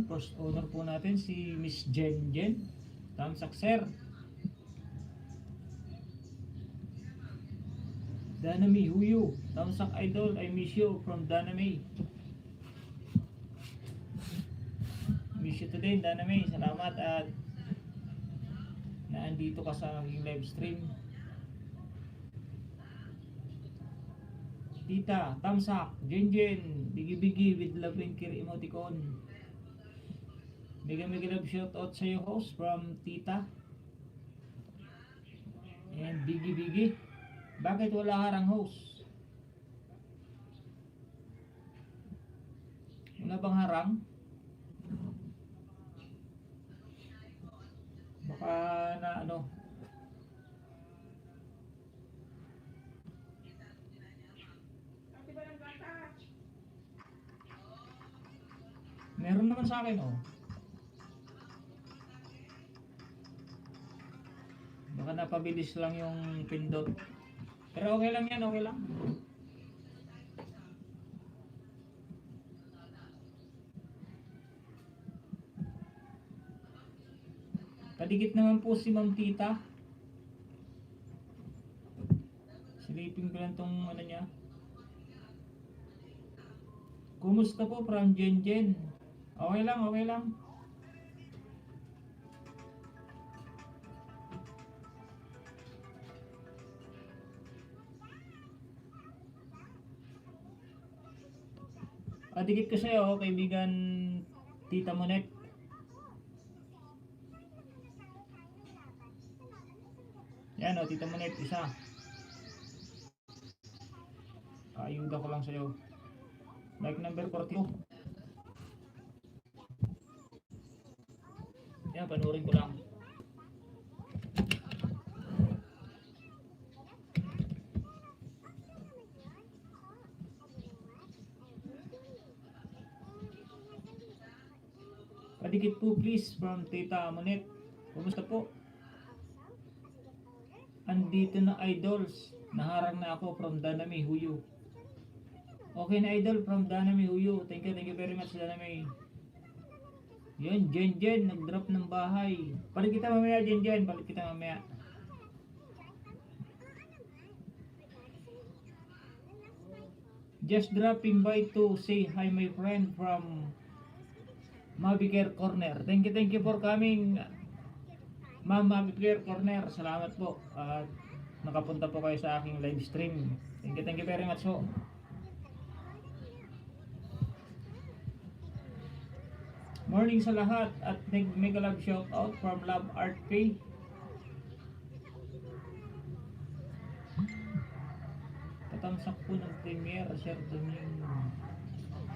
First owner po natin si Miss Jen Jen. Tamsak sir. Danami Huyo. Tamsak idol, I miss you from Danami. Miss you today Danami. Salamat at naandito ka sa aking live stream. Tita, tamsak, Jen Jen, bigi bigi with love and care emoticon. Mega mega love shout out sa iyo host from Tita. And bigi bigi. Bakit wala harang host? Wala bang harang? Baka na ano. Meron naman sa akin oh. Baka napabilis lang yung pindot. Pero okay lang yan, okay lang. Padigit naman po si Ma'am Tita. Silipin ko lang tong ano niya. Kumusta po from Jen Jen? Okay lang, okay lang. Padikit ko sa'yo, kaibigan Tita Monet. Yan o, Tita Monet, isa. Ayuda ko lang sa'yo. Like number 42. Yan, panurin ko lang. Padikit po please from Tita Monet. Kumusta po? Andito na idols. Naharang na ako from Danami Huyo. Okay na idol from Danami Huyo. Thank you very much Danami. Yun, Jen Jen, nag-drop ng bahay. Balik kita mamaya Jen Jen, balik kita mamaya. Just dropping by to say hi my friend from Mabicare Corner. Thank you for coming, Ma'am Mabicare Corner. Salamat po at nakapunta po kayo sa aking live stream. Thank you very much po. Morning sa lahat at mega love shout out from Love Art Pay. Patamsak po ng premiere, Sir Tunying.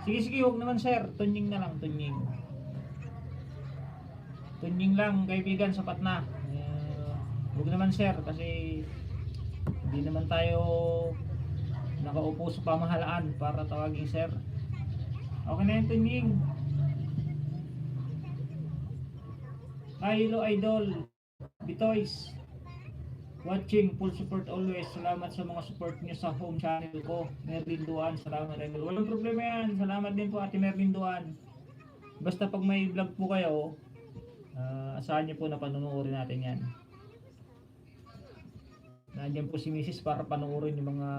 Sige, huwag naman sir, tunying na lang, tunying. Tunying lang kaibigan, sapat na. Huwag naman sir, kasi hindi naman tayo nakaupo sa pamahalaan para tawagin sir. Okay na yung tunying. Hi, hello idol, Bitoys. Watching, full support always. Salamat sa mga support niyo sa home channel ko, Merlin Duan. Salamat idol. Walang problema yan. Salamat din po Ate Merlin Duan. Basta pag may vlog po kayo, asahan niyo po na panunuorin natin yan. Nandiyan po si Mrs. para panuorin yung mga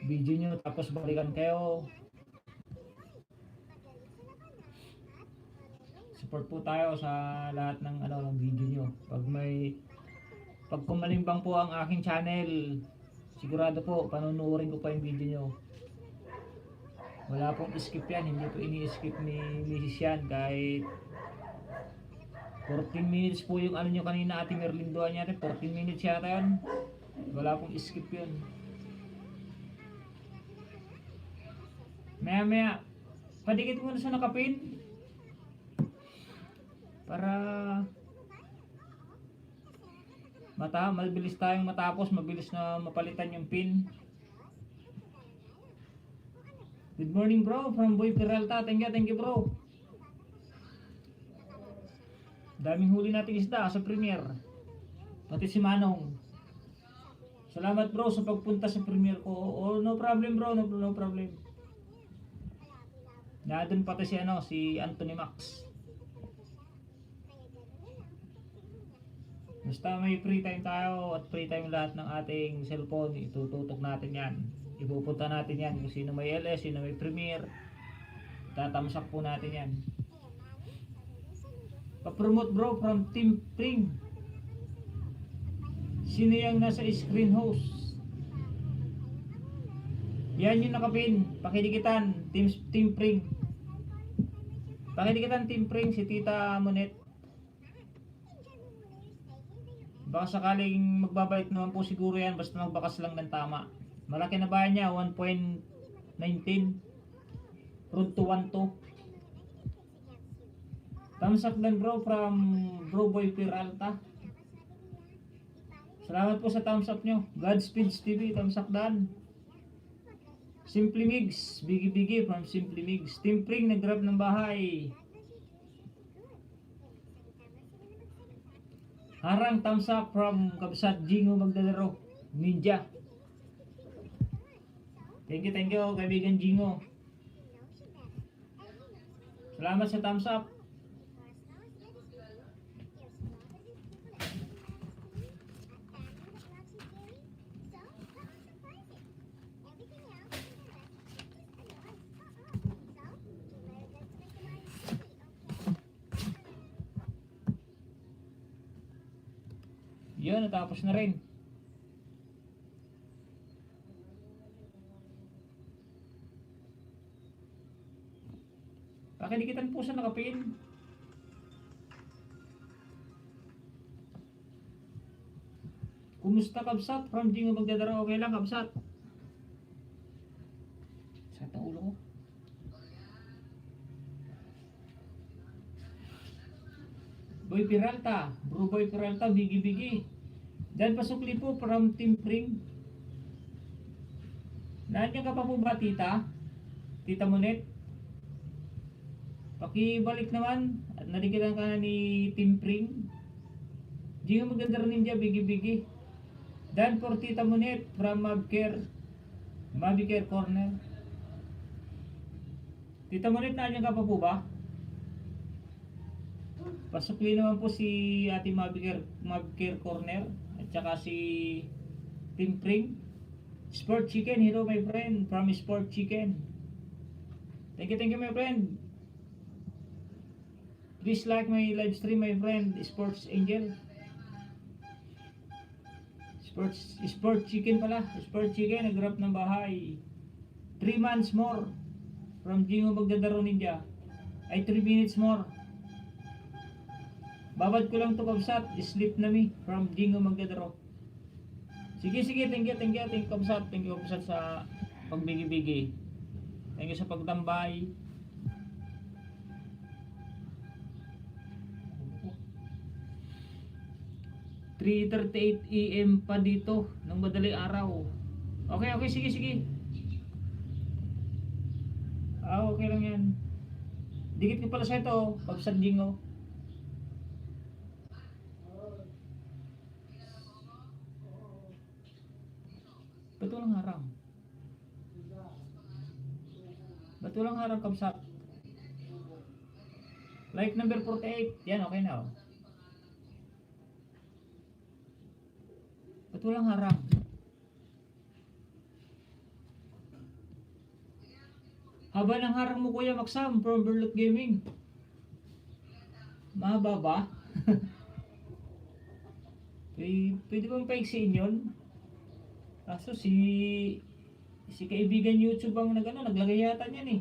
video niyo, tapos balikan kayo. Support po tayo sa lahat ng ng video niyo. Pag kumalimbang po ang aking channel, sigurado po panunuorin ko pa yung video nyo. Wala pong skip yan, hindi po ini-skip ni Mrs. yan. Kahit 14 minutes po yung nyo kanina Ate Merlin Duan natin, 14 minutes yata yan. Wala pong skip yun. Maya padikit muna sa nakapin para mabilis tayong matapos, mabilis na mapalitan yung pin. Good morning bro from Boy Peralta. Thank you bro. Daming huli nating isda sa premiere. Pati si Manong. Salamat bro sa pagpunta sa premiere ko. Oh, no problem bro, no problem. Nandun pati si ano, si Anthony Max. Basta may free time tayo at free time lahat ng ating cellphone, itututok natin yan. Ipupunta natin yan kung sino may LS, sino may Premiere. Tatamsak po natin yan. Pa-promote bro from Team Pring. Sino yung nasa screen host? Yan yung nakapin. Pakilikitan. Team Pring. Pakilikitan Team Pring. Si Tita Monet. Baka sakaling magbabalik naman po siguro yan. Basta magbakas lang ng tama. Malaki na ba niya? 1.19. Road to 1.2. Thumbs up lang bro from Bro Boy Peralta. Salamat po sa thumbs up nyo. Godspeed TV, thumbs up dan. Simply Migs, Bigi from Simply Migs. Team Pring, nag-grab ng bahay. Harang, thumbs up from Kabsat Jingo Magdalaro. Ninja. Thank you kaibigan Jingo. Salamat sa thumbs up. Yun, natapos na rin. Pakinikitan po sa nakapin. Kumusta Kabsat? From Jingo Magdadaro. Okay lang Kabsat. Sakit ang ulo ko. Boy Peralta. Bro Boy Peralta. Bigi. Dan pasukli po from Team Pring. Nandiyan ka pa po ba tita? Tita Monet? Pakibalik naman. At narikitan ka na ni Team Pring. Jingo Magdadaro Ninja. Bigi. Dan for Tita Monet from Mabicare Corner. Tita Monet, nandiyan ka pa po ba? Pasukli naman po si Ate Mabicare Corner. At saka si Team Pring. Sport Chicken, hello my friend from Sport Chicken. Thank you my friend. Please like my live stream my friend Sports Angel. Sport Chicken pala. Sport Chicken, nag-grab ng bahay. 3 months more from Jingo Magdadaro Ninja. Ay 3 minutes more. Babad ko lang to Kabsat. Sleep na mi from Jingo Magdadaro. Sige, thank you Kabsat. Thank you Kabsat sa pagbigi-bigi. Thank you sa pagtambay. .38 AM pa dito ng madaling araw. Okay, sige. Okay lang yan. Dikit ko pala sa ito, Kabsat Jingo. Ba't walang harang Kabsat? Like number 48. Yan, okay na oh. Ba't walang harang? Haba ng harang mo Kuya Maxam from Berlut Gaming. Mahaba ba? Pwede bang paiksiin yun? Kaso si kaibigan YouTube ang naglagay yata niyan eh.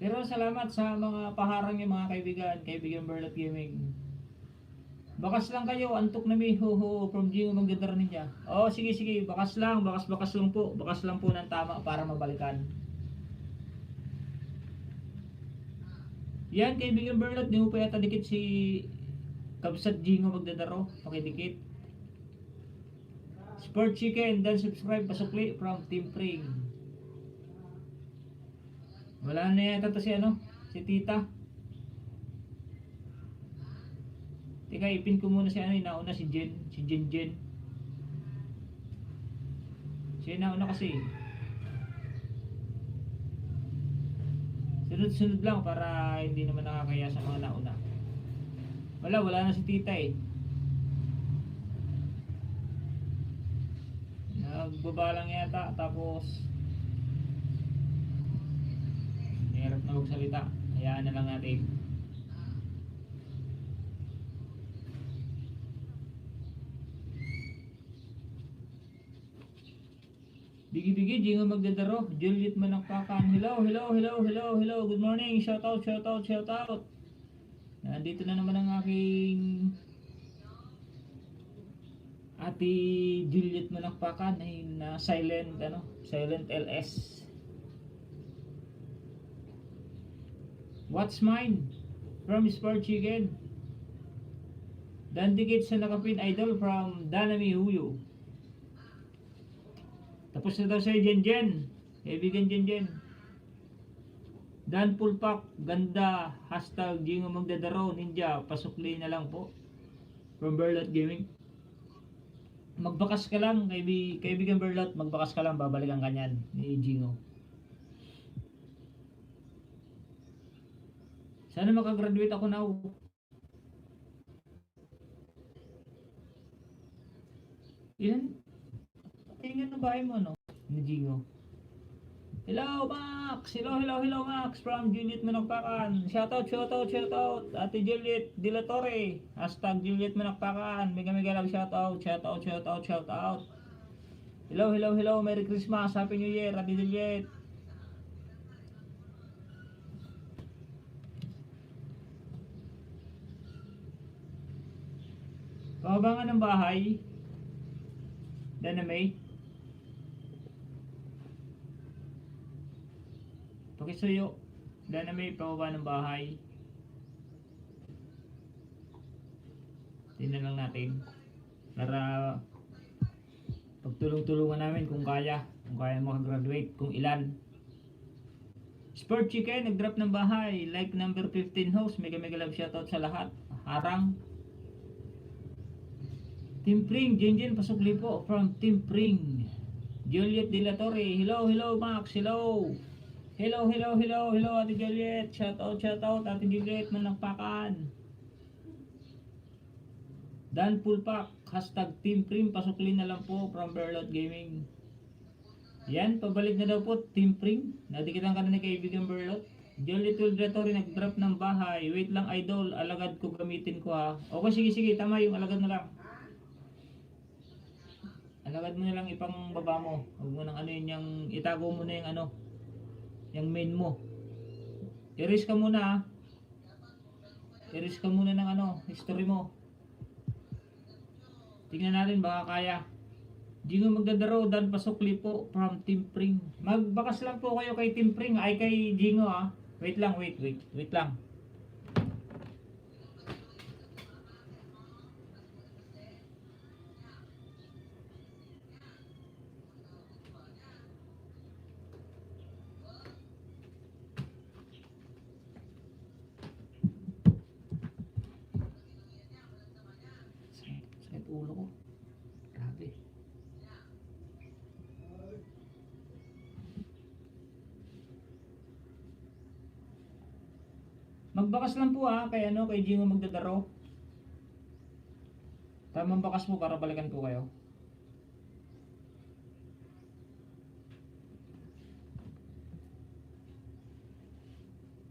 Pero salamat sa mga paharang yung mga kaibigan Berlut Gaming. Bakas lang kayo, antok na mi, from Jingo Magdadaro Ninja. Oh, sige, bakas lang po. Bakas lang po ng tama para mabalikan. Yan, kaibigan Berlut, di mo pa yata dikit si Kabsat Jingo Magdadaro. Pakidikit. Sport Chicken, dan subscribe, pasukli from Team Pring. Wala na yata to si Tita. Teka, ipin ko muna si inauna si Jen. Siya inauna kasi. Sunod-sunod lang para hindi naman nakakaya sa mga nauna. Wala na si tita eh. Nagbaba lang yata, tapos hirap na magsalita. Hayaan na lang natin. Bigi-bigi, Jingo magdadaro. Juliet Manakpakan. Hello. Good morning. Shout out. Nandito na naman ang aking Ate Juliet Manakpakan ay na silent LS. What's mine? From Sport Chicken. Dandikit sa nakapin idol from Danami Huyo. Tapos na daw sa'yo Jen. Kaibigan Jen. Dan Pulpak, ganda, hashtag Jingo magdadaro, ninja, pasukli na lang po. From Berlot Gaming. Magbakas ka lang, kaibigan Berlot, magbakas ka lang, babalikan ka niyan ni Jingo. Sana makagraduate ako now. Ilan? Tingnan ang bahay mo, no? Ni Jingo. Hello Max! Hello Max from Juliet Manakpakan. Shout out. Ate Juliet De La Torre. Hashtag Juliet Manakpakan. Mega lang shout out. Hello. Merry Christmas. Happy New Year, Ate Juliet. Pahabangan ng bahay. Danamay. Pakisuyo. Danamay, pababa ng bahay. Tingnan lang natin. Para pagtulong-tulungan namin kung kaya makagraduate, kung ilan. Sport Chicken, nag-drop ng bahay. Like number 15 host. Mega love shoutout sa lahat. Harang. Team Pring, Jinjin, pasukli po from Team Pring. Juliet De La Torre. Hello Max. Hello Ate Juliet. Shout out Ate Juliet Manakpakan. Dan Pulpak, hashtag Team Pring, pasukli na lang po from Berlot Gaming. Yan, pabalik na daw po Team Pring. Nadikitan ka na ni kaibigan Berlot. Juliet De La Torre, nag-drop ng bahay. Wait lang idol, alagad ko gamitin ko ha. Okay, sige, tama yung alagad na lang. Alagad mo na lang ipang baba mo. Huwag mo nang yung itago mo na yung main mo. Erase ka muna ha. Erase ka muna ng history mo. Tingnan natin baka kaya. Jingo magdadaro, Dan pasukli po from Team Pring. Magbakas lang po kayo kay Team Pring, ay kay Jingo ha. Wait lang. Sakit ulo ko. Grabe. Magbakas lang po ha kay Jingo magdadaro. Tamang bakas po para balikan ko kayo.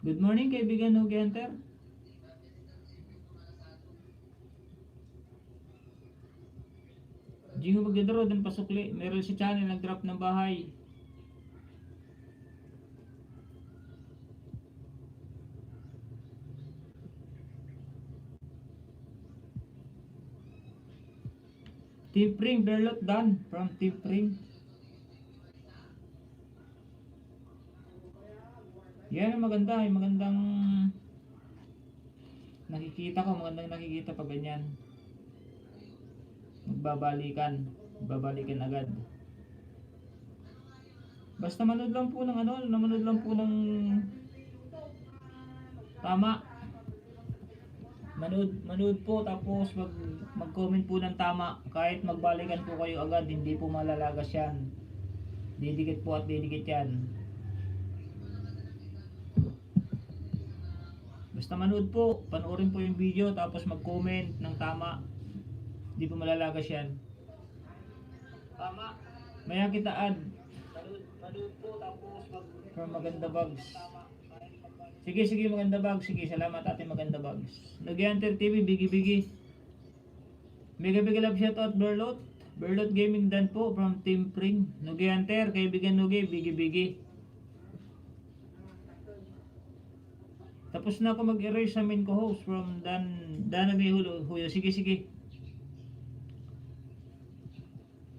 Good morning kaibigan Hugi Hunter. Jingo magdadaro, Dan pasukli. Meron si channel nag-drop ng bahay. Team Pring, Berlot Dan from Team Pring. Yan ang maganda, yung magandang nakikita pag ganyan. Babalikan agad. Basta manood lang po ng tama. Manood po tapos mag-comment po ng tama. Kahit magbalikan po kayo agad, hindi po malalagas yan. Didikit po at didikit yan. Basta manood po, panoorin po yung video tapos mag-comment ng tama. Hindi po malalagas yan. Tama. Maya kita add. Manood po tapos from maganda bags. Sige maganda bags. Sige, salamat ate maganda bags. Nagyanter TV, bigi. Mega love shoutout Berlot. Berlot Gaming Dan po from Team Pring. Nagyanter, kaibigan Nugi, bigi. Tapos na ako mag-erase sa main co-host from Dana May Huyo. Sige.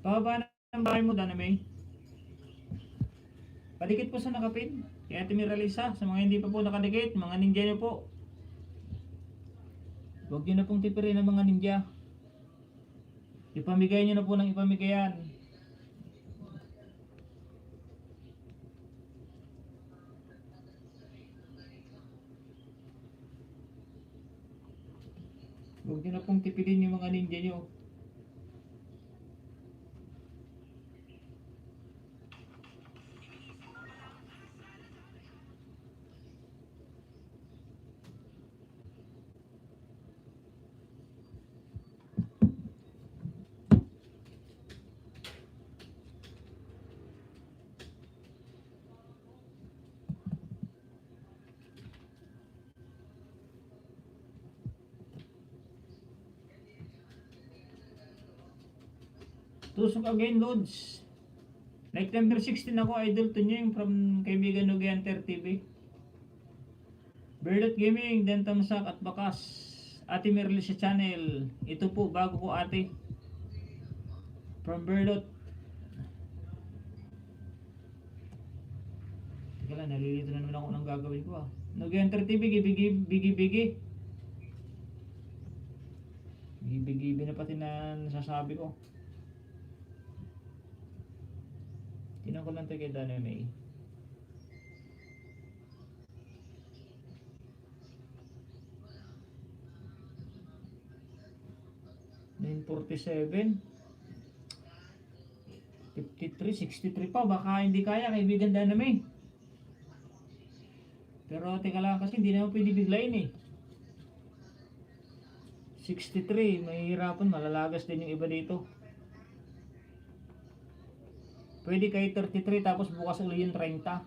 Pababa ng bahay mo, Dana May. Padikit po sa nakapin. Kaya Ate Miralisa, sa mga hindi pa po nakadikit, mga ninja nyo po. Huwag nyo na pong tipirin ng mga ninja. Ipamigay nyo na po ng ipamigayan. Huwag nyo na pong tipidin yung mga ninja nyo. Tusok again, Lods. Like number 16 ako, idol to nyo yung from kaibigan Nugianter TV. Berlot Gaming, Dan Tamsak at Bakas. Ate Merly sa channel. Ito po, bago ko ate. From Berlot. Teka lang, nalilito na naman ako ng gagawin ko ah. Nugianter TV, bigi. Bigi na pati na nasasabi ko. Tinan ko lang ito kay Dana May. $947 $53, $63 pa. Baka hindi kaya kaibigan Dana May. Pero teka lang kasi hindi naman pwede biglayin eh. 63, mahihirapan, malalagas din yung iba dito. Pwede kay 33 tapos bukas ulit yung 30.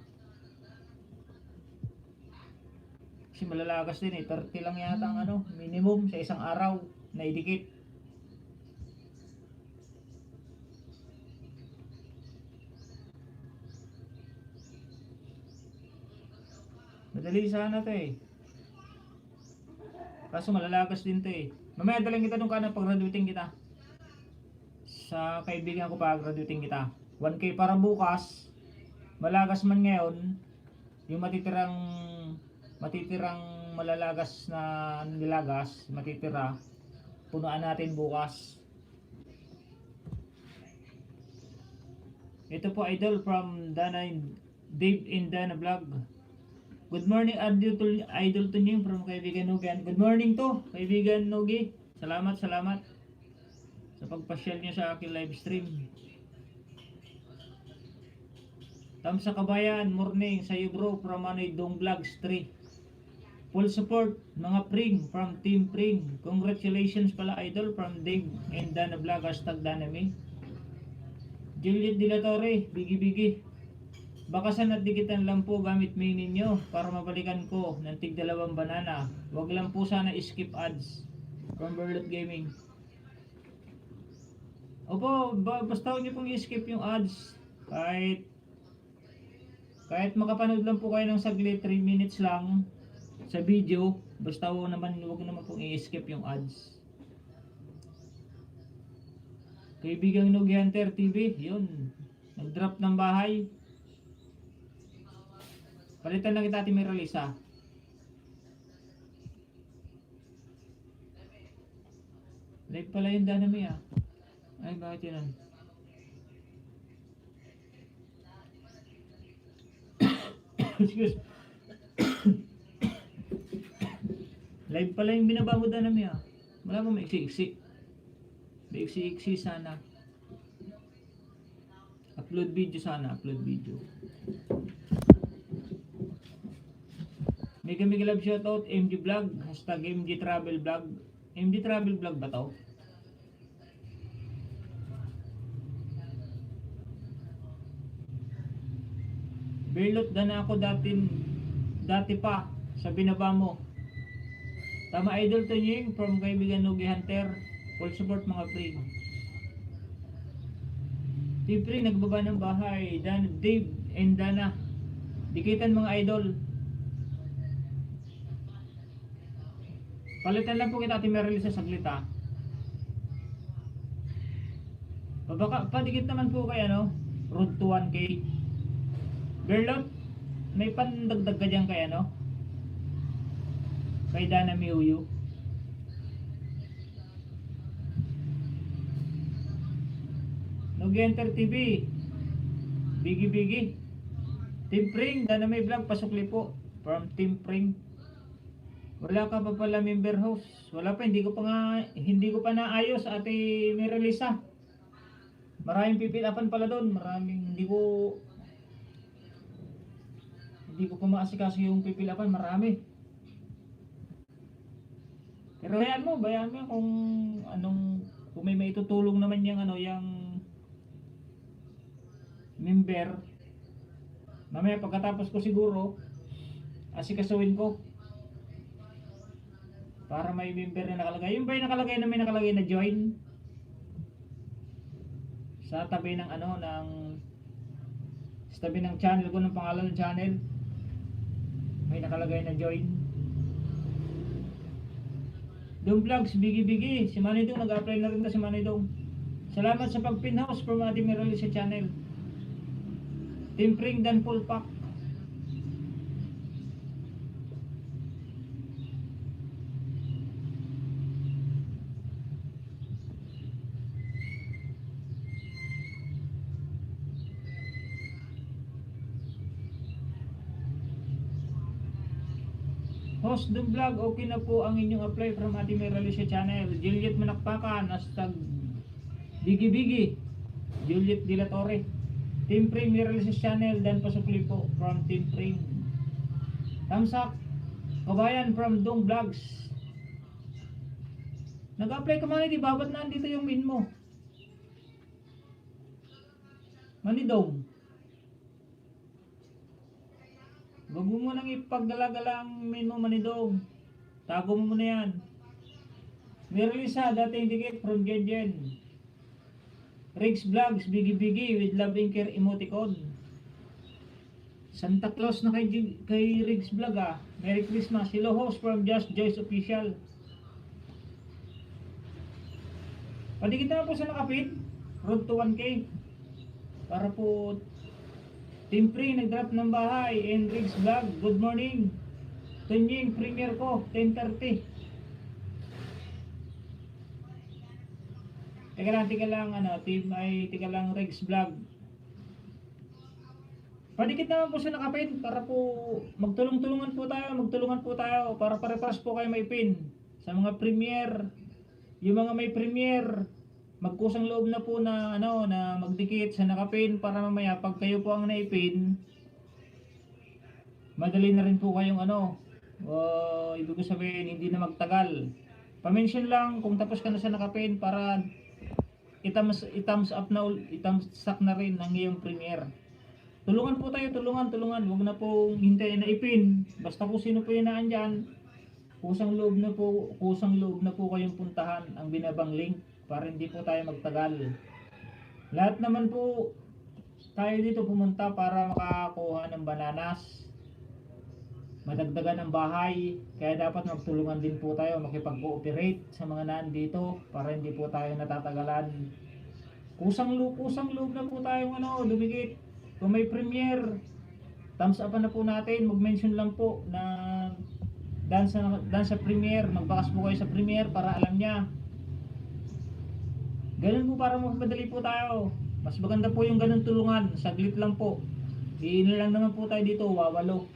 Kasi malalagas din eh. 30 lang yata ang ano, minimum sa isang araw na idikit. Madali sana to eh. Kaso malalagas din to eh. Mamaya dalang kita nung kanang pag-graduating kita. Sa kaibigan ko pag-graduating kita. 1K para bukas. Malagas man ngayon, yung matitirang malalagas na nilagas, matitira, punuan natin bukas. Ito po idol from Dave in Dana Vlog. Good morning idol to nyo from kaibigan Nugi. Good morning to kaibigan Nugi. Salamat sa pagpasyal nyo sa aking live stream. Sa kabayan, morning sa iyo bro from Dong Vlogs 3. Full support mga Pring from Team Pring. Congratulations pala idol from Dave and Dana Vlog #Danami. Juliet De La Torre, bigi. Bakasan at dikitan lang po gamit main ninyo para mabalikan ko ng tig 2 banana. Wag lang po sana skip ads from Berlot Gaming. Opo, basta huwag niyo pong i-skip yung ads. Kahit makapanood lang po kayo ng saglit, 3 minutes lang sa video, basta huwag naman pong i-skip yung ads. Kaibigang Nugianter TV, yun. Nag-drop ng bahay. Palitan lang kita Ate Miralisa. Live pala yung Dana May ah. Ay, bakit yun? Excuse. Live pala yung binabago Dana May ah. Wala pong maiksi-iksi. Maiksi-iksi sana. Upload video. Mega mega love shoutout MG Vlog, hashtag MG Travel Vlog. MG Travel Vlog ba to? Belot na ako dati pa sa binaba mo. Tama idol to Ying from kaibigan Nugi Hunter. Full support mga pre. Siyempre nagbaba ng bahay. Dave and Dana. Dikitan mga idol. Palitan lang po kita Ate Meryl sa saglit ha. Padikit naman po kay ano, road to 1K. Berlot, may pandagdag ka dyan kay ano? Kay Dana Miuyu. Nugenter TV. Bigi. Team Pring, Dana may vlog, pasukli po. From Team Pring. Wala ka pa pala member house. Wala pa, hindi ko pa naayos Ate Merilisa. Maraming pipilapan pala doon. Maraming hindi ko pa maasikaso yung pipilapan, marami. Pero hayaan mo kung kung may maitutulong naman yung yung member. Mamaya pagkatapos ko siguro asikasuhin ko para may member na nakalagay. Yung ba yung nakalagay na may nakalagay na join sa tabi ng sa tabi ng channel ko, ng pangalan ng channel may nakalagay na join. Dong Vlogs, bigi si Manny Dong, nag-apply na rin na si Manny Dong. Salamat sa pag-pinhouse from Ate Meryl sa channel. Team Pring dan full pack. Host Dong Vlog, okay na po ang inyong apply from Ate Meryl sa channel. Juliet Manakpakan, hashtag bigi. Juliet De La Torre. Team Pring Meryl sa channel, dan pasukli po from Team Pring. Tamsak Kababayan from Dong Vlogs. Nag-apply ka man, di ba? Ba't nandito yung min mo? Manidong. Wag mo nang ipagdala-gala ang min mo, Manidong. Tago mo muna yan. Merilisa, dating dikit from Jen. Riggs Vlogs, bigi with love and care emoticon. Santa Claus na kay Riggs Vlog ah. Merry Christmas. Hello host from Just Joyce Official. Padikit naman po sa nakapin. Road to 1K. Para po Team Free nag-drop ng bahay and Riggs Vlog. Good morning. Tunying premiere ko 10:30. Tika lang Riggs Vlog. Padikit naman po sa nakapin para po magtulungan po tayo para pare-pares po kayo may pin. Sa mga premiere, yung mga may premiere, magkusang loob na po na na magdikit sa nakapin para mamaya pag kayo po ang naipin, madali na rin po kayong ibig ko sabihin hindi na magtagal. Pa-mention lang kung tapos ka na sa nakapin para i-thumbs up na rin ang iyong premiere. Tulungan po tayo, tulungan. Huwag na pong hintayin na ipin. Basta kung sino po yung naandyan, kusang loob na po kayong puntahan ang binabang link para hindi po tayo magtagal. Lahat naman po tayo dito pumunta para makakuha ng bananas, madagdagan ng bahay, kaya dapat magtulungan din po tayo, makipag-cooperate sa mga nandito para hindi po tayo natatagalan. Kusang loob na po tayong dumikit. Kung may premiere, thumbs up na po natin, mag-mention lang po na dance sa premiere, magbakas po kayo sa premiere para alam niya. Ganun po para magpadali po tayo. Mas maganda po yung ganun tulungan, saglit lang po. Iino lang naman po tayo dito, wawalo.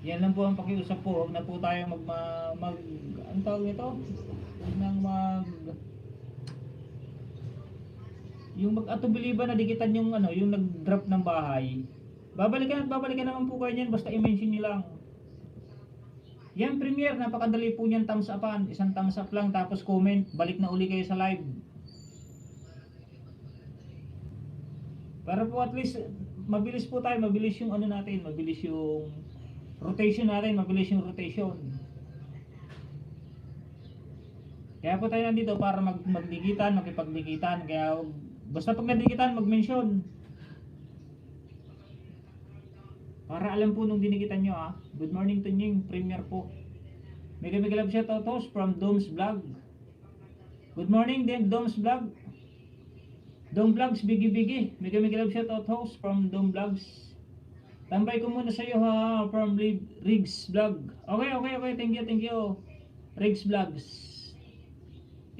Yan lang po ang pakiusap po. Huwag na po tayo ang tawag nito? Yung mag-atubiliban na dikitan yung yung nag-drop ng bahay. Babalikan naman po kayo niyan, basta i-mention niyo lang. Yan, Premier, napakadali po niyan thumbs upan. Isang thumbs up lang, tapos comment, balik na uli kayo sa live. Para po at least, mabilis po tayo, mabilis yung ano natin, mabilis yung rotation natin, mabilis yung rotation. Kaya po tayo nandito para magdikitan, makipagdikitan. Kaya basta pag nadikitan, mag-mention. Para alam po nung dinikitan nyo ah. Good morning to Nying, Premier po. Mega love shoutouts from Dom's Vlog. Good morning din, Dom's Vlog. Dom Vlogs, bigi. Mega love shoutouts from Dom Vlogs. Tambay ko muna sa iyo ha, from Riggs Vlog. Okay, thank you. Riggs Vlogs.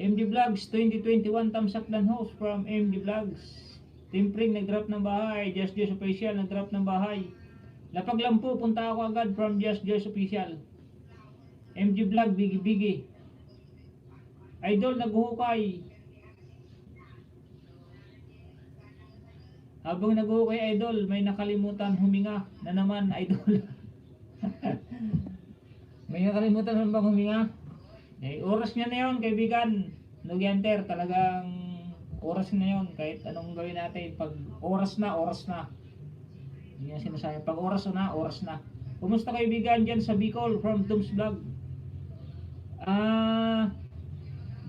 MD Vlogs 2021 thumbs up dan host from MD Vlogs. Timpring nag-drop ng bahay. Just Official nag-drop ng bahay. Lapag lang po, punta ako agad from Just Official. MG Vlog, bigi. Idol, naghuhukay. Habang naghuhukay, Idol, may nakalimutan huminga na naman, Idol. May nakalimutan na bang huminga? Eh, oras niya na yun, kaibigan. Nagyanter, talagang oras na yun. Kahit anong gawin natin, pag oras na. Yan sinasabi. Pag oras na. Kumusta kaibigan dyan sa Bicol from Tom's Vlog?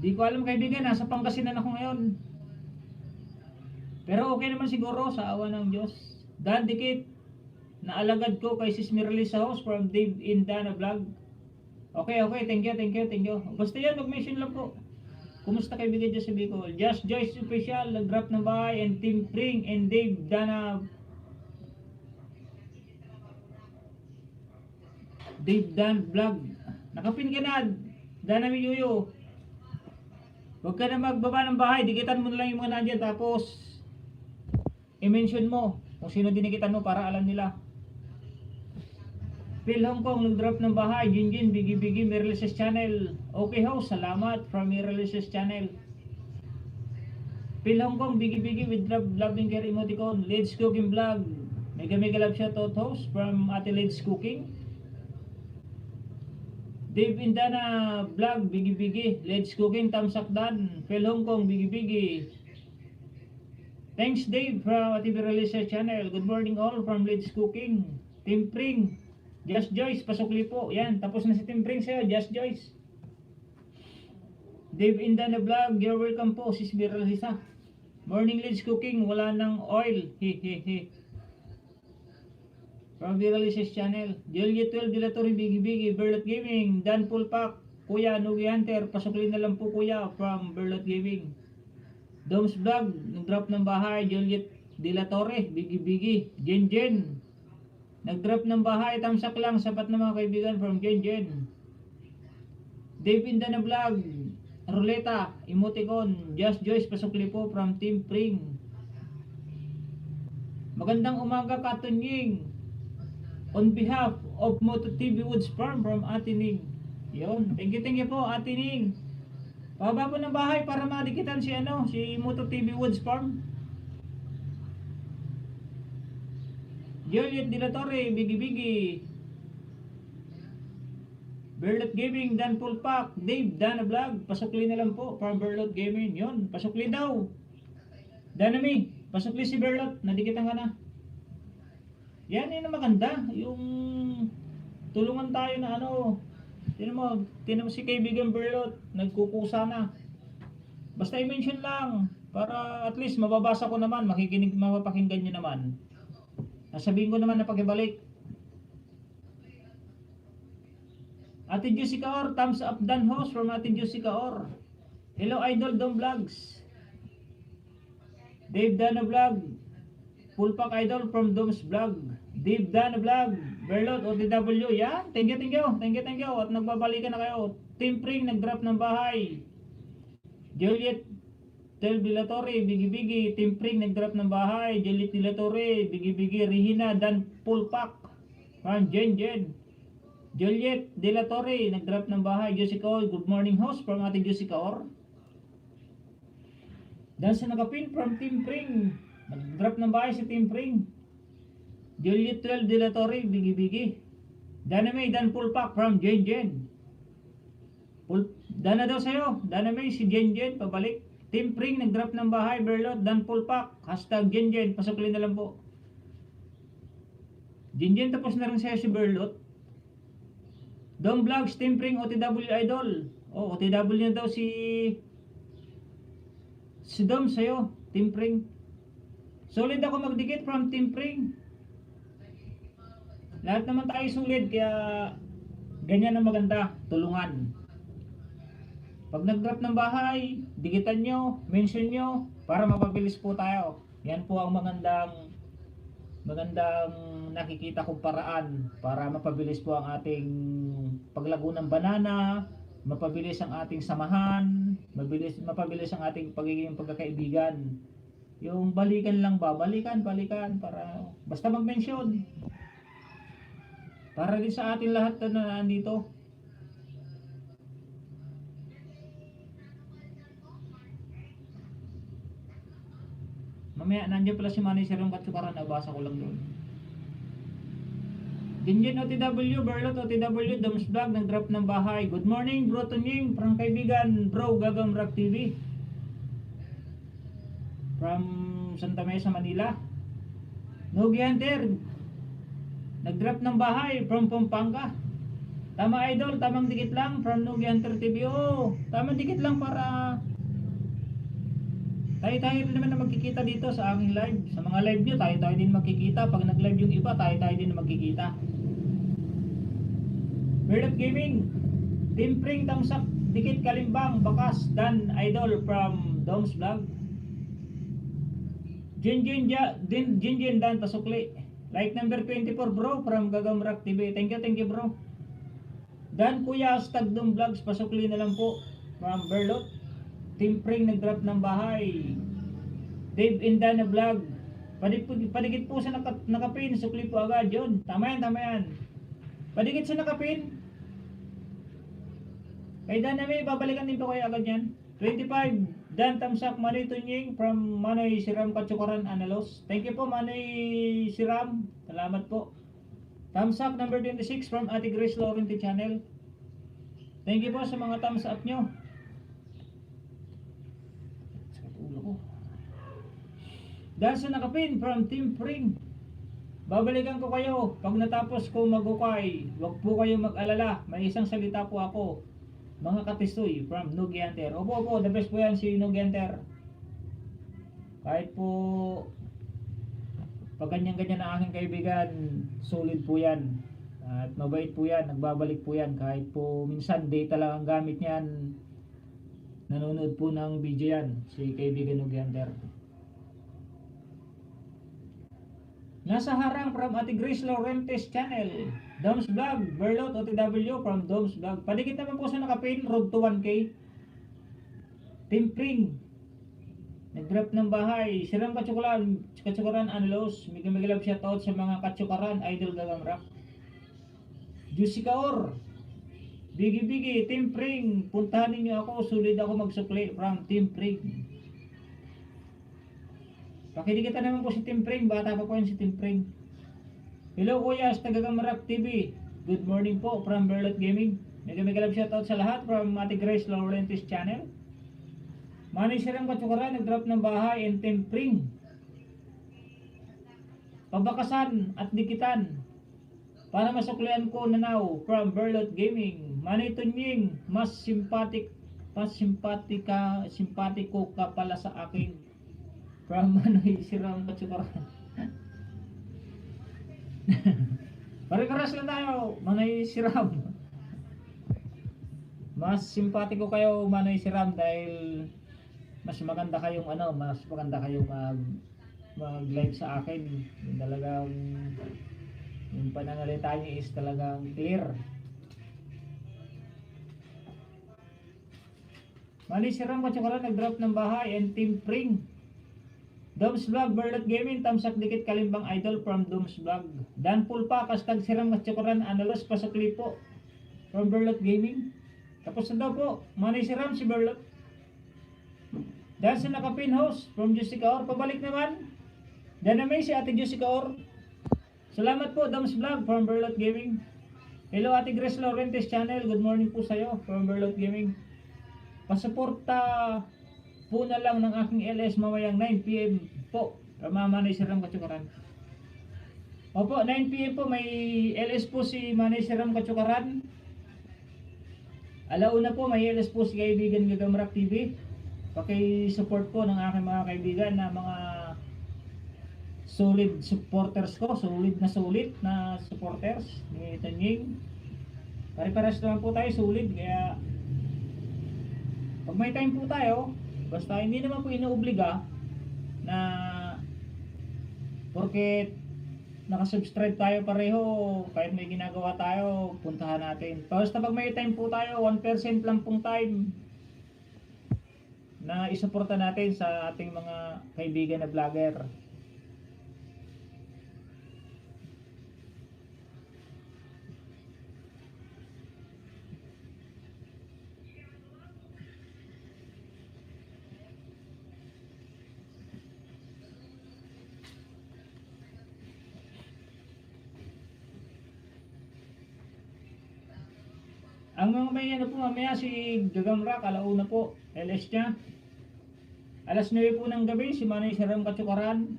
Di ko alam kaibigan, nasa Pangasinan ako ngayon. Pero okay naman siguro sa awa ng Diyos. Dan dikit na alagad ko kay Sis Mirly sa house from Dave Indana Vlog. Okay, thank you. Basta yan, mag-mention lang po. Kumusta kaibigan dyan sa Bicol? Just Joyce Official, nag-drop ng bahay, and Team Pring and Dave Dan Vlog. Nakapin ka na, Dana Miyuyo. Huwag ka na magbaba ng bahay, dikitan mo na lang yung mga nandyan, tapos i-mention mo kung sino dinikitan mo para alam nila. Phil Hong Kong, nag-drop ng bahay. Jinjin, bigi, Mirlises Channel. Okay ho, salamat from Mirlises Channel. Phil Hong Kong, bigi, with loving care emoticon. Lids Cooking Vlog. Mega love shoutout host from Ate Lids Cooking. Dave Indana Vlog, bigi. Lids Cooking, thumbs up dan. Phil Hong Kong, bigi. Thanks Dave from Ate Mirlises Channel. Good morning all from Lids Cooking. Team Pring. Just Joyce, pasukli po. Yan, tapos na si Tim Pring sa'yo, Just Joyce. Dave Indana Vlog, you're welcome po, Sis Miralisa. Morning Lids Cooking, wala nang oil. From Miralisa's channel. Juliet 12 Dilatory, bigi. Berlot Gaming, Dan Pulpak, Kuya Nugi Hunter, pasukli na lang po kuya from Berlot Gaming. Dom's Vlog, nag-drop ng bahay. Juliet Dilatore, bigi. Jen. Nag-drop ng bahay, thumbs up lang, sapat na mga kaibigan from Jen. Dave Indana Vlog, Ruleta, emoticon, Just Joyce, pasukli po from Team Pring. Magandang umaga Katunying. On behalf of Moto TV Woods Farm from Atining. Yun, thank you po Atining. Pababa po ng bahay para madikitan si Moto TV Woods Farm. Juliet Dilatore, bigi. Berlot Gaming, Dan Pulpak, Dave, Dana Vlog, pasukli na lang po from Berlot Gaming. Yun, pasukli daw. Danami, pasukli si Berlot, nadikitan ka na. Yan yun ang maganda, yung tulungan tayo na tinan mo si kaibigan Berlot, nagkukusa na. Basta i-mention lang, para at least mababasa ko naman, mapapakinggan nyo naman. Sasabihin ko naman na pagibalik. Ate Jessica Or, thumbs up dan host from Ate Jessica Or. Hello Idol Dom Vlogs. Dave Dana Vlog. Pulpak Idol from Dom's Vlog. Dave Dana Vlog. Berlot OTW. Yan, thank you. At nagbabalikan na kayo. Team Pring, nag-drop ng bahay. Juliet Tel Dilatore, bigi. Team Pring, nag-drop ng bahay. Juliet Dilatore, bigi. Rihina Dan Pulpak from Jen. Juliet Dilatore, nag-drop ng bahay. Jessica Or, good morning host from Ate Jessica Or. Dan sa nakapin from Team Pring, nag-drop ng bahay si Team Pring. Juliet 12 Dilatore, bigi. Danamay Dan full pack from Jen Jen. Dana daw sa'yo. Danamay si Jen Jen pabalik. Team Pring nag-drop ng bahay. Berlot Dan full pack. Hashtag Jen Jen. Pasuklin na lang po. Jen Jen tapos na rin sa'yo si Berlot. Dom Vlogs Team Pring OTW Idol. Oh, OTW na daw si Dom sa'yo. Team Pring. Solid ako magdikit from Team Pring. Lahat naman tayo sulit, kaya ganyan ang maganda, tulungan. Pag nag-drop ng bahay, dikitan nyo, mention nyo, para mapabilis po tayo. Yan po ang magandang nakikita kong paraan para mapabilis po ang ating paglago ng banana, mapabilis ang ating samahan, mapabilis ang ating pagiging pagkakaibigan. Yung balikan lang ba, balikan, para basta mag-mention. Para din sa atin lahat na nandito. Mamaya, nandiyan pala si Manny Sirong Katsukaran. Nabasa ko lang doon. Dinjen OTW, Berlot OTW, Doms Vlog, nag-drop ng bahay. Good morning, bro Tunying, from kaibigan, bro Gagamrak TV. From Santa Mesa, Manila. Nogi Hunter, nag-drop ng bahay from Pampanga. Tama idol, tamang dikit lang from Nogi Hunter TV. Oh, tamang dikit lang para tayo-tayo rin naman na magkikita dito sa aking live. Sa mga live nyo, tayo-tayo din magkikita. Pag nag-live yung iba, tayo-tayo din na magkikita. Berlot Gaming, Team Pring, Tamsak, Dikit Kalimbang, Bakas, Dan Idol from Doms Vlog. Jinjin Dan Pasukli. Like number 24 bro from Gagamrak TV. Thank you bro. Dan Kuya, hashtag Dom Vlogs, pasukli na lang po from Berlot. Team Pring nag-drop ng bahay. Dave Indana Vlog. Padikit po sa nakapin. Sukli po agad yun. Tama yan. Padikit sa nakapin. Kay Dan na may babalikan din po kayo agad yan. 25. Dan Tamsak Manoy Tunying from Manoy Siram Katsukaran Analos. Thank you po Manoy Siram. Salamat po. Tamsak number 26 from Ate Grace Laurenti Channel. Thank you po sa mga thumbs up nyo. Dahil sa nakapin from Team Pring, babalikan ko kayo pag natapos ko magukay. Huwag po kayo mag-alala, may isang salita po ako, mga katisoy from Nogi Hunter. Opo, the best po yan si Nogi Hunter. Kahit po pag ganyan-ganyan ang aking kaibigan, solid po yan at mabait po yan, nagbabalik po yan. Kahit po minsan data lang ang gamit niyan, nanonood po ng video yan si kaibigan Nogi Hunter. Nasa harang from Ate Grace Laurenti's Channel. Doms Vlog, Berlot OTW from Doms Vlog. Padikit naman po sa nakapin, road to 1K. Team Pring, nag-drop ng bahay. Siram Katsukaran Anlos. Migilab shoutout sa mga Katsukaran, Idol Gagamrak. Juicy Kaor, Bigi, Team Pring, puntahan ninyo ako, sulit ako magsukli from Team Pring. Pakidikitan naman po si Team Pring, bata pa po yun si Team Pring. Hello kuya, sa Gagamrak TV. Good morning po from Berlot Gaming. Mega shoutout sa lahat from Ate Grace Laurenti's Channel. Manny Sirang Katsukaran, nag-drop ng bahay and Team Pring. Pabakasan at dikitan para masuklian ko nanaw from Berlot Gaming. Manny Tunying, mas simpatiko ka pala sa akin from Manny Sirang Katsukaran. Pare-karas lang tayo, Manay Siram. Mas simpatiko kayo Manay Siram dahil mas maganda kayong mag-live sa akin. Yung talagang yung pananalita niyo is talagang clear. Manay Siram Katsukaran, nag-drop ng bahay and Team Pring. Doms Vlog, Berlot Gaming, Tamsak Dikit Kalimbang Idol from Doms Vlog. Dan Pulpa, Kastag Siram Katsukaran Analos, pasukli po from Berlot Gaming. Tapos na daw po, Manay Siram si Berlot. Dan sa nakapin host from Jessica Or, pabalik naman. Dan na may si Ate Jessica Or. Salamat po Doms Vlog from Berlot Gaming. Hello Ate Grace Laurentes channel, good morning po sa'yo from Berlot Gaming. Pasuporta po na lang ng aking LS mamayang 9 PM po. Manay Siram Kachukaran. Opo, 9 PM po may LS po si Manay Siram Kachukaran. Alauna po may LS po si kaibigan Gagamrak TV. Paki-support po ng aking mga kaibigan na mga solid supporters ko, solid na supporters ni Tanying. Pare-pares naman po tayo solid, kaya pag may time po tayo, basta hindi naman po inuobliga na porket nakasubscribe tayo pareho, kahit may ginagawa tayo, puntahan natin. Basta pag may time po tayo, 1% lang pong time na isuporta natin sa ating mga kaibigan na vlogger. Ang mga may ano po mamaya si Gagamrak, alauna po, LS niya. Alas 9 po ng gabi si Manay Siram Kachukaran.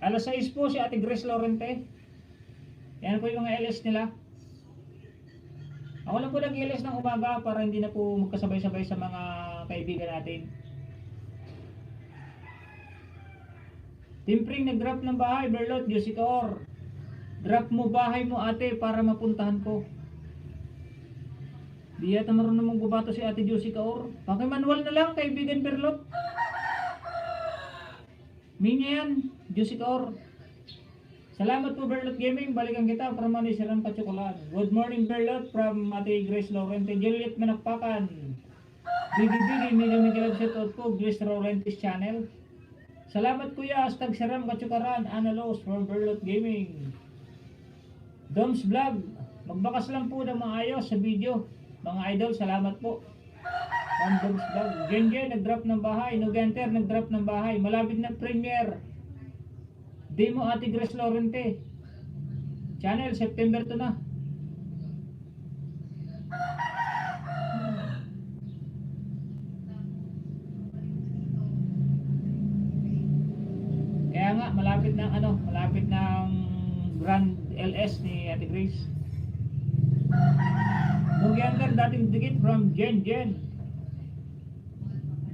Alas 6 po si Ate Grace Laurente. Yan po yung mga LS nila. Ako lang po nag-LS ng umaga para hindi na po magkasabay-sabay sa mga kaibigan natin. Timpring nag-drop ng bahay, Berlot, Yusikor. Drop mo bahay mo ate para mapuntahan ko. Di yata marunong mong bubato si Ate Josie Kaur. Pakimanual na lang kaibigan Berlot. Minya yan, Josie Kaur. Salamat po Berlot Gaming. Balikan kita from Manay Siram Kachukaran. Good morning Berlot from Ate Grace Laurente. Juliet Manakpakan. Bigi-bigi, medyo shoutout po Grace Laurente's channel. Salamat kuya, hashtag Siram Kachukaran. Analos from Berlot Gaming. Doms Vlog, magbakas lang po ng maayos sa video. Mga idol, salamat po. From Doms Vlog. Genje, nag-drop ng bahay. Nugenter, nag-drop ng bahay. Malapit na premiere. Demo Ate Grace Laurente. Channel, September 2 na. Kaya nga, malapit ng Grand LS ni Ate Grace. Bugyangan dating dikit from Jen.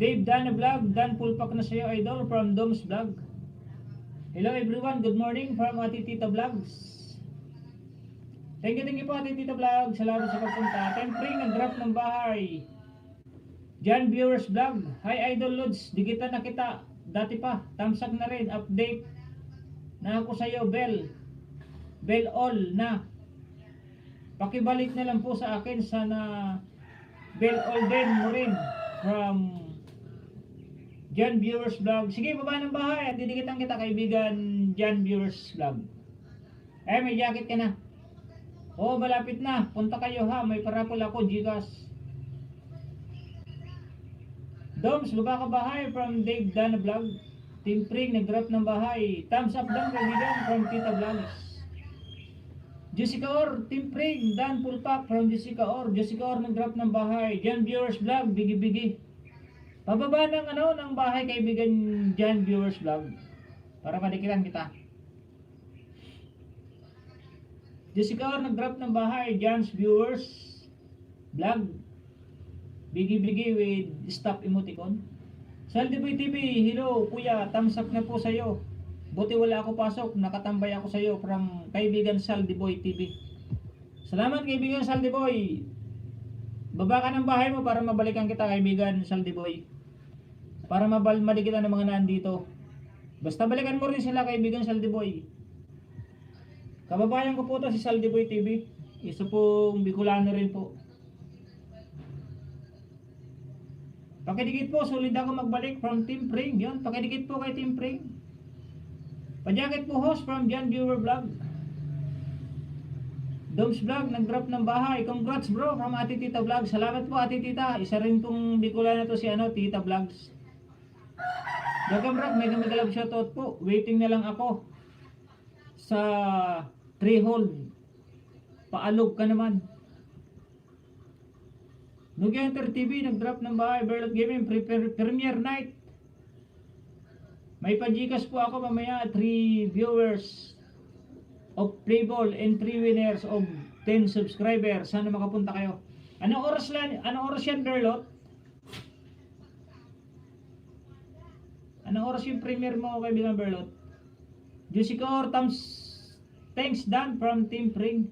Dave Dan Vlog, Dan Pulpak na sa'yo idol from Doms Vlog. Hello everyone, good morning from Ate Tita Vlogs. Thank you po Ate Tita Vlog, salamat sa pagpunta. Tempring, nag-drop ng bahay. Jan Viewers Vlog, hi Idol Lods, dikitan na kita. Dati pa, tamsak na rin, update na ako sa'yo, Bell all na. Pakibalik na lang po sa akin, sana bell all din mo rin from Jan Viewers Vlog. Sige, baba ng bahay at didikitan kita kaibigan Jan Viewers Vlog. May jacket ka na. Oo, malapit na. Punta kayo ha, may parapol ako, Gcash. Doms, baba ka bahay from Dave Dan Vlog. Team Pring, nag-drop ng bahay. Thumbs up lang kaibigan from Tita Vlogs. Jessica Or, Team Pring, Dan Pulpak from Jessica Or. Jessica Or nag-drop ng bahay. Jan Viewers Vlog, bigi-bigi. Pababa ng bahay kaibigan Jan Viewers Vlog para madikitan kita. Jessica Or nag-drop ng bahay. Jan's Viewers Vlog, bigi-bigi with stop emoticon. Saldiboy TV, hello kuya, thumbs up na po sa'yo. Buti wala ako pasok, nakatambay ako sa iyo from kaibigan Saldiboy TV. Salamat kaibigan Saldiboy. Baba ka ng bahay mo para mabalikan kita kaibigan Saldiboy. Para madikitan ng mga nandito. Basta balikan mo rin sila kaibigan Saldiboy. Kababayan ko po to si Saldiboy TV. Isa pong Bicolano rin po. Pakidikit po, sulit ako magbalik from Team Pring. Yun, pakidikit po kay Team Pring. Pajakit po host from Jan Viewer Vlog. Doms Vlog, nag-drop ng bahay. Congrats bro from Ate Tita Vlog. Salamat po Ate Tita. Isa rin pong Bicolano to si Tita Vlogs. Gagamrak, mega love shoutout po. Waiting na lang ako sa 3 hold Paalog ka naman. Nugenter TV, nag-drop ng bahay. Berlot Gaming, premiere night. May pa-Gcash po ako mamaya. 3 viewers of play ball and 3 winners of 10 subscribers. Sana makapunta kayo. Anong oras yan, Berlot? Anong oras yung premiere mo, kaibigan Berlot? Jessica Ortams, thanks Dan from Team Pring.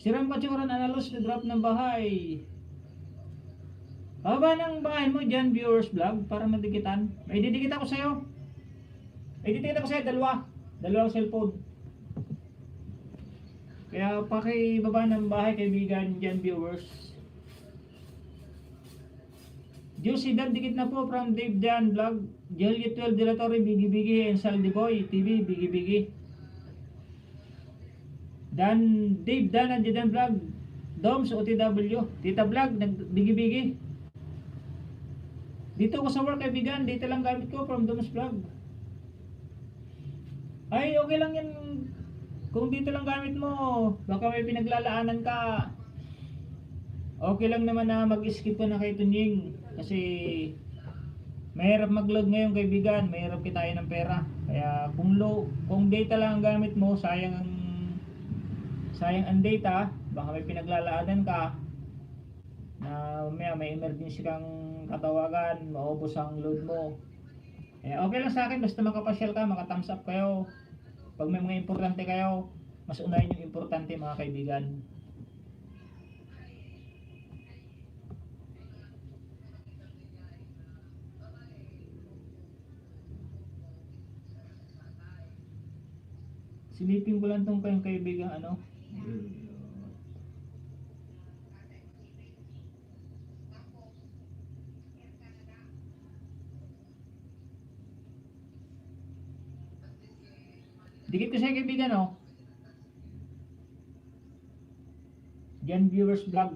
Siram Kachuran Analos na drop ng bahay. Baba ng bahay mo dyan, viewers vlog, para madikitan. May didikit ako sa'yo. Dalawang cellphone. Kaya pakibaba ng bahay, kaibigan dyan, viewers. Juicy Dan, dikit na po from Dave Dan vlog. Juliet 12 Dilatory, Bigi Bigi, and Saldi Boy TV, Bigi Bigi. Dave Dan, Andiyan vlog. Doms, OTW, Tita vlog, Bigi Bigi. Dito ko sa work, kaibigan, dito lang gamit ko from Doms vlog. Ay, okay lang yan. Kung dito lang gamit mo, baka may pinaglalaanan ka. Okay lang naman na mag-skip ka na kay Tunying. Kasi mahirap mag-load ngayon, kaibigan. Mahirap kitain ng pera. Kaya kung data lang ang gamit mo, sayang ang data. Baka may pinaglalaanan ka na may emergency kang katawagan, maubos ang load mo. Okay lang sa akin, basta makapasyal ka, maka-thumbs up kayo. Pag may mga importante kayo, mas unahin yung importante, mga kaibigan. Silipin ko lang tong kayong kaibigan, ano? Dikit ko siya, kaibigan, oh. Diyan, viewers vlog.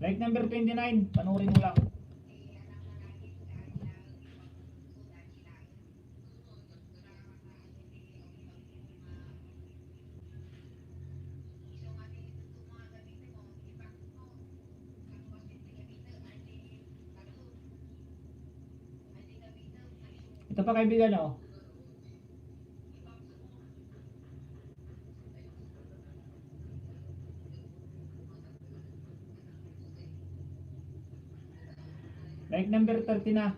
Like number 29, panoorin mo lang. Ito pa, kaibigan, oh. Like number 30 na.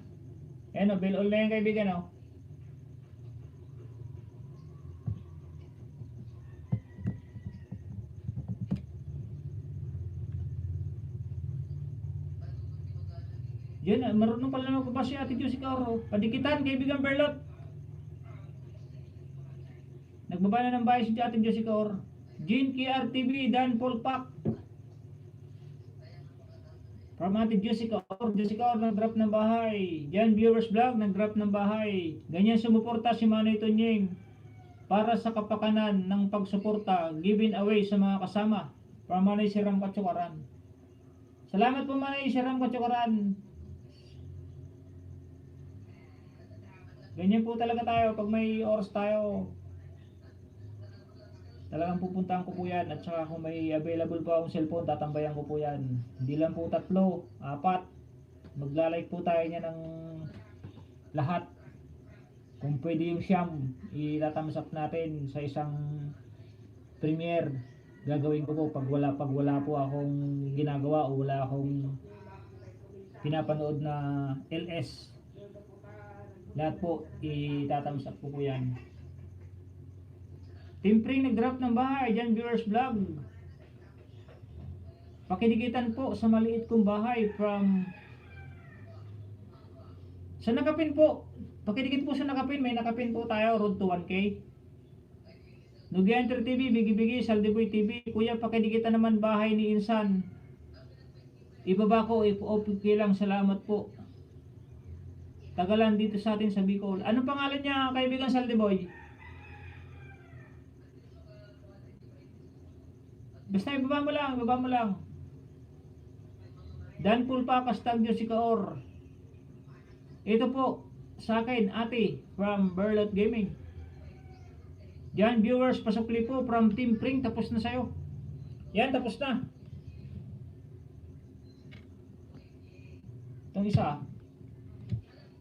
Ayan, oh, bill all na yan, kaibigan, oh. Yan, marunong pala magbaba si Ate Jessica Oro. Padikitan, kaibigan Berlot. Nagbaba na ng bahay si Ate Jessica Oro. Jean KRTV, Dan Polpak. From Ate Jessica Oro. Jessica Oro, nag-drop ng bahay. Jan Viewers Vlog, nag-drop ng bahay. Ganyan sumuporta si Manay Tonyeng para sa kapakanan ng pagsuporta given away sa mga kasama. From Manay Siram Katsukaran. Salamat po, Manay Siram Katsukaran. Ganyan po talaga tayo. Pag may oras tayo, talagang pupuntahan ko po yan. At saka kung may available po akong cellphone, tatambayan ko po yan. Hindi lang po 3, 4. Maglalike po tayo niya ng lahat. Kung pwede yung siyam, itatams up natin sa isang premiere. Gagawin ko po pag wala po akong ginagawa o wala akong pinapanood na LS. Lahat po, itatams up ko po yan. Team Pring, nag-drop ng bahay. Diyan, viewers vlog. Pakidikitan po sa maliit kong bahay from sa nakapin po. Pakidikit po sa nakapin. May nakapin po tayo. Road to 1K. Nugenter TV, Bigi Bigi, Saldiboy TV. Kuya, pakidikitan naman bahay ni Insan. Ibaba ko, okay lang. Salamat po. Tagalan dito sa atin sa Bicol. Anong pangalan niya, kaibigan Saldiboy? Basta ibaba mo lang. Dan Pulpa, Kastag Jessica Or. Ito po, sakin, ate, from Berlot Gaming. Yan, viewers, pasukli po from Team Pring, tapos na sa'yo. Yan, tapos na. Itong isa.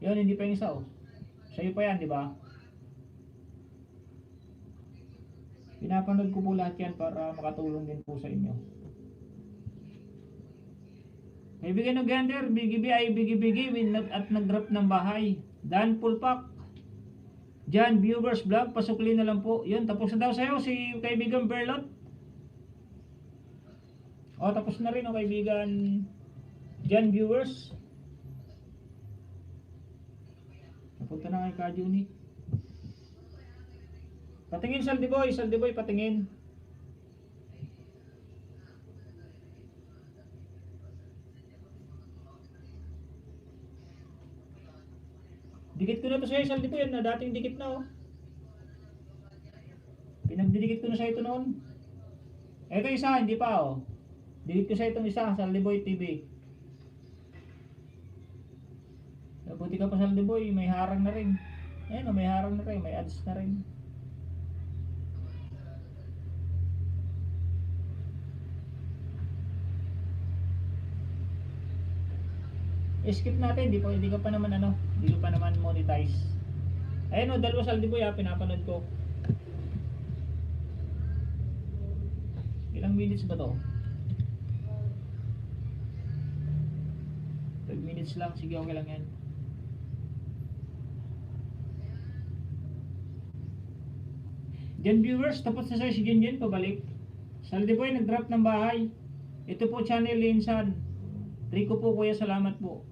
Yun, hindi pa yung isa, oh. Sa'yo pa yan, di ba? Pinapanood ko po lahat yan para makatulong din po sa inyo. Kaibigan ng Gander, bigi-bigi ay bigi-bigi at nag-drop ng bahay. Dan Pulpak. Jan Viewers Vlog, pasukli na lang po. Yun, tapos na daw sa'yo si kaibigan Berlot. O, tapos na rin o kaibigan Jan Viewers. Napunta na kay Kajuni. Patingin Saldi Boy, patingin. Dikit ko na to sa'yo, Saldi Boy, na dating dikit na, oh. Pinagdidikit ko na sa'yo ito noon. Ito isa, hindi pa, oh. Dikit ko sa'yo itong isa, Saldi Boy TV. Buti ka pa, Saldi Boy, may harang na rin. Ayan, oh, may harang na rin, may ads na rin. Skip natin, hindi ka pa naman hindi ka pa naman monetize. Ayun o, dalawa Saldi Boy, pinapanood ko. Ilang minutes ba to? 5 minutes lang, sige, okay lang yan. Jen Viewers, tapos na sa'yo si Jen, pabalik. Saldi Boy, nag-drop ng bahay. Ito po channel Linsan. Rico po kuya, salamat po.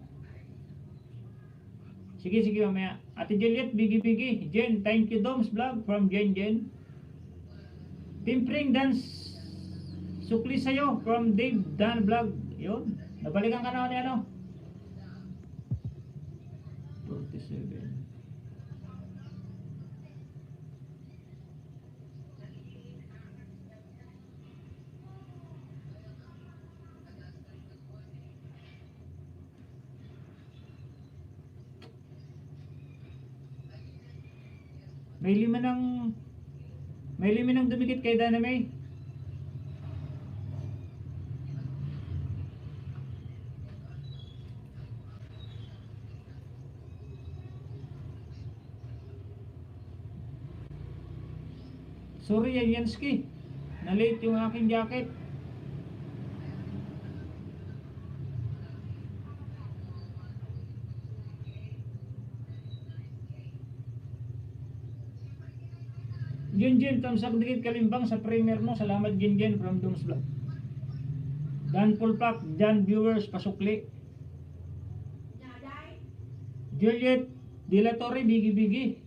Sige, mamaya. Ate Juliet, bigi-bigi. Jen, thank you Doms Vlog from Jen. Team Pring Dance, sukli sa'yo from Dave Dan Vlog. Yun, nabalikan ka na ni 47. May lima ng dumikit kay Dana May. Sorry Yansky, na-late yung aking jacket. Jen, thumbs up dikit kalimbang sa premier mo. Salamat Jen from Doms Vlog. Dan Pulpak, Jan Viewers, pasukli. Juliet Dilatori, bigi-bigi.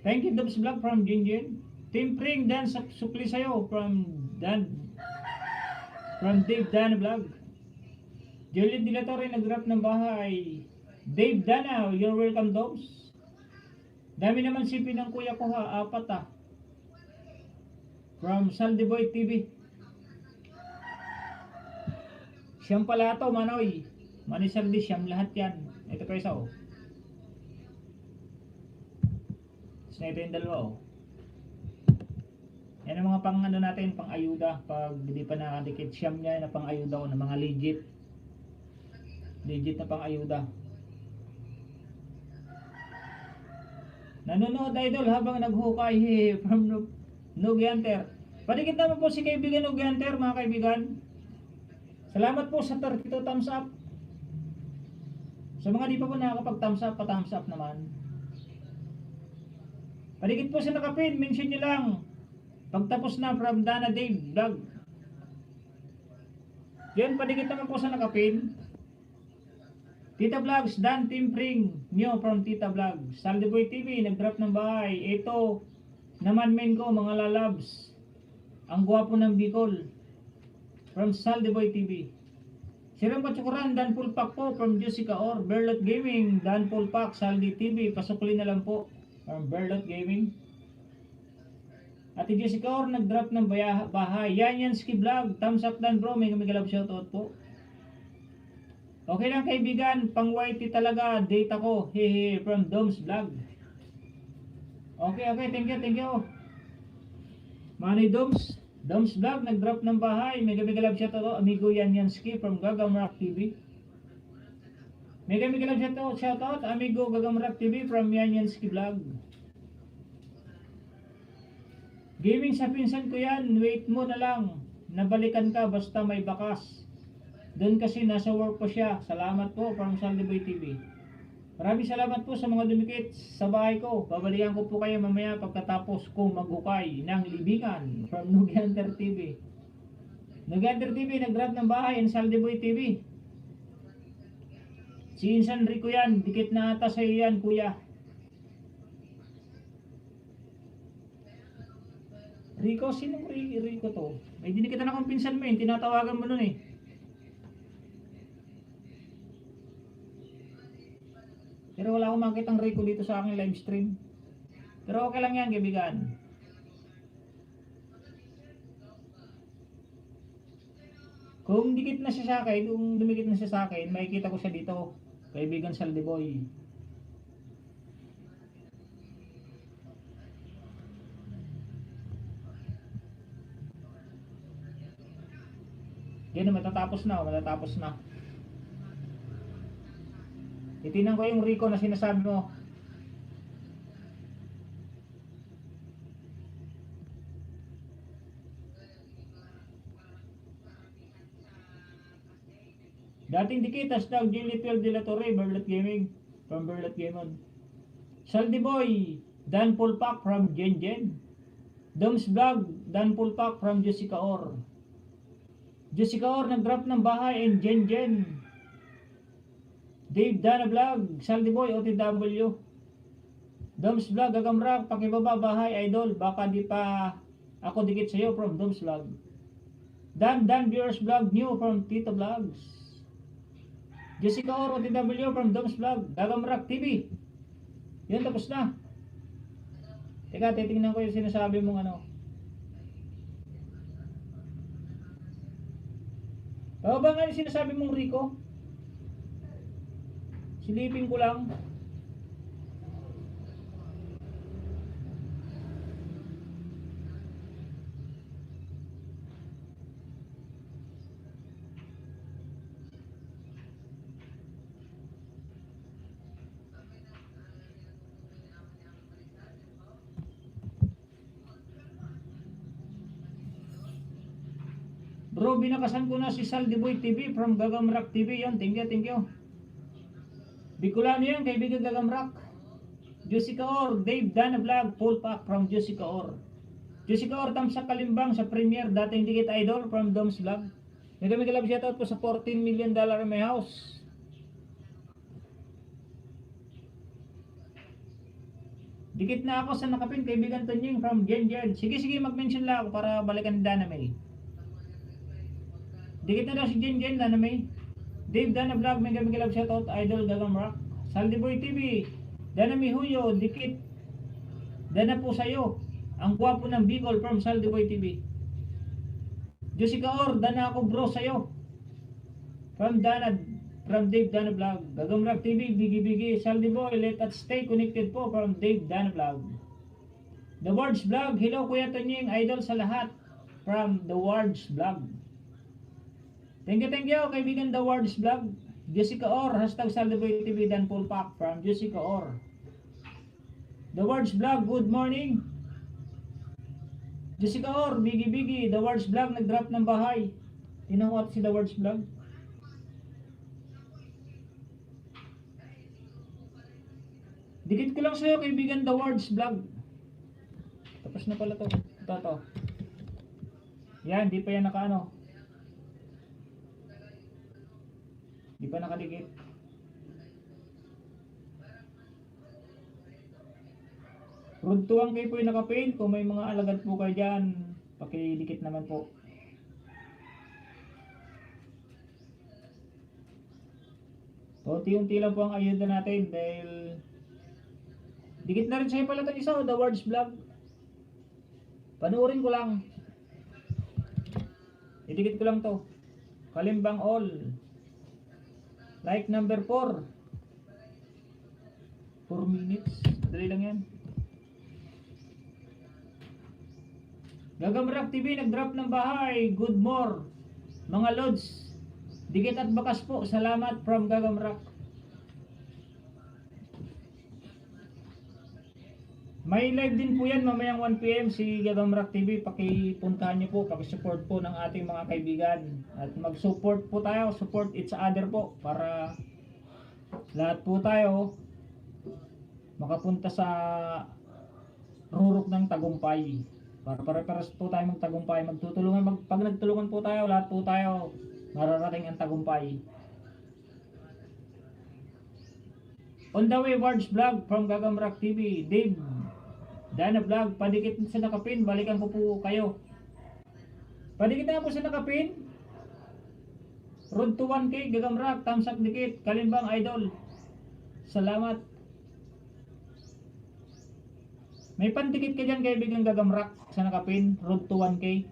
Thank you Doms Vlog from Jen. Team Pring Dan, sukli sa'yo from Dave Dan Vlog. Juliet Dilatori, nag-drop ng bahay. Dave Dana, you're welcome Doms. Dami naman sipi ng kuya ko ha, 4 from Saldi Boy TV. Siyam pala ito, Manoy. Manisaldi, siyam lahat yan. Ito pa isa, oh. Tapos na ito yung dalawa, oh. Yan ang mga pang natin, pang ayuda. Pag hindi pa nakadikit, siyam niya na pang ayuda ko, na mga legit. Legit na pang ayuda. Nanonood idol habang naghukay from Nugyanter. Padikit naman po si kaibigan Nugyanter, mga kaibigan. Salamat po sa 32 thumbs up. Sa mga di pa po nakakapag-thumbs up, pa-thumbs up naman. Padikit po sa nakapin, mention nyo lang. Pagtapos na from Dana Dave Vlog. Yan, padikit naman po sa nakapin. Tita Vlogs, Dan Team Pring nyo from Tita Vlogs. Saldi Boy TV, nag-drop ng bahay. Ito naman men ko, mga lalabs. Ang gwapo ng Bicol from Saldi Boy TV. Sirang Patsukuran, Dan Pulpak po from Jessica Or. Berlot Gaming, Dan Pulpak, Saldi TV. Pasukli na lang po from Berlot Gaming. Ate Jessica Or, nag-drop ng bahay. Yansky Vlog, thumbs up Dan bro, may love shoutout po. Okay lang kaibigan, pang YT talaga, data ko, hehe, from Dom's Vlog. Okay, thank you. Manny Dom's Vlog, nag-drop ng bahay. Mega love shout out, amigo Yanyanski from Gagamrak TV. Mega love shout out, amigo Gagamrak TV from Yanyanski Vlog. Gaming sa pinsan ko yan, wait mo na lang. Nabalikan ka basta may bakas. Doon kasi nasa work po siya. Salamat po from Saldiboy TV. Maraming salamat po sa mga dumikit sa bahay ko. Babalikan ko po kayo mamaya pagkatapos kong maghukay ng libingan from Nugianter TV. Nugianter TV nag-drop ng bahay in Saldiboy TV. Si Insan Rico yan, dikit na ata sa iyo yan kuya. Rico, sinong Rico to? May dinikitan akong pinsan mo yun, tinatawagan mo nun eh. Pero wala akong makitang Rico dito sa aking live stream. Pero okay lang yan, kaibigan. Kung dikit na siya sa akin, kung dumikit na siya sa akin, makikita ko siya dito. Kaibigan Saldiboy. Yan, matatapos na. Itinan ko yung Rico na sinasabi mo. Dating dikitas daw, Jelly12 de la Torre, Berlet Gaming, from Berlet Gaming. Saldiboy, Dan Pulpak from Jen. Dom's Vlog, Dan Pulpak from Jessica Or. Jessica Or, nag-drop ng bahay in Jen. Dave Dana Vlog, Saldiboy, OTW. Dom's Vlog, Gagamrak, pakibaba bahay, idol. Baka di pa ako dikit sa'yo from Dom's Vlog. Dan Viewers Vlog, new from Tito Vlogs. Jessica Or, OTW from Dom's Vlog, Gagamrak TV. Yun, tapos na. Teka, titingnan ko yung sinasabi mong ano. Tama ba nga yung sinasabi mong Rico? Silipin ko lang. Bro, binakasan ko na si Saldiboy TV from Gagamrak TV. Yan, thank you. Bicolano yan, kaibigan Gagamrak. Jessica Or, Dave Dana Vlog, full pack from Jessica Or. Jessica Or, tamsak kalimbang sa premiere, dating dikit idol from Dom's Vlog. May love shoutout po sa $14 million in my house. Dikit na ako sa nakapin, kaibigan Tonying from Jen. Sige, mag-mention lang ako para balikan ni Dana May. Dikit na daw si Jen, Dana May. Dave Dana Vlog, may love shoutout, idol Gagamrak. Saldiboy TV, Dana May Huyo, dikit. Dana po sa'yo. Ang gwapo ng Bicol from Saldiboy TV. Jessica Or, Dana ako bro sa'yo. From Dave Dana Vlog. Gagamrak TV, Bigi, Saldiboy, let us stay connected po from Dave Dana Vlog. The Words Vlog, hello Kuya Tonying, idol sa lahat. From The Words Vlog. Thank you, kaibigan The Words Vlog. Jessica Or, hashtag Saldiboy TV, Dan Pulpak from Jessica Or. The Words Vlog, good morning. Jessica Or, Bigi, The Words Vlog, nag-drop ng bahay. Tinawat si The Words Vlog. Dikit ko lang sa'yo, kaibigan The Words Vlog. Tapos na pala to. Ito. Yan, di pa yan nakaano. Di pa nakadikit. Rudtuang kayo po yung nakapaint. Kung may mga alagad po kayo dyan, pakidikit naman po. Unti-unti lang po ang ayuda natin dahil dikit na rin sa'yo pala ito isa, The Words Vlog. Panuorin ko lang. Idikit ko lang to. Kalimbang all. Like number 4. 4 minutes. Dali lang yan. Gagamrak TV nag-drop ng bahay. Good more. Mga lods. Dikit at bakas po. Salamat from Gagamrak. May live din po yan mamayang 1 PM si Gagamrak TV. Pakipuntahan niyo po, pakisupport po ng ating mga kaibigan. At mag-support po tayo, support each other po para lahat po tayo makapunta sa rurok ng tagumpay. Para pare-pares po tayo magtagumpay, magtutulungan, pag nagtulungan po tayo, lahat po tayo mararating ang tagumpay. On the way, Wards Vlog from Gagamrak TV. Dave Dana Vlog, padikit sa nakapin, balikan ko po kayo. Padikit na po sa nakapin. Road to 1K, Gagamrak, thumbs up dikit, Kalimbang Idol. Salamat. May pandikit ka dyan kaibigang Gagamrak sa nakapin, road to 1K.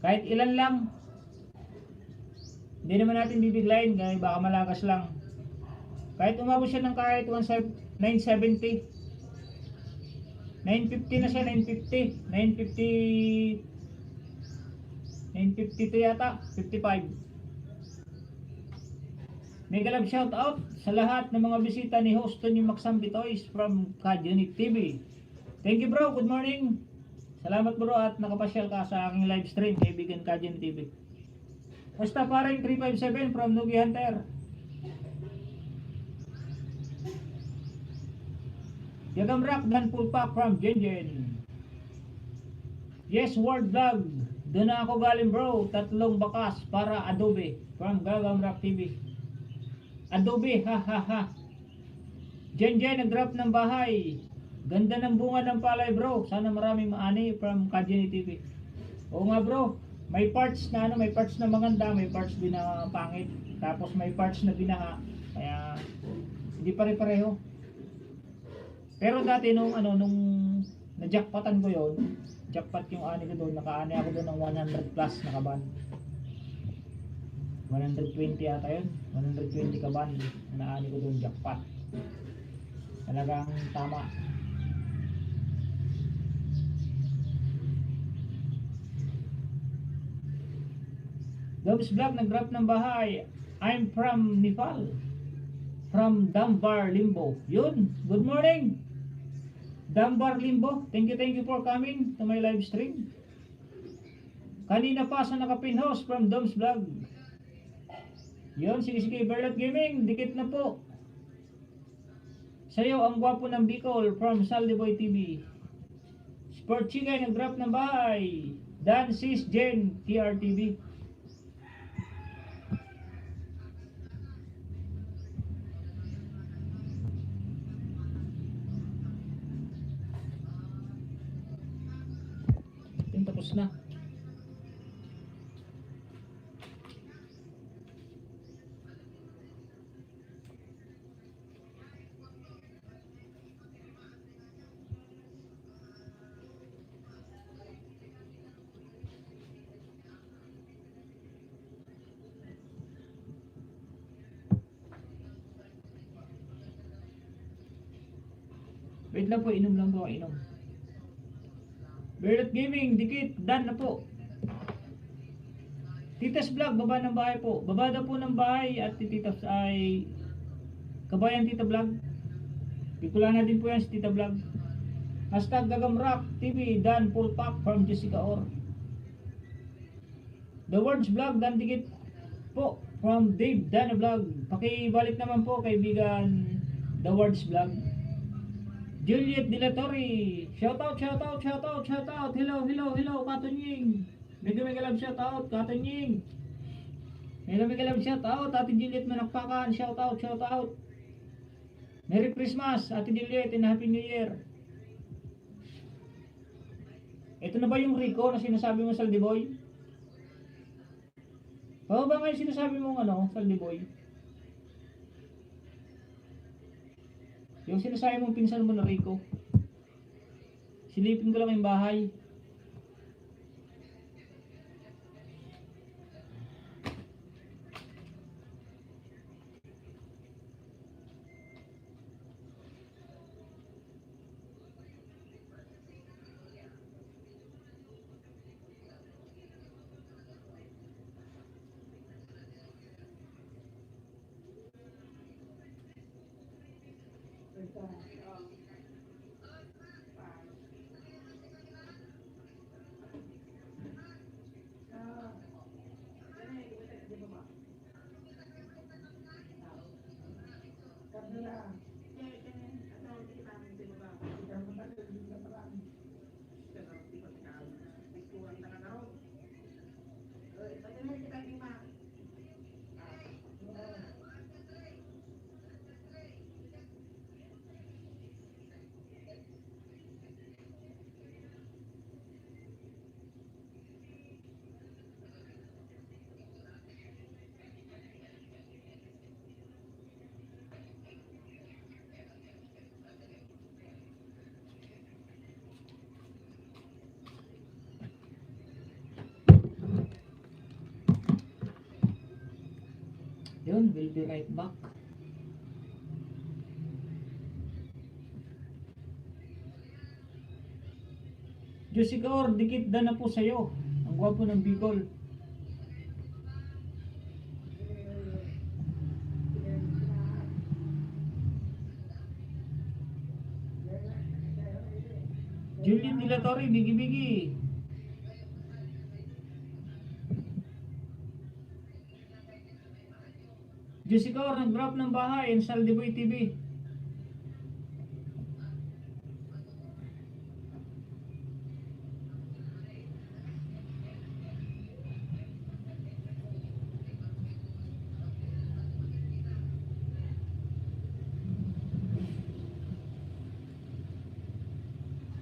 Kahit ilan lang. Hindi naman natin bibiglayin, kaya baka malakas lang. Kahit umabot siya ng kahit 970. 950 na siya, 950. 950 yata, 55. Mega love shout out sa lahat ng mga bisita ni host ni Maxam Bitoys from Kajunit TV. Thank you bro, good morning. Salamat bro at nakapasyal ka sa aking live stream, kaibigan Kajunit TV. Basta paring 357 from Nugi Hunter. Gagamrak dan full pack from Jenjen. Yes, World Vlog. Doon na ako galing bro. 3 bakas para Adobe from Gagamrak TV. Adobe, ha ha ha. Jenjen nag-drop ng bahay. Ganda ng bunga ng palay bro. Sana maraming maani from Kajini TV. Oo nga bro. May parts na may parts na maganda, may parts din na pangit. Tapos may parts na binaha. Kaya hindi pare-pareho. Pero dati nung na-jackpotan ko yon, jackpot yung ani ko doon, naka-ani ako doon ng 100 plus na kaban. 120 yata yun, 120 kaban na ani ko doon jackpot. Talagang tama. Dobs Vlog nag-drop ng bahay. I'm from Nepal. From Dambar, Limbo. Yun, good morning. Dambar Limbo, thank you for coming to my live stream. Kanina pa sa nakapin host from Doms Vlog. Yun, sige, Berlat Gaming, dikit na po. Sayo, ang gwapo ng Bicol from Saldiboy TV. Sport Chicken, nag-drop ng bahay. Dan Sis Jen, TRTV. Tapos na. Wait lang po, inom lang po, inom. Berlat Gaming, dikit, done na po. Titas Vlog, baba ng bahay po. Baba na po ng bahay at Titas ay Kabayan Tita Vlog. Bicolana din po yan si Tita Vlog. Hashtag Gagamrak TV, done full pack from Jessica Or. The Words Vlog, done dikit po from Dave Dana Vlog. Pakibalik naman po kaibigan The Words Vlog. Juliet Dilatori, shout out. Hello, Katunying. Mega love shout out, Katunying. Mega love shout out, Ate Juliet Manakpakan, shout out. Merry Christmas, Ate Juliet, and Happy New Year. Ito na ba yung Rico na sinasabi mo, Saldiboy? Oo ba nga yung sinasabi mo, Saldiboy? Yung sinasabi mong pinsan mo na Rico. Silipin ko lang yung bahay. Yun, we'll be right back. Jessica Or, dikit na po sa'yo. Ang gwapo ng Bicol. Julian Dilatori, bigi-bigi. Jessica Or, nag-drop ng bahay in Saldiboy TV.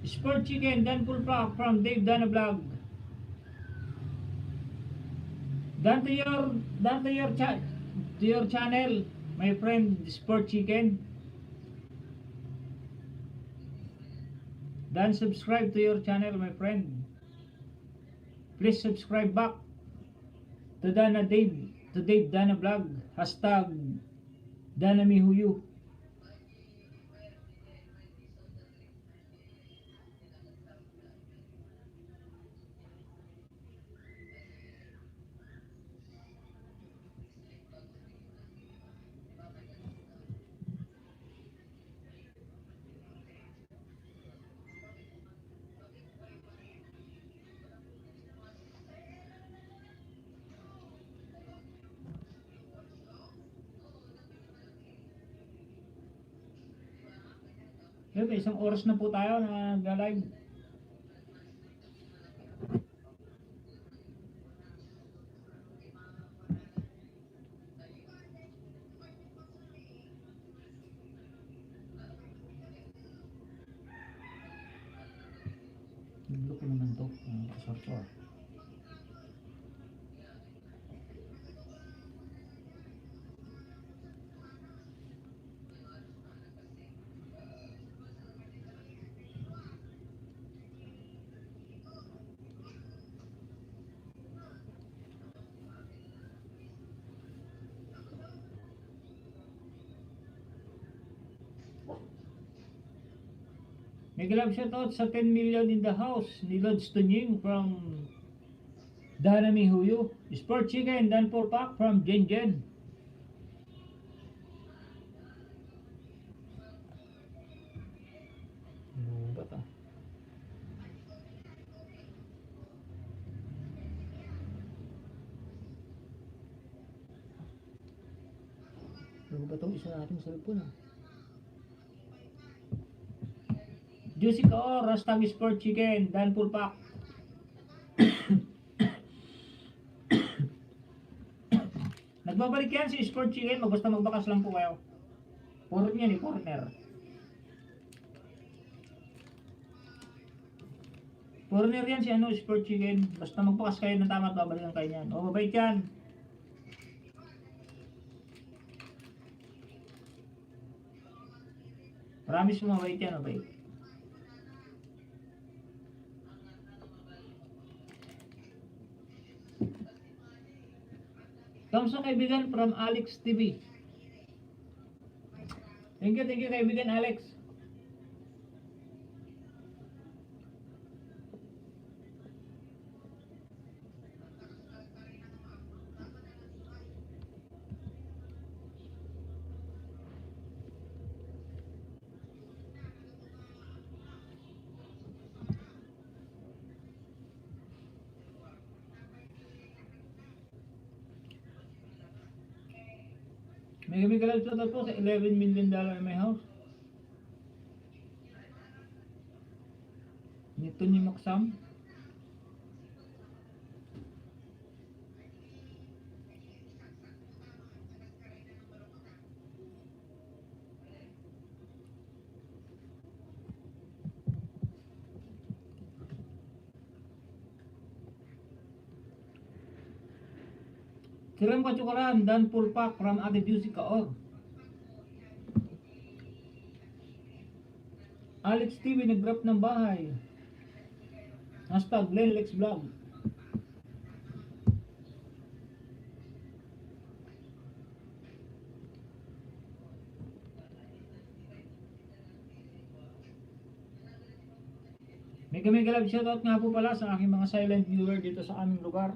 Sport Chicken, Dan Pulprak from Dave Dana Vlog. Dan to your channel, my friend Sport Chicken. Dan, subscribe to your channel, my friend. Please subscribe back to Dave Dana Vlog. Hashtag Danamihuyu. May isang oras na po tayo na nag-live. Naglo ko naman to. Sorry. Mega love shoutout sa 10 million in the house ni Lods Tunying from Danamihuyu. Sport Chicken, Dan Pulpak from Jen. Ano ba ito? Ano ba ito? Isa natin sa lupon ah. Juicy Kaor, Rastag Sport Chicken, Dan Pulpak. Nagbabalik yan si Sport Chicken, basta magbakas lang po kayo. Foreign yan eh, foreigner. Foreigner yan si Sport Chicken, basta magbakas kayo ng tama at babalikan kayo yan. O, mabait yan. Promise mo mabait yan, mabait. Kamsa kaibigan from Alex TV. Thank you kaibigan Alex. May galap sa po sa $11 million my house. Nito ni Maksam. Kiram kacukaran dan full pack from Ate Juicy Kaor. Alex TV nag-drop ng bahay. Hashtag Lenlex Vlog. May galab shoutout nga po pala sa aking mga silent viewer dito sa aming lugar.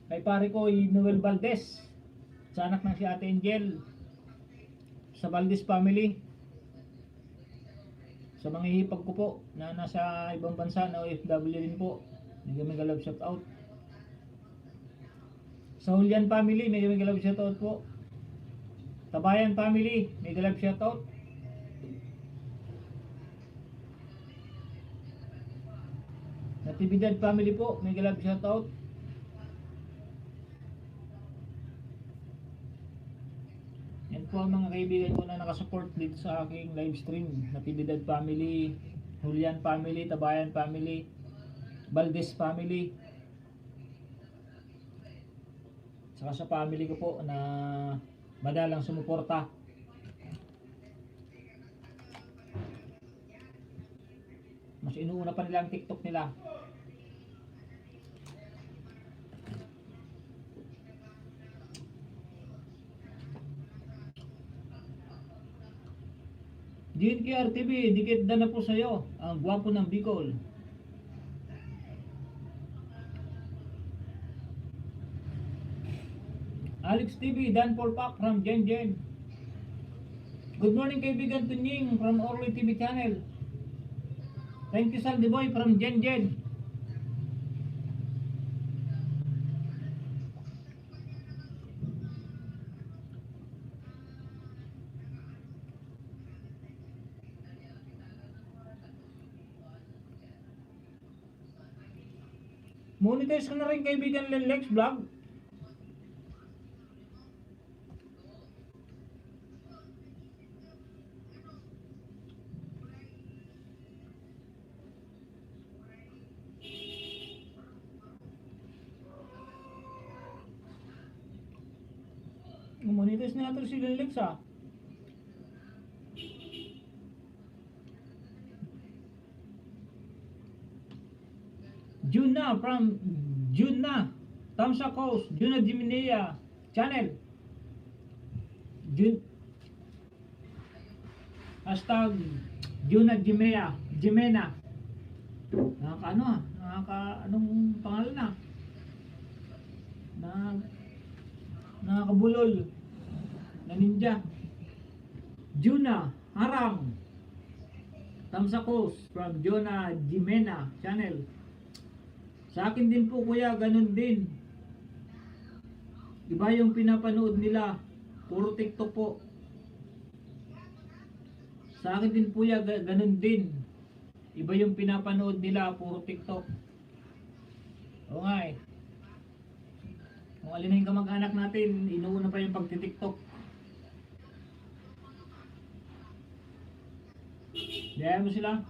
Kay pare ko Noel Valdez, sa anak ng si Ate Angel, sa Valdez family, sa mga hihipag ko po na nasa ibang bansa na OFW din po, may galab shout out. Sa Julian family, may galab shout out po. Tabayan family, may galab shout out. Natividad family po, may galab shout out. Yan po ang mga kaibigan ko na nakasupport dito sa aking live stream. Natividad family, Julian family, Tabayan family, Valdez family. Saka sa family ko po na madalang sumuporta. Mas inuuna pa nila ang TikTok nila. GNKR TV, dikit na po sa'yo, ang gwapo ng Bicol. Alex TV, Dan Paul Pak from Jen Jen. Good morning kaibigan Tunying from Orly TV channel. Thank you Saldi Boy from Jen Jen. Monetize ka na rin kaibigan Lenlex Vlog. Monetize na natin si Lenlex ha. Juna from Juna Tamsa Coast, Juna Jimenea channel. Hashtag Juna Jimena. Anong pangalan na? Nakakabulol na ninja. Juna Harang Tamsa Coast from Juna Jimena channel. Sa akin din po kuya, ganun din. Iba yung pinapanood nila, puro TikTok po. Sa akin din po ya, ganun din. Iba yung pinapanood nila, puro TikTok. Oo nga eh. Kung alin na yung kamag-anak natin, inuuna pa yung pagti-TikTok. Daya mo sila.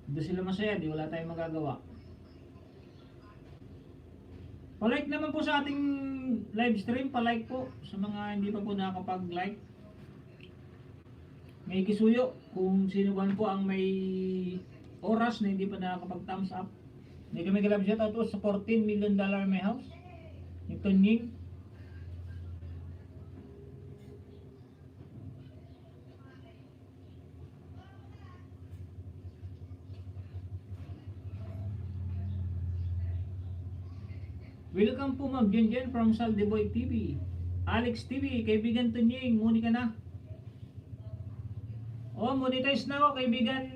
Doon sila masaya, di wala tayong magagawa. Pa-like naman po sa ating live stream, pa-like po sa mga hindi pa po nakakapag-like. May kisuyo kung sino ba po ang may oras na hindi pa nakakapag-thumbs up. May kami galab shoutout po sa $14 million my house. Ito Ning. Welcome po Ma'am Jen from Saldiboy TV. Alex TV, kaibigan Tunying, muni ka na. Oh, monetize na ako kaibigan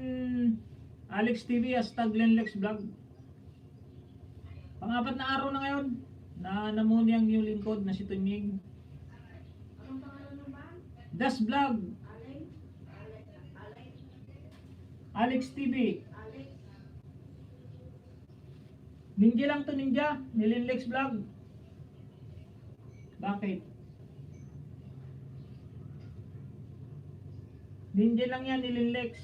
Alex TV, hashtag Lenlex Vlog. Pang-apat na araw na ngayon. na namuni ang new lingkod na si Tunying. Das Vlog, Alex TV, Ninja lang to, Ninja, Nilinlex Vlog. Bakit? Ninja lang yan, Nilinlex.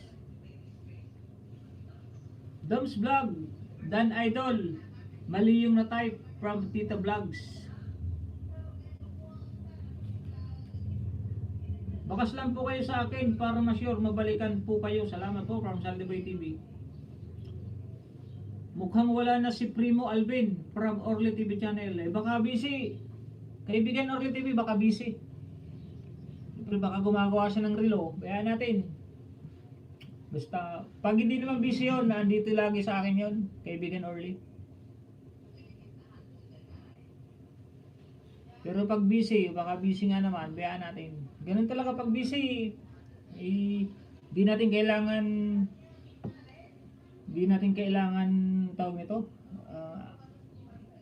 Doms Vlog, Dan Idol, mali yung na-type from Tita Vlogs. Bakas lang po kayo sa akin para ma-sure mabalikan po kayo. Salamat po from Saldiboy TV. Mukhang wala na si Primo Alvin from Orly TV channel. Baka busy. Kaibigan Orly TV, baka busy. Siyempre baka gumagawa siya ng relo. Bayaan natin. Basta, pag hindi naman busy yun, nandito lagi sa akin yun. Kaibigan Orly. Pero pag busy, baka busy nga naman, bayaan natin. Ganun talaga pag busy, di natin kailangan tawag nito,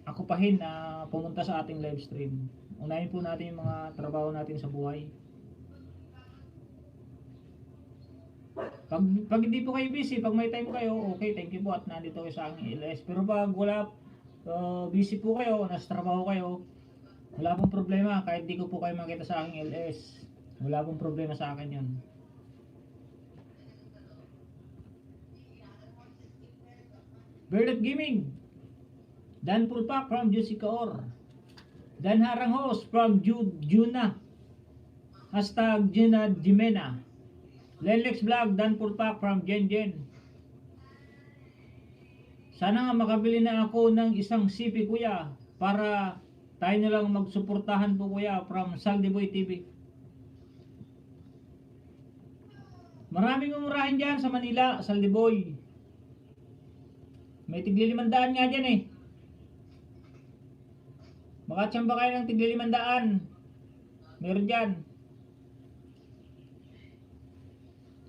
akupahin na pumunta sa ating live stream. Unahin po natin yung mga trabaho natin sa buhay. Pag hindi po kayo busy, pag may time kayo, okay, thank you po at nandito kayo sa aking LS. Pero pag wala, busy po kayo, nasa trabaho kayo, wala pong problema, kahit di ko po kayo makita sa aking LS. Wala pong problema sa akin yun. Bird Gaming, Dan Pulpak from Jessica Or, Dan Haranghos from Juna, hashtag Juna Jimena, Lenlex Vlog, Dan Pulpak from Jen. Sana nga makabili na ako ng isang CP kuya para tayo na lang magsuportahan po kuya from Saldiboy TV. Maraming umurahin dyan sa Manila, Saldiboy. May tigli 500 nga dyan eh. Makatsamba kayo ng tigli 500. Meron dyan.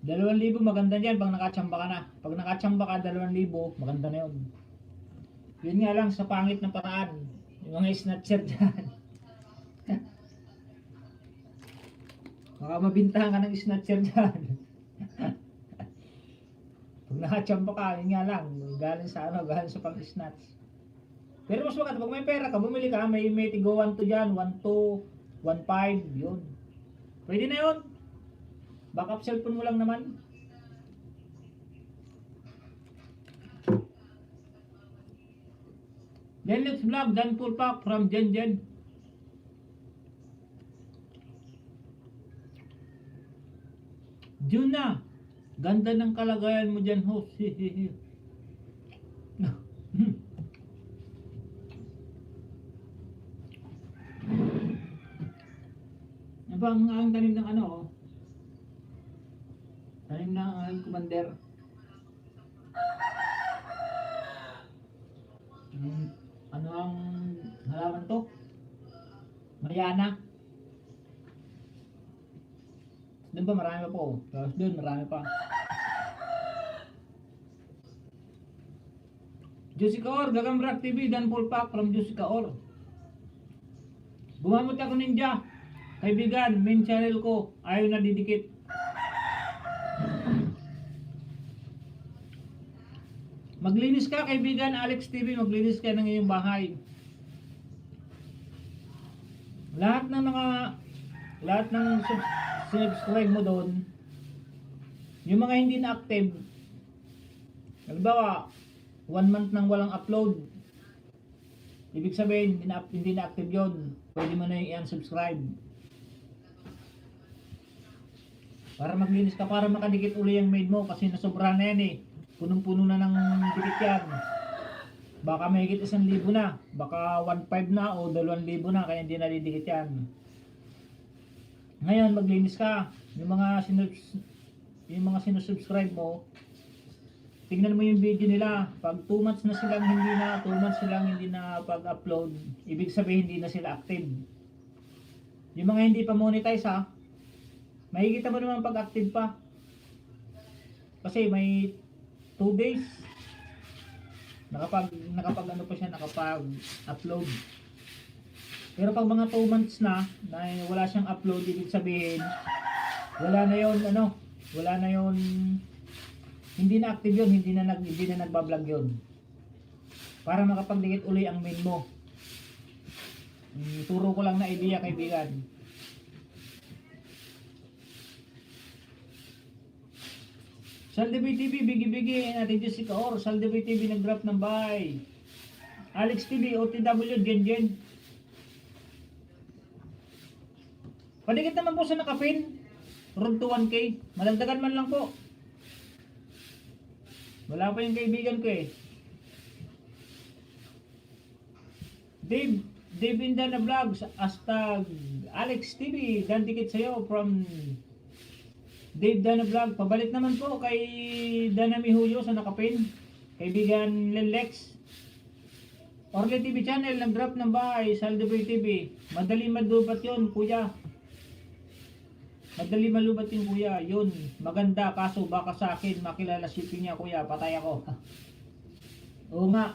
2,000 maganda dyan pag nakatsamba ka na. Pag nakatsamba ka 2,000, maganda na yun. Yun nga lang sa pangit na paraan. Yung mga snatcher dyan. Baka mabintahan ka ng snatcher dyan. Pag nakachamba ka, yun nga lang. Galing sa pang-snatch. Pero mas maganda, pag may pera ka, bumili ka, may tigo 1 to dyan, 1 to, 1.5, yun. Pwede na yun. Backup cellphone mo lang naman. Then let's vlog, Dan Pulpak from Jen. Juna, ganda ng kalagayan mo dyan, host. Ano ba ang tanim ng ano? Tanim ng commander. Ano ang halaman to? Mariana. Doon ba marami pa po? Tapos doon marami pa. Jessica Or, Gagambrak TV, Dan Pulpak from Jessica Or. Bumamot ako ninja. Kaibigan, main channel ko. Ayaw na didikit. Maglinis ka kaibigan, Alex TV, maglinis ka ng iyong bahay. Lahat ng subscribe mo doon, yung mga hindi na active, halimbawa 1 month nang walang upload, ibig sabihin hindi na active yon, pwede mo na yung i-unsubscribe para maglinis ka, para makadikit uli yung maid mo kasi nasobra na yan eh. Punong-puno na ng dikit yan. Baka may higit 1,000 na. Baka 1,500 na o 2,000 na. Kaya hindi nadidikit yan. Ngayon maglinis ka. Yung mga sinusubscribe mo, tingnan mo yung video nila. Pag 2 months na silang hindi na pag-upload, ibig sabihin hindi na sila active. Yung mga hindi pa monetize ha, makikita mo naman pag-active pa. Kasi may 2 days nakapag-upload. Pero pag mga 2 months na wala siyang upload, ibig sabihin wala na yon ano, wala na yon, hindi na active yun, hindi na nagba-vlog yun. Para makapagdikit uli ang main mo. Turo ko lang na idea, kaibigan. Saldeboy TV, bigi-bigi, Ate Jessica Or, Saldeboy TV nag-drop ng bahay. Alex TV, OTW, Gen. Padikit naman po sa nakapin. Road to 1K. Madagdagan man lang po. Wala pa yung kaibigan ko eh. Dave Indana Vlogs, hashtag Alex TV, dan dikit sa'yo from Dave Dana Vlog. Pabalik naman po kay Dana Mihuyo sa nakapin. Kaibigan Lenlex. Orle TV channel, nag-drop ng bahay, Saldeboy TV. Madali malubat yun, kuya. Madali malubat yung kuya. Yun, maganda, kaso baka sa akin, makilala shipping niya, kuya. Patay ako. Oo nga.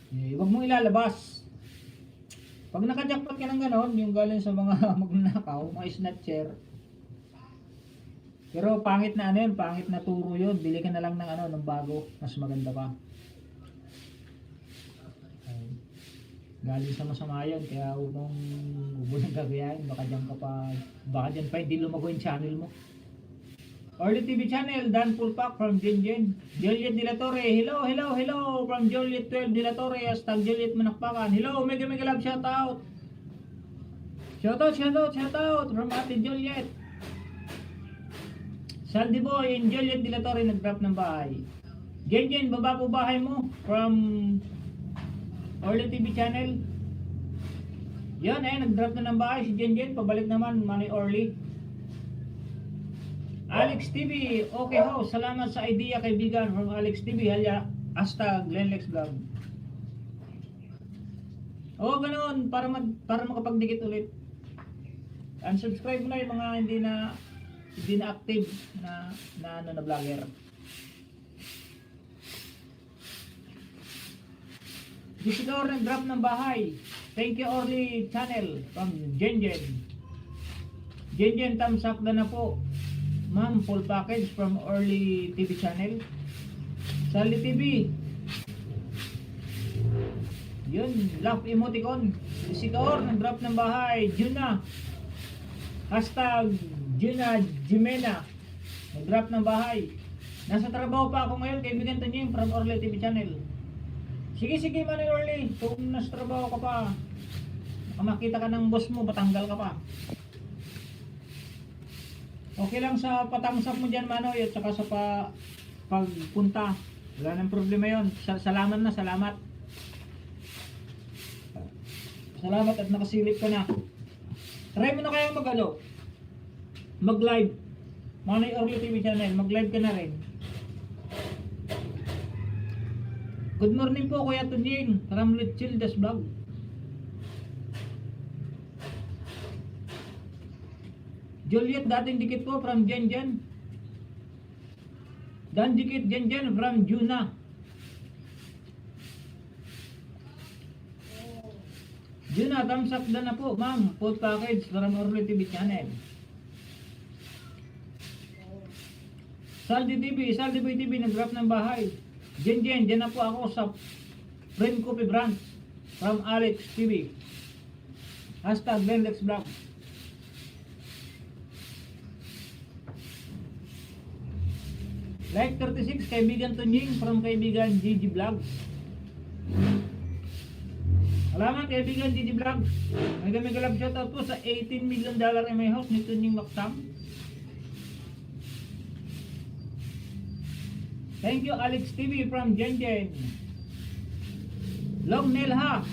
Huwag mong ilalabas. Pag nakajackpot ka ng ganon, yung galing sa mga magnanakaw, mga snatcher. Pero pangit na ano yun, pangit na turo yun. Bili ka na lang ng ano, ng bago, mas maganda pa. Galing sa masama yun, kaya huwag mong gagayahin, baka dyan pa hindi lumago yung channel mo. Orly TV channel, Dan Pulpak from Gen. Juliet De La Torre, hello from Juliet 12 De La Torre, hashtag Juliet Manakpakan. Hello, mega love, shout out from Ate Juliet. Saldi Boy and Juliet De La Torre nag-drop ng bahay. Gen, baba po bahay mo from Orly TV channel. Yan nag-drop na ng bahay si Gen, pabalik naman, Manny Orly. Alex TV, okay ho, salamat sa idea kaibigan from Alex TV, hashtag Glenlex Vlog. Oo, ganoon, para makapagdikit ulit. Unsubscribe mo na yung mga hindi na active na vlogger. Jessica Or nag-drop ng bahay. Thank you Orly channel from Gen. Gen, thumbs up na po. Ma'am, full package from Orly TV channel. Sally TV. Yun, love emoticon. Jessica Or nag-drop ng bahay. Juna. Hashtag Juna Jimena. Nag-drop ng bahay. Nasa trabaho pa ako ngayon, kaibigan Tanying from Orly TV channel. Sige, Manay Orly. Kung nasa trabaho ka pa, makita ka ng boss mo, patanggal ka pa. Okay lang sa patangsap mo dyan, Manoy, at saka sa pagpunta. Wala nang problema yon. Salamat na, salamat. Salamat at nakasilip ka na. Try mo na kaya mag-live. Manoy Orly TV channel, mag-live ka na rin. Good morning po, Kuya Tunying. Ramil Sarilla Vlog. Juliet, dating dikit po from Gen. Dan dikit Gen from Juna. Juna, thumbs up na po, ma'am. Full package from Orly TV channel. Saldi Boy TV, nag-drop ng bahay. Gen, dyan na po ako sa Friend Coffee Brand from Alex TV. Hashtag Lenlex Vlog. Like 36, kaibigan Tunying from kaibigan Gigi Vlogs. Salamat kaibigan Gigi Vlogs. Mega love shoutout po sa $18 million in my house ni Tunying Maksam. Thank you Alex TV from Gen. Long Nelha.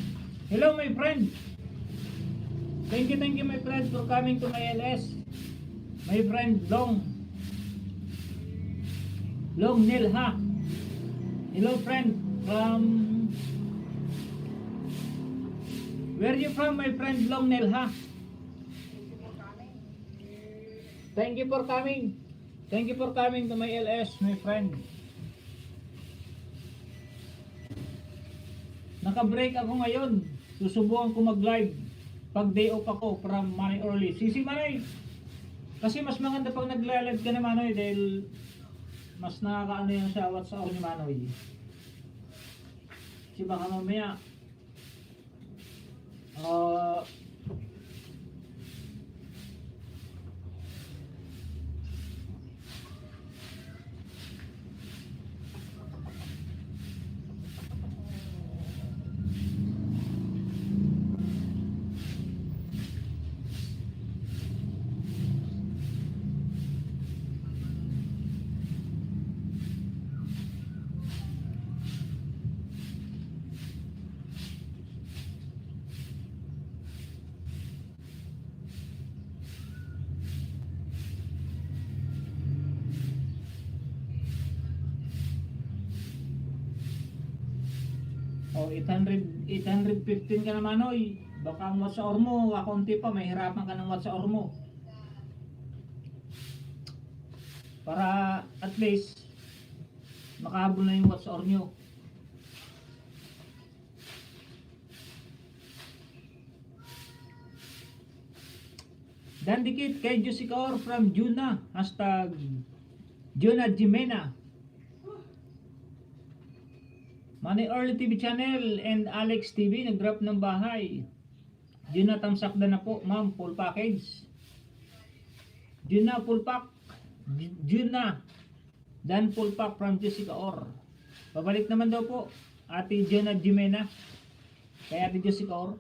Hello my friend. Thank you my friend for coming to my LS. My friend Long Nelha. Hello friend from... Where are you from my friend Long Nelha? Thank you for coming. Thank you for coming to my LS, my friend. Naka-break ako ngayon. Susubukan ko mag-live pag day off ako from Money Early. Sisi Manoy. Kasi mas maganda pag nagla-live ka na Manoy dahil mas nakakaano yan sa WhatsApp ni Manoy. Kasi baka mamaya uh, oh, 815 ka naman oy. Baka ang WhatsApp mo, kakunti pa, may hirapan ka ng WhatsApp mo. Para at least makahabol na yung WhatsApp nyo. Dan dikit kay Jessica from Juna. Hashtag Juna Jimena. Money Early TV channel and Alex TV nag-drop ng bahay. Juna tamsakda na po, ma'am, full package. Juna full pack. Juna Dan full pack from Jessica Or. Pabalik naman daw po Ate Juna Jimena kay Ate Jessica Or.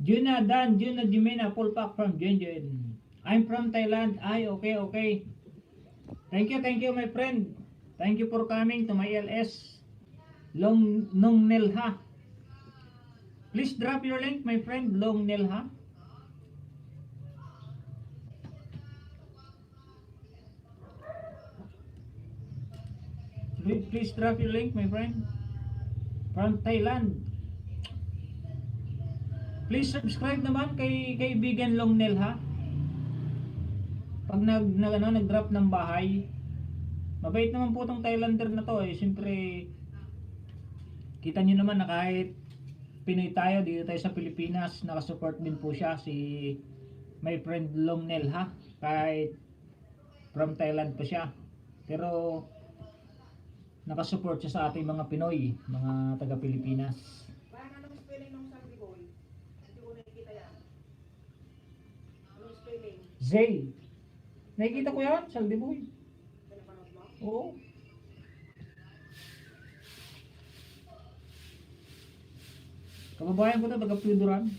Juna Dan Juna Jimena full pack from Jenjen. I'm from Thailand. Ay, okay. Thank you my friend. Thank you for coming to my LS. Long Nong Nelha. Please drop your link my friend Long Nelha. Please drop your link my friend from Thailand. Please subscribe naman kay kaibigan Long Nelha. Pag nag-drop ng bahay, mabait naman po tong Thailander na to eh. Siyempre kita nyo naman na kahit Pinoy tayo, dito tayo sa Pilipinas, nakasupport din po siya si my friend Long Nelha, kahit from Thailand pa siya, pero nakasupport siya sa ating mga Pinoy, mga taga Pilipinas. Anong spelling ng Sandy Boy? Hindi ko nakikita yan. Anong spelling? Zay. Nakikita ko yan, Sandy Boy. Pinapanood mo? Oo. Kababayan ko to, taga Pluduran.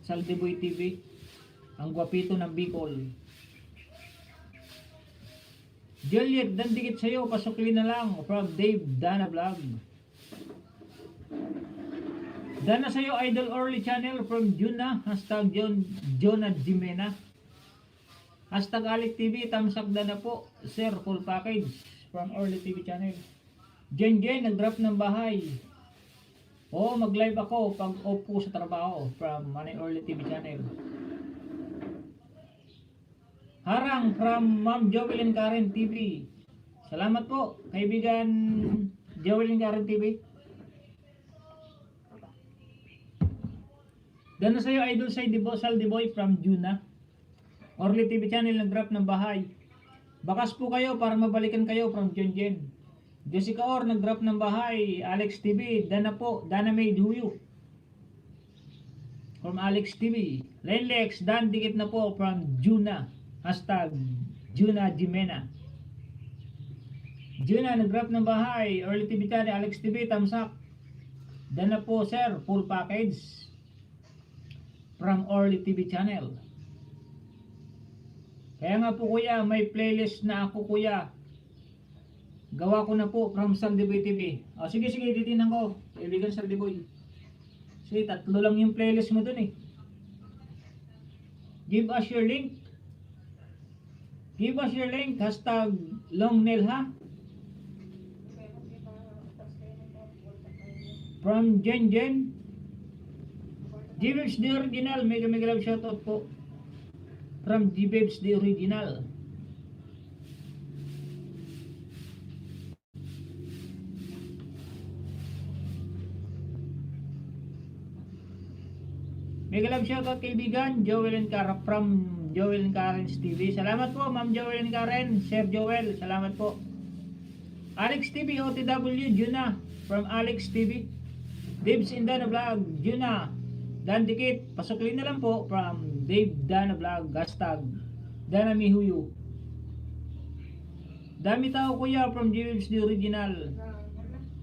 Sandy Boy TV. Ang gwapito ng Bicol. Juliet, dandikit sa'yo, pasuklin na lang. From Dave Dana Vlog. Dana sa'yo, Idol Early Channel from Juna. Hashtag Jonah Jimena. Hashtag Alex TV, tamsak na po. Sir, full package from Early TV Channel. Jen, nag-drop ng bahay. Oo, mag-live ako pag off po sa trabaho from Money Early TV Channel. Harang from Ma'am Jovelyn Karen TV. Salamat po, kaibigan Jovelyn Karen TV. Gano sa'yo, Idol Saldi Boy from Juna. Early TV Channel nag-drop ng bahay. Bakas po kayo para mabalikan kayo from Jen. Jessica Or nag-drop ng bahay. Alex TV, Dana po, Dana May Duyo from Alex TV. Lenlex, Dan dikit na po from Juna. Hashtag Juna Jimena. Juna nag-drop ng bahay. Early TV Channel, Alex TV, tamsak. Dana po sir, full package from Early TV Channel. Kaya nga po kuya, may playlist na ako kuya. Gawa ko na po from Saldi Boy TV. O sige, titinan ko. Kaibigan Saldi Boy. Sige, 3 lang yung playlist mo dun eh. Give us your link. Give us your link. Hashtag Long Nelha. From Jen. G-Babes the Original. Mega love shoutout po. From G-Babes the Original. Mega love shoutout kaibigan, Joel and Karen from Joel and Karen's TV. Salamat po, Ma'am Joel and Karen, Sir Joel, salamat po. Alex TV, OTW, Juna, from Alex TV. Dave's in Dana Vlog, Juna, Dan Dikit, pasuklin na lang po, from Dave Dana Vlog, hashtag, Dana Mihuyu. Dami tao kuya, from James the Original.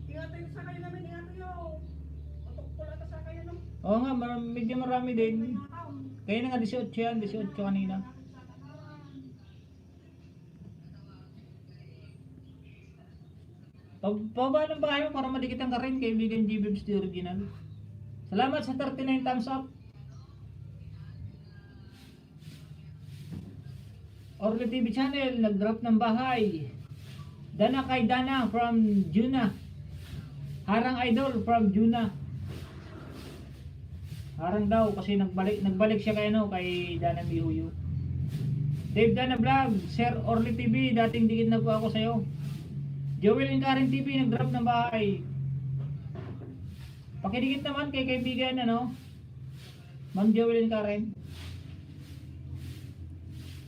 Ingatan sa kayo namin, ingatan nyo. Matukpol ata sa kayo, no? Oo nga, medyo marami din. Kaya na nga 18 yan, 18 kanina. Pababa ng bahay mo para madikitan ka rin kaibigan G-Bibs the Original. Salamat sa 39 thumbs up. Orly TV channel, nag-drop ng bahay. Dana kay Dana from Juna. Harang Idol from Juna. Harang daw kasi nagbalik siya kay Dana Mihuyu. Dave Dana Vlog, Sir Orly TV, dating dikit na po ako sa'yo. Joel and Karen TV, nag-drop ng bahay. Pakidikit naman kay kaibigan, Ma'am Joel and Karen.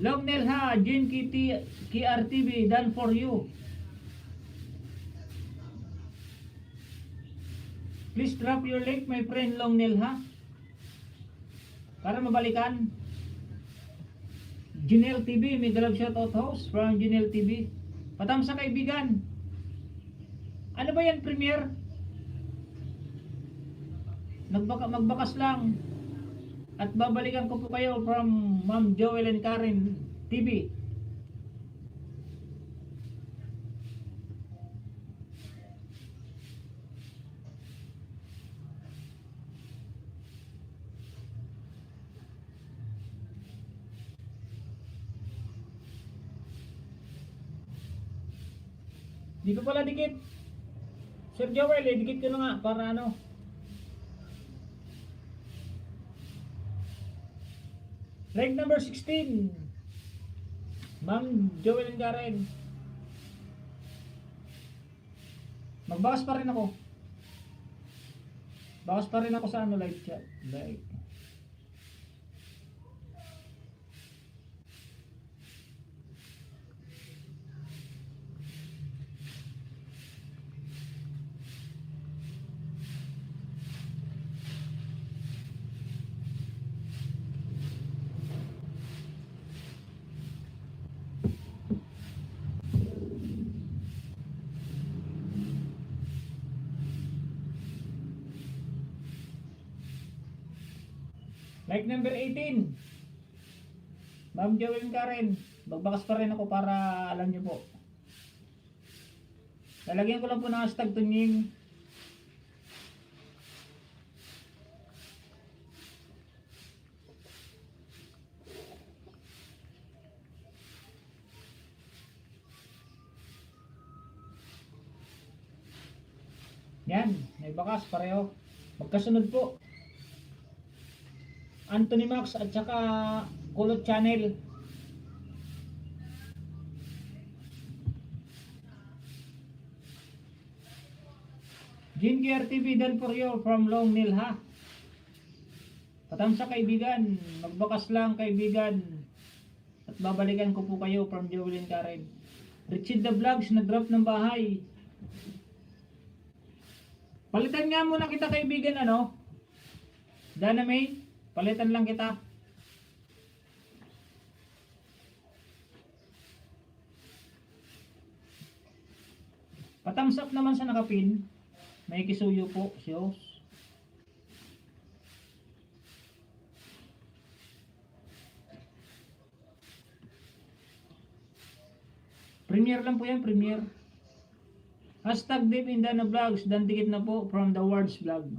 Long Nel ha, Jin Kitty, KRTV, done for you. Please drop your link, my friend Long Nel ha. Para mabalikan. Junel TV, may galab shoutout host from Junel TV. Patam sa kaibigan. Ano ba yan, Premier? Magbakas lang. At babalikan ko po kayo from Ma'am Joel and Karen TV. Di ko pala dikit. Sir Joel, dikit ko na nga para Like number 16. Ma'am Joel and Karen. Magbakas pa rin ako. Bakas pa rin ako sa live chat. Like. Like number 18. Ma'am Joel and Karen, magbakas pa rin ako para alam nyo po. Lalagyan ko lang po ng hashtag tunying. Yan, may bakas pareho. Magkasunod po. Anthony Max at saka Kulot Channel. Jin TV, done for you from Long Nil ha. Patam sa kaibigan, magbakas lang kaibigan. At babalikan ko po kayo from Joel and Karen. Richard the Vlogs, nag-drop ng bahay. Palitan nga muna kita kaibigan Dana May. Palitan lang kita. Patamsak naman sa nakapin. May kisuyo po, siyos. Premier lang po yan, premier. Hashtag Dave in Dana Vlogs, dan dikit na po from the Words Vlog.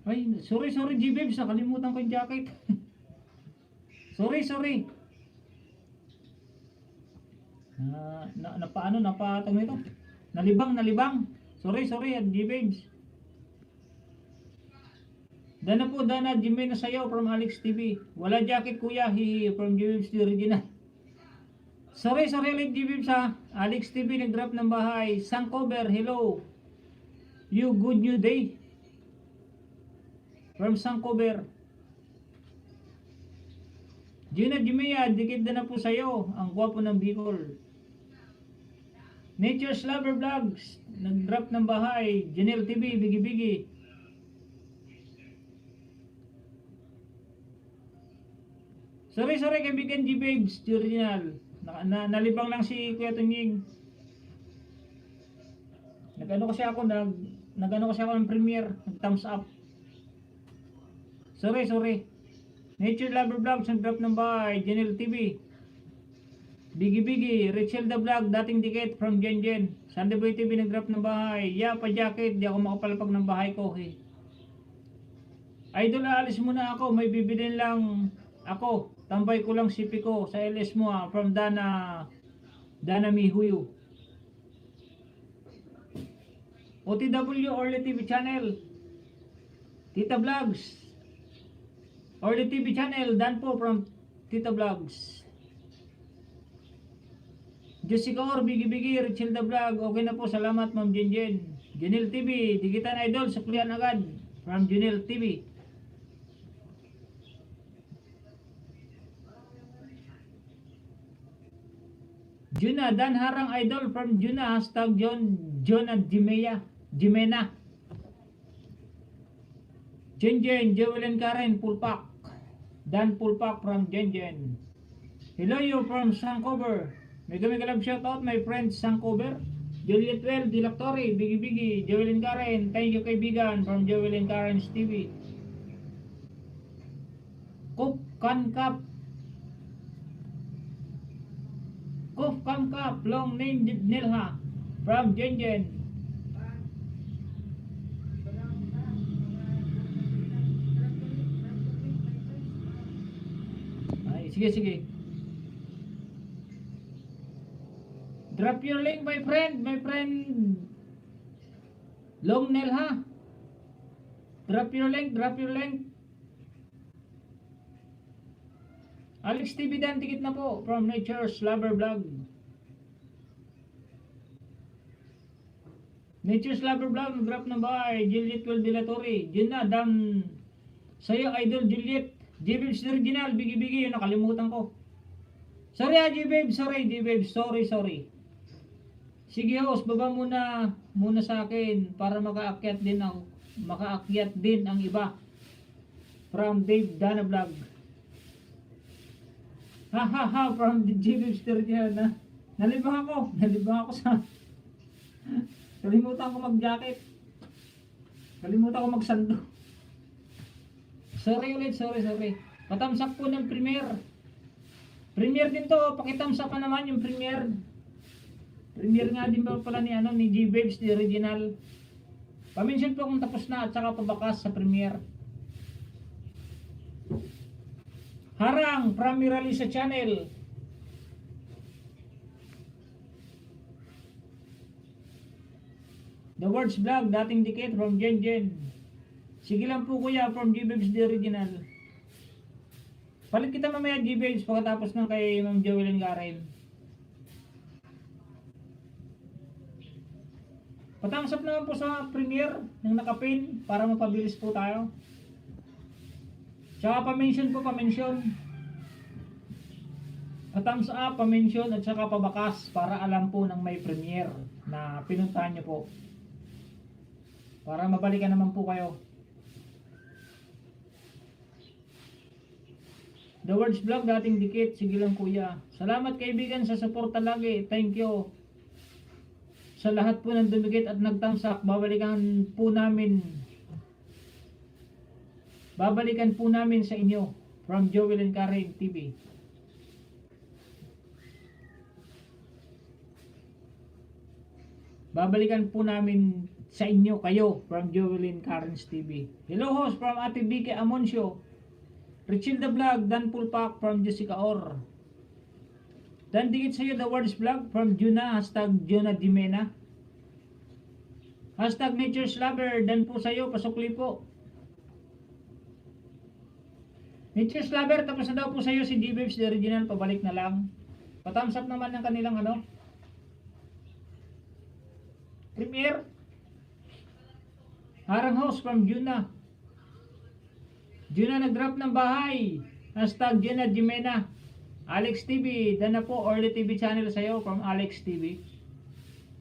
Ay, sorry G-Babes, nakalimutan ko yung jacket. sorry. Napatang nito. Nalibang. Sorry, G-Babes. Dana po, Jimmy na sayaw from Alex TV. Wala jacket kuya, from G-Babes the Original. Sorry, ulit G-Babes ha. Alex TV nag-drop ng bahay. Sang cover, hello. You good new day. From Sancover. Gina Jimea, dikit na po sa'yo. Ang gwapo ng Bicol. Nature's Lover Vlogs. Nag-drop ng bahay. Janelle TV, bigi-bigi. Sorry kaibigan G-Babes, the original. Nalibang lang si Kuya Tunying. Nag-ano kasi ako ng premiere, nag-thumbs up. Sorry. Nature Lover Vlogs, nag-drop ng bahay. Janelle TV. Bigi-bigi, Rachel the Vlog, dating dikit from Jen. Sunday Boy TV, nag-drop ng bahay. Pa-jacket, di ako makapalapag ng bahay ko. Hey. Idol, aalis muna ako, may bibilin lang ako. Tambay ko lang sipi ko sa LS mo from Dana Mihuyo. OTW Orly TV channel. Tita Vlogs. Orly TV channel, Dan po from Tita Vlogs. Jessica Or, bigi-bigi, Rachel the Vlog. Okay na po, salamat Ma'am Jen. Janelle TV, digitan idol, suklian agad from Janelle TV. Juna, Dan Harang Idol from Juna, hashtag John at Jimena. Jen, Joel and Karen, Pulpak. Dan Pulpak from Jen. Hello you from Sancover. Mega love shout out my friends Sancover. Juliet Well, Dilactori, bigi-bigi, Joel and Karen. Thank you kaibigan from Joel and Karen's TV. Kuf Kankap, long name Nilha from Jen. Ay, sige. Drop your link my friend Long Nilha. Drop your link. Alex TV Dan, tikit na po from Nature's Lover Vlog. Nature's Lover Vlog, drop na ba? Juliet Well Dilatory. Yun na, dam sa'yo idol Juliet. G-Babes original, bigi-bigi, yun nakalimutan ko. Sorry G-Babes, sorry. Sige host, baba muna sa akin para makaakyat din ang iba. From Dave Dana Vlog. From the G-Babes original na. Nalibang ako sa kalimutan ko mag-jacket. Kalimutan ko magsando. Sorry. Patamsak po ng premiere. Premiere din to, pakitamsak pa naman yung premiere. Premiere nga din ba pala ni G-Babes, the original. Pamention po kung tapos na at saka pabakas sa premiere. Harang from Miralisa channel. The Words Vlog, dating dikit from Jen. Sige lang po kuya from G-Babes the original. Palit kita mamaya G-Babes pagkatapos ng kay Ma'am Joel and Karen. Patangusap naman po sa premiere ng nakapin para mapabilis po tayo. Tsaka pa-mention. Pa-thumbs up, pa-mention at saka pabakas para alam po ng may premiere na pinuntahan nyo po. Para mabalikan naman po kayo. The Words Vlog, dating dikit. Sige lang kuya. Salamat kaibigan sa suporta lagi. Thank you. Sa lahat po ng dumikit at nagtamsak, babalikan po namin sa inyo from Joel and Karen TV. Babalikan po namin sa inyo kayo from Joel and Karen's TV. Hello host from Ate Vicky Amoncio. Richil the Vlog, Dan Pulpak from Jessica Or. Dan dikit sa'yo The Words Vlog from Juna, hashtag Juna Jimena. Hashtag Nature's Lover, Dan po sa'yo, pasukli po. Nature's Lover, tapos na daw po sa'yo si G-Babes the original, pabalik na lang. Patthumbs up naman ng kanilang premiere. Harang House from Juna. Juna nag-drop ng bahay. Hashtag Juna Jimena. Alex TV, dan na po Early TV channel sa'yo from Alex TV.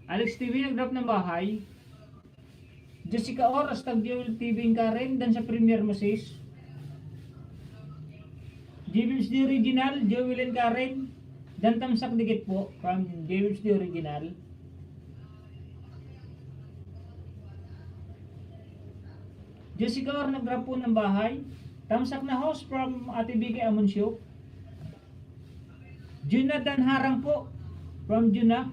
Alex TV nag-drop ng bahay. Jessica Or, hashtag Jewel TV ka rin, dan sa Premier Moses. James the Original, Jewel ka rin, dan tamsak dikit po from James the Original. Jessica Or nag-drop po ng bahay. Tamsak na host from Ate Bigay Amuncio. Jonathan Harang po from Juna.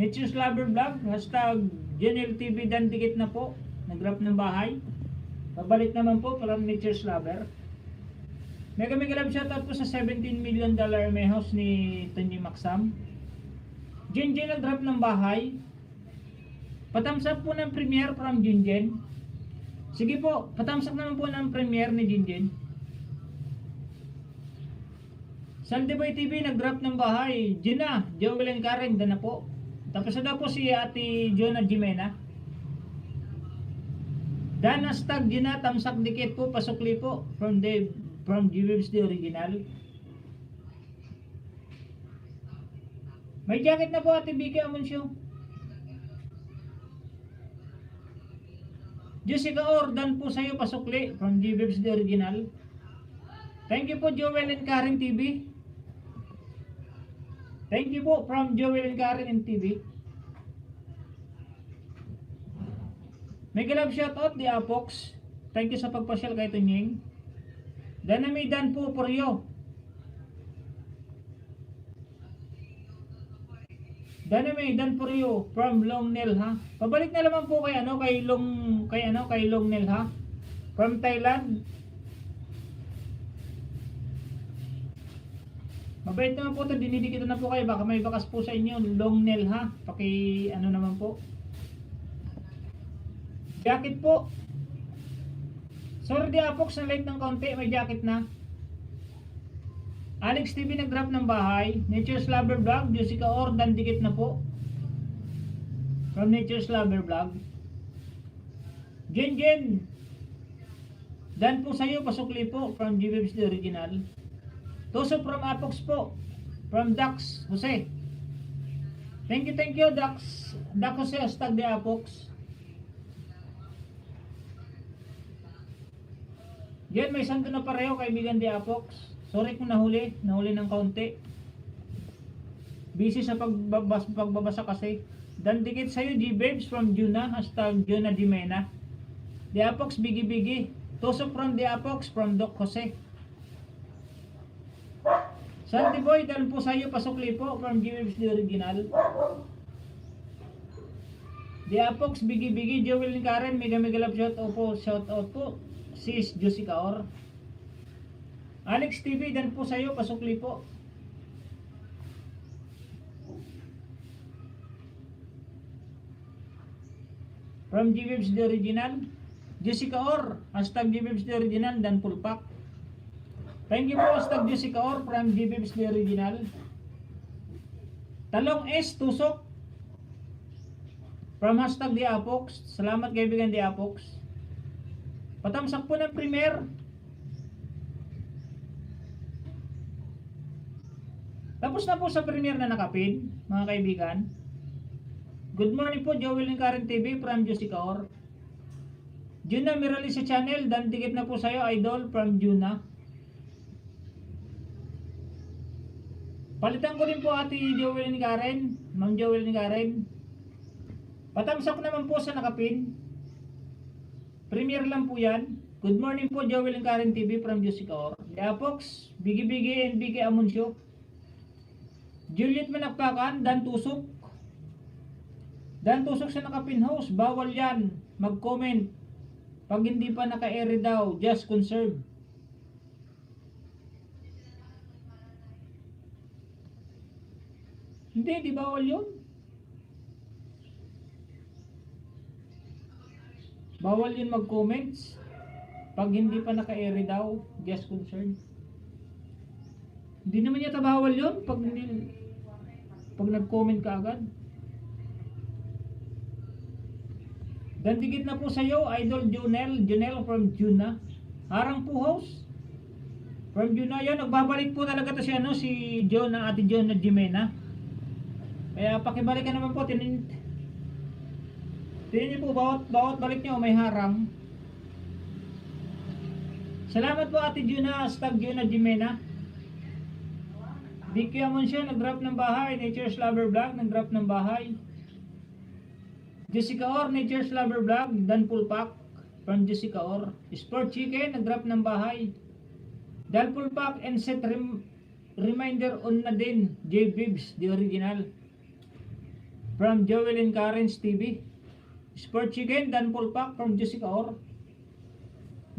Nature's Lover Vlog, hashtag Junel TV dan dikit na po. Nag-drop ng bahay. Pabalik naman po from Nature's Lover. Mega love shoutout po sa $17 million may house ni Tony Maxam. Jinjen nag-drop ng bahay. Patamsak po ng premiere from Jinjen. Sige po, patamsak naman po ng premiere ni Jinjen. Saldeboy TV nag-drop ng bahay. Gina, Joel and Karen, dan na po. Tapos na daw po si Ate Jonah Jimena. Dan hashtag Gina, tamsak dikit po, pasukli po from G-Webs the Original. May jacket na po Ate Vicky Amuncio. Jessica Or, dan po sa'yo pasukli from G-Webs the Original. Thank you po Joel and Karen TV. Thank you po from Joel and Karen and TV. Mega love shoutout di Apox. Thank you sa pagpasyal kay Tunying. Danami dan po Poryo. Danami dan Poryo from Long Nel ha. Pabalik na naman po kay Long Nel ha. From Thailand. Mabait naman po ito, dinidikita na po kayo, baka may bakas po sa inyo, long nail ha, naman po. Jacket po. Sorry di Apox, na late ng konti, may jacket na. Alex TV nag-drop ng bahay. Nature's Lover Vlog, Jessica Or, dan dikit na po. From Nature's Lover Vlog. Jen, dan po sa'yo, pasukli po, from G-Webs the Original. Toso from Apox po. From Dax Jose. Thank you Dax Jose, hashtag di Apox. Yan, may santo na pareho kaibigan di Apox. Sorry kung nahuli ng kaunti. Busy sa pagbabasa kasi. Dan dikit sa'yo G-Babes from Juna, hashtag Juna Jimena. Di Apox, bigi. Toso from di Apox from Doc Jose. Santi Boy, dahil po sa'yo, pasukli po from G-Webs the Original. Di Apox, bigi, Joel and Karen, mega love shoutout po, sis Jessica Or. Alex TV, dahil po sa'yo, pasukli po. From G-Webs the Original. Jessica Or, hashtag G-Webs the Original, dan pulpak. Thank you po, hashtag Jessica Or from G-Babes the Original. Talong S, tusok from hashtag di Apox. Salamat kaibigan di Apox. Patamsak po ng premiere. Tapos na po sa premiere na nakapin, mga kaibigan. Good morning po, Joel and Karen TV from Jessica Or. Juna Mirali sa channel, dan dikit na po sa'yo, idol from Juna. Palitan ko rin po Ate Joel ni Karen, Ma'am Joel ni Karen. Patamsak naman po sa nakapin. Premiere lang po yan. Good morning po Joel and Karen TV from Jessica Or. Apox, Bigi and Bigi Amuncio. Juliet Manakpakan, dan tusok. Dan tusok sa nakapin host, bawal yan. Mag-comment. Pag hindi pa naka-ere daw, just conserve. Hindi, di bawal yun. Bawal yun mag-comments. Pag hindi pa naka-ere daw, just concerned. Hindi naman yata bawal yun pag nag-comment ka agad. Gandigit na po sa iyo, Idol Junel from Juna. Harang po host. From Juna yan, nagbabalik po talaga to si si John, ang ate John na Jimena. Kaya pakibalikan naman po, tinin niyo po, bawat balik niyo may harang. Salamat po ate Juna, hashtag Juna Jimena. Vicky Amoncio, nag-drop ng bahay. Nature's Lover Vlog, nag-drop ng bahay. Jessica Or, Nature's Lover Vlog. Dan Pulpak from Jessica Or. Sport Chicken, nag-drop ng bahay. Dan Pulpak and set reminder on na din. J Bibs, the original. From Joel and Karen's TV. Sport Chicken, Dan Pulpak from Jessica Or.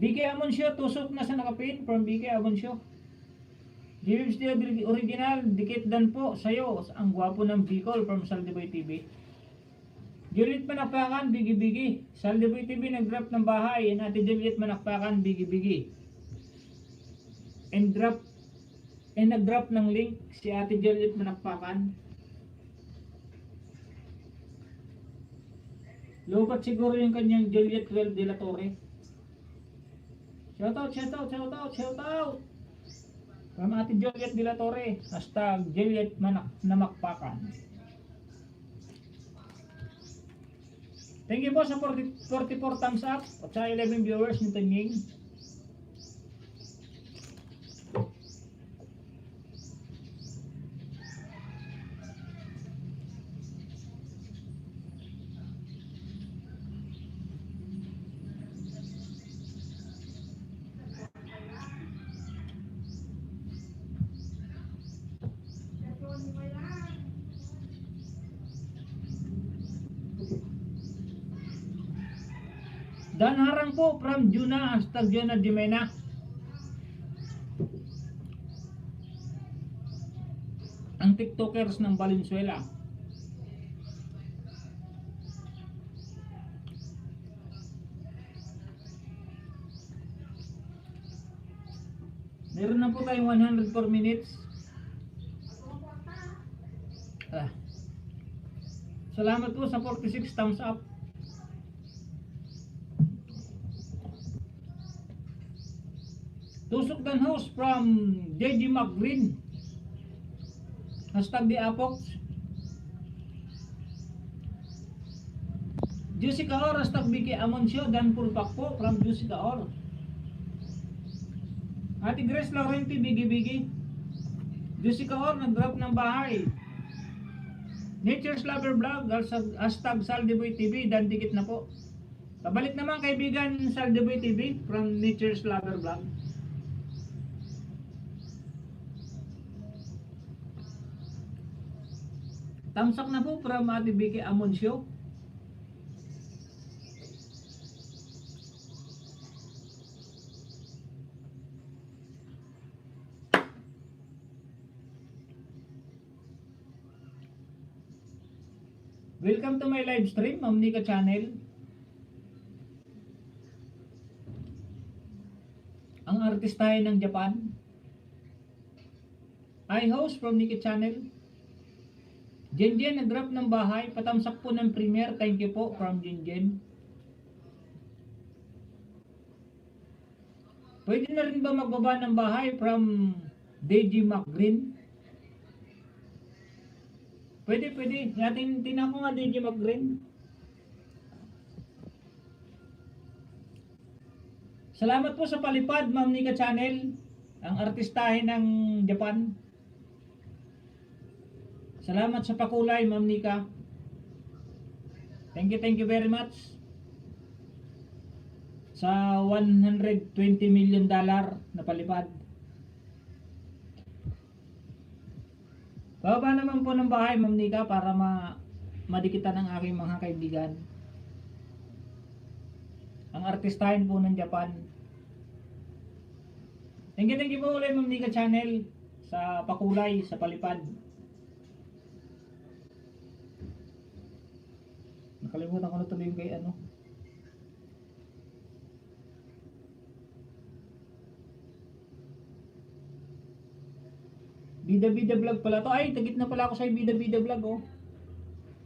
BK Amoncio, tusok na sa nakapin from BK Amoncio. James the original, dikit dan po sa'yo. Ang gwapo ng Bicol from Saldiboy TV. Juliet Manakpakan, bigi-bigi. Saldiboy TV nag-drop ng bahay. And Ate Juliet Manakpakan, bigi-bigi. And nag-drop ng link si Ate Juliet Manakpakan. Lupat siguro yung kanyang Juliet 12 de la Torre. Shout out! From Ate Juliet de la Torre, hashtag Juliet Namakpakan. Thank you po sa 44 thumbs up at sa 11 viewers ni Tanying. Dan harang po from Juna, hashtag Juna Jimena. Ang tiktokers ng Valenzuela. Meron na po tayong 104 minutes. Salamat po sa 46 thumbs up. Tusok dan host from JG McGreen. Hashtag the Apox. Jessica Or, hashtag Vicky Amoncio. Dan Pulpak po from Jessica Or. Ate Grace Laurenti, bigi-bigi. Jessica Or, nag-drop ng bahay. Nature's Lover Vlog, hashtag Saldiboy TV. Dan dikit na po. Pabalik naman kaibigan Saldiboy TV from Nature's Lover Vlog. Tamsak na po from Ate Vicky Amoncio. Welcome to my live stream, Ma'am Nika Channel. Ang artistahin ng Japan. I host from Nika Channel. Jenjen, nag-drop ng bahay. Patamsak po ng premiere. Thank you po from Jenjen. Pwede na rin ba magbaba ng bahay from DJ McGreen? Pwede. Tinan ko nga DJ McGreen. Salamat po sa palipad, Ma'am Nika Channel. Ang artistahin ng Japan. Salamat sa pakulay, Ma'am Nika. Thank you very much. Sa $120 million na palipad. Baba naman po ng bahay, Ma'am Nika, para madikitan ng aking mga kaibigan. Ang artistahin po ng Japan. Thank you po ulit, Ma'am Nika Channel, sa pakulay, sa palipad. Nakalimutan ko na tuloy yung kay ano. Bida vlog pala to. Ay, tagit na pala ako sa bida vlog oh.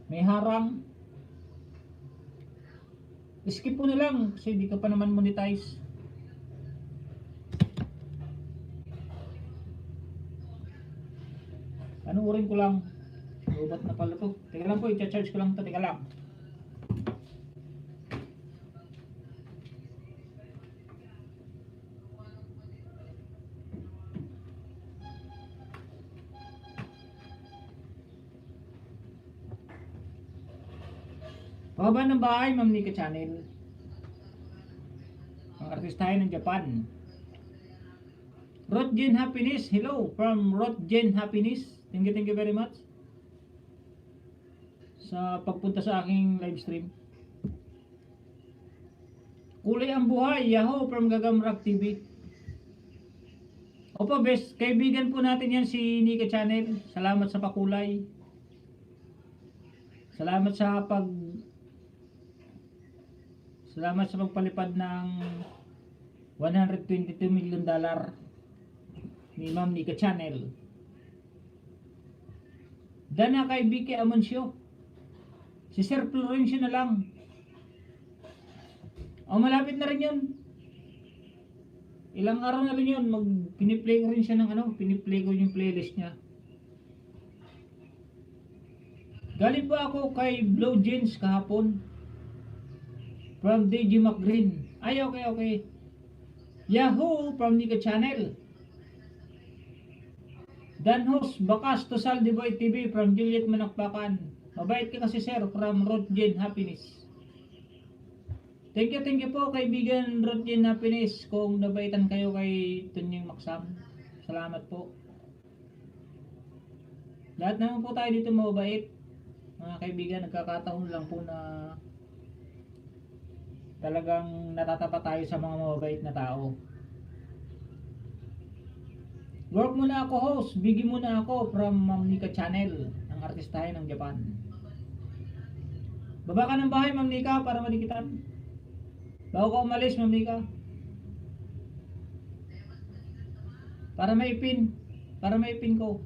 May harang. skip mo na lang kasi di ka pa naman monetize. Panuorin ko lang. Lobat na pala to. Teka lang po, i-charge ko lang to. Teka lang. Pababa ng bahay, Ma'am Nika Channel. Ang artistahin ng Japan. Rotjen Happiness. Hello from Rotjen Happiness. Thank you very much sa pagpunta sa aking live stream. Kulay ang buhay. Yahoo from Gagamrak TV. Opo, best kaibigan po natin yan si Nika Channel. Salamat sa pakulay. Salamat sa pagpalipad ng $122 million ni Ma'am Nika Channel. Dana kay Vicky Amoncio. Si Sir Florencio na lang. O malapit na rin yun. Ilang araw na rin yun. Piniplay ko rin siya ng piniplay ko yung playlist niya. Galing pa ako kay Blow Jeans kahapon. From DJ McGreen. Ay, okay. Yahoo from Nika Channel. Danhos Bakas to Saldiboy TV from Juliet Manakpakan. Mabait ka kasi sir from Rodjen Happiness. Thank you po kaibigan Rodjen Happiness kung nabaitan kayo kay Tunying Maksam. Salamat po. Lahat naman po tayo dito mabait. Mga kaibigan, nagkakataon lang po na talagang natatapat tayo sa mga mabait na tao. Work muna ako host, bigay muna ako from Ma'am Nika Channel, ang artistahin ng Japan. Baba ka ng bahay Ma'am Nika para madikitan. Bago ka umalis Ma'am Nika. Para maipin ko.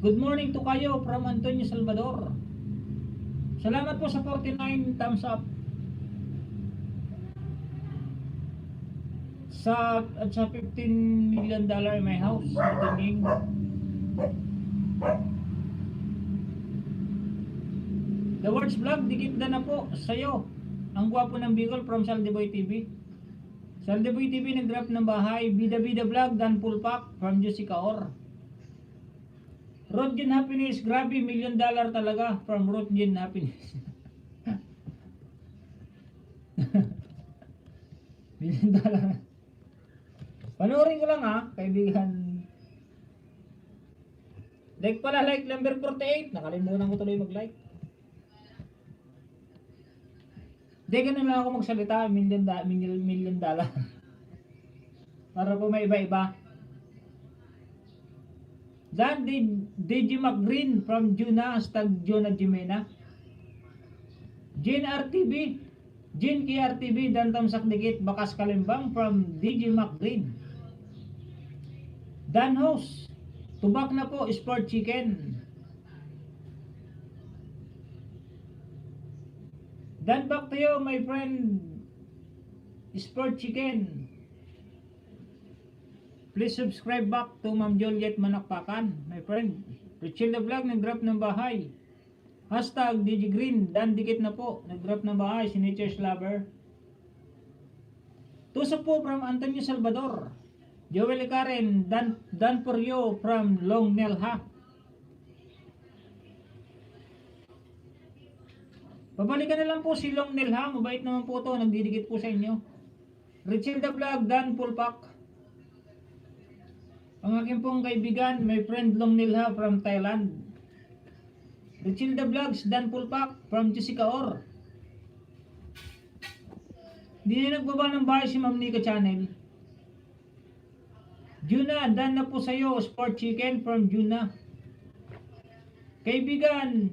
Good morning to kayo from Antonio Salvador. Salamat po sa 49 thumbs up. Sa 15 million dollar in my house. Tunying. The Words Vlog, dikit na po sa'yo. Ang gwapo ng Bicol from Saldiboy TV. Saldiboy TV nag-drop ng bahay. Bida Vlog, Dan Pulpak from Jessica Or. Rodjen Happiness, grabe, $1 million talaga from Rodjen Happiness. $1 million. Panoorin ko lang ha, kaibigan. Like pala, like number 48. Nakalimutan ko tuloy mag-like. Hindi, ganun lang ako magsalita, $1 million. Para po may iba-iba. Dan DJ McGreen from Juna, Stag Juna Jimena. Jane RTV, Jane KRTV, Dan Tamsak Dikit, Bakas Kalimbang from DJ McGreen. Dan Host, tubak na po, Sport Chicken. Dan back to you, my friend, Sport Chicken. Please subscribe back to Ma'am Juliet Manakpakan, my friend. Richel the Vlog, nag-drop ng bahay. Hashtag DJ Green, Dan Dikit na po, nag-drop ng bahay, si Nature's Lover. Tusok po from Antonio Salvador. Joel Karen, Dan for you from Long Nelha. Pabalikan na lang po si Long Nelha, mabait naman po to, nagdidikit po sa inyo. Richel the Vlog, Dan Pulpak. Ang aking pong kaibigan, my friend Long Nelha from Thailand. Richel the Vlogs, Dan Pulpak from Jessica Or. Di na nagbaba ng bahay si Ma'am Nika Channel. Juna, Dan na po sa'yo, Sport Chicken from Juna. Kaibigan,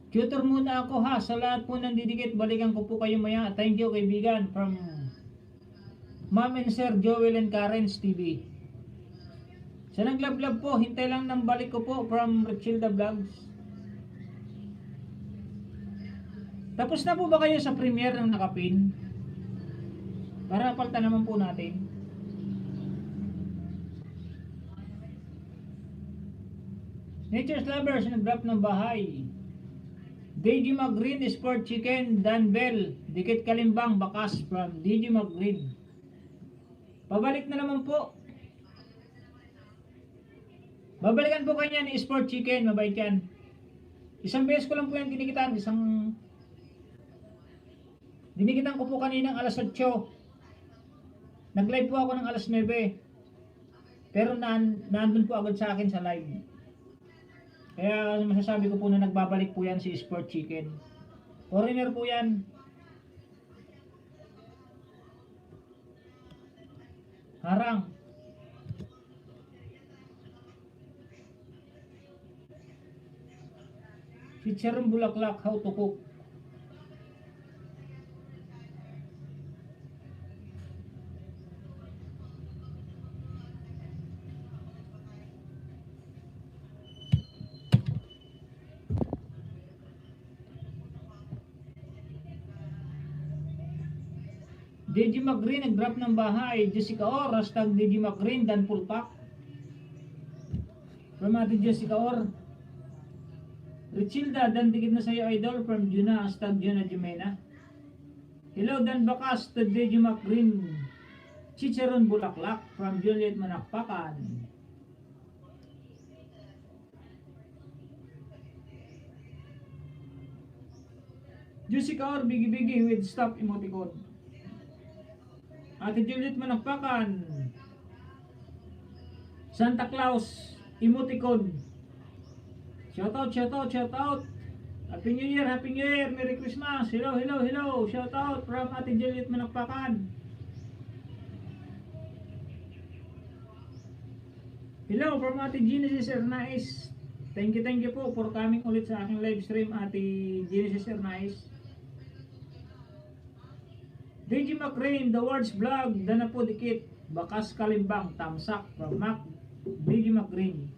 tutor muna ako ha, sa lahat po ng didikit, balikan ko po kayo maya. Thank you kaibigan from Ma'am and Sir Joel and Karen's TV. Sa naglablab po, hintay lang ng balik ko po from Richel the Vlogs. Tapos na po ba kayo sa premiere ng nakapin? Para palitan naman po natin. Nature's Lovers, nag-drop ng bahay. DJ Maggreen, Sport Chicken, Dan Bell, Dikit Kalimbang, Bakas from DJ Maggreen. Pabalik na naman po. Babalikan po kanya ni Sport Chicken, mabait yan. Isang beses ko lang po yan dinikitan, dinikitan ko po kaninang alas 8. Nag-live po ako ng alas 9. Pero nandun po agad sa akin sa live. Kaya masasabi ko po na nagbabalik po yan si Sport Chicken. Foreigner po yan. Harang. Chicharong bulaklak, how to cook. DJ Maggreen, nag-drop ng bahay. Jessica Or, hashtag DJ Maggreen, Dan Pulpak. From Ate Jessica Or. Richilda, Dan dikit na sa'yo idol. From Juna, hashtag Juna Jumena. Hello Dan Bakas, to DJ Maggreen. Chicharon Bulaklak. From Juliet Manakpakan. Jessica Or, bigi-bigi with stop emoticon. Ate Juliet Manakpakan. Santa Claus emoticon. Shout out, shout out, shout out. Happy New Year, Happy New Year, Merry Christmas. Hello, hello, hello. Shout out from Ate Juliet Manakpakan. Hello from Ate Genesis Ernais. Thank you po for coming ulit sa aking live stream, Ate Genesis Ernais. DJ Macrain, The Words Vlog, Dana po dikit, Bakas Kalimbang, Tamsak from Mac, DJ Macrain.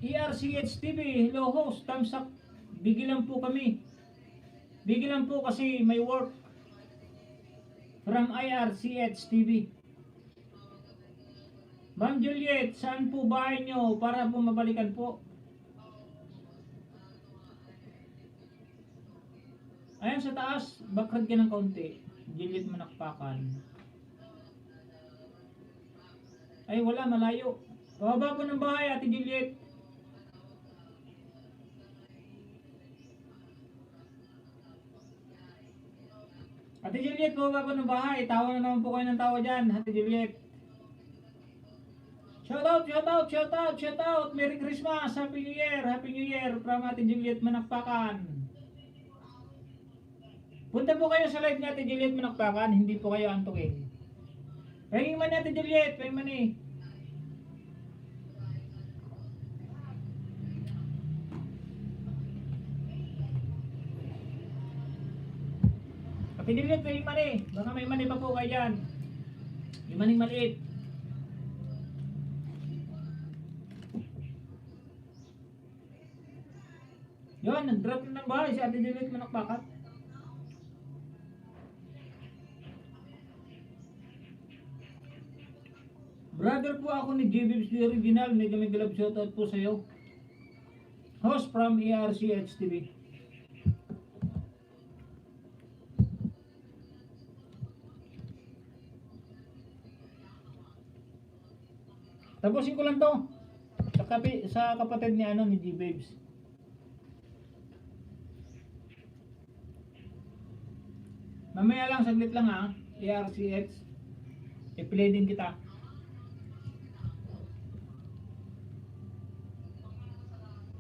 ERCH TV, hello host, thumbs up. Bigilan po kami. Bigilan po kasi may work from IRCH TV. Ma'am Juliet, saan po bahay nyo para po mabalikan po? Ayan sa taas, backrad ka ng kaunti. Juliet Manakpakan. Ay wala, malayo. Pababa po ng bahay, Ate Juliet. Ate Juliet, bumaba po ng bahay. Tawa na naman po kayo ng tawa dyan, Ate Juliet. Shout out, shout out, shout out, shout out. Merry Christmas, Happy New Year, Happy New Year from Ate Juliet Manakpakan. Punta po kayo sa live ni Ate Juliet Manakpakan, hindi po kayo antukin. Pahingin man ni Ate Juliet, pahingin man eh. Ate Juliet, pahingin man eh. Baka may mani pa po kayo dyan. Yung maning maliit. Yun, nag-drop na ng bahay si Ate Juliet Manakpakan. Brother po ako ni J-Bibs the Original. Mega mega love shoutout po sa'yo. Host from ERCH TV. Tapusin ko lang to sa kapatid ni ni J-Bibs. Mamaya lang, saglit lang ha. ERCH. I-play din kita.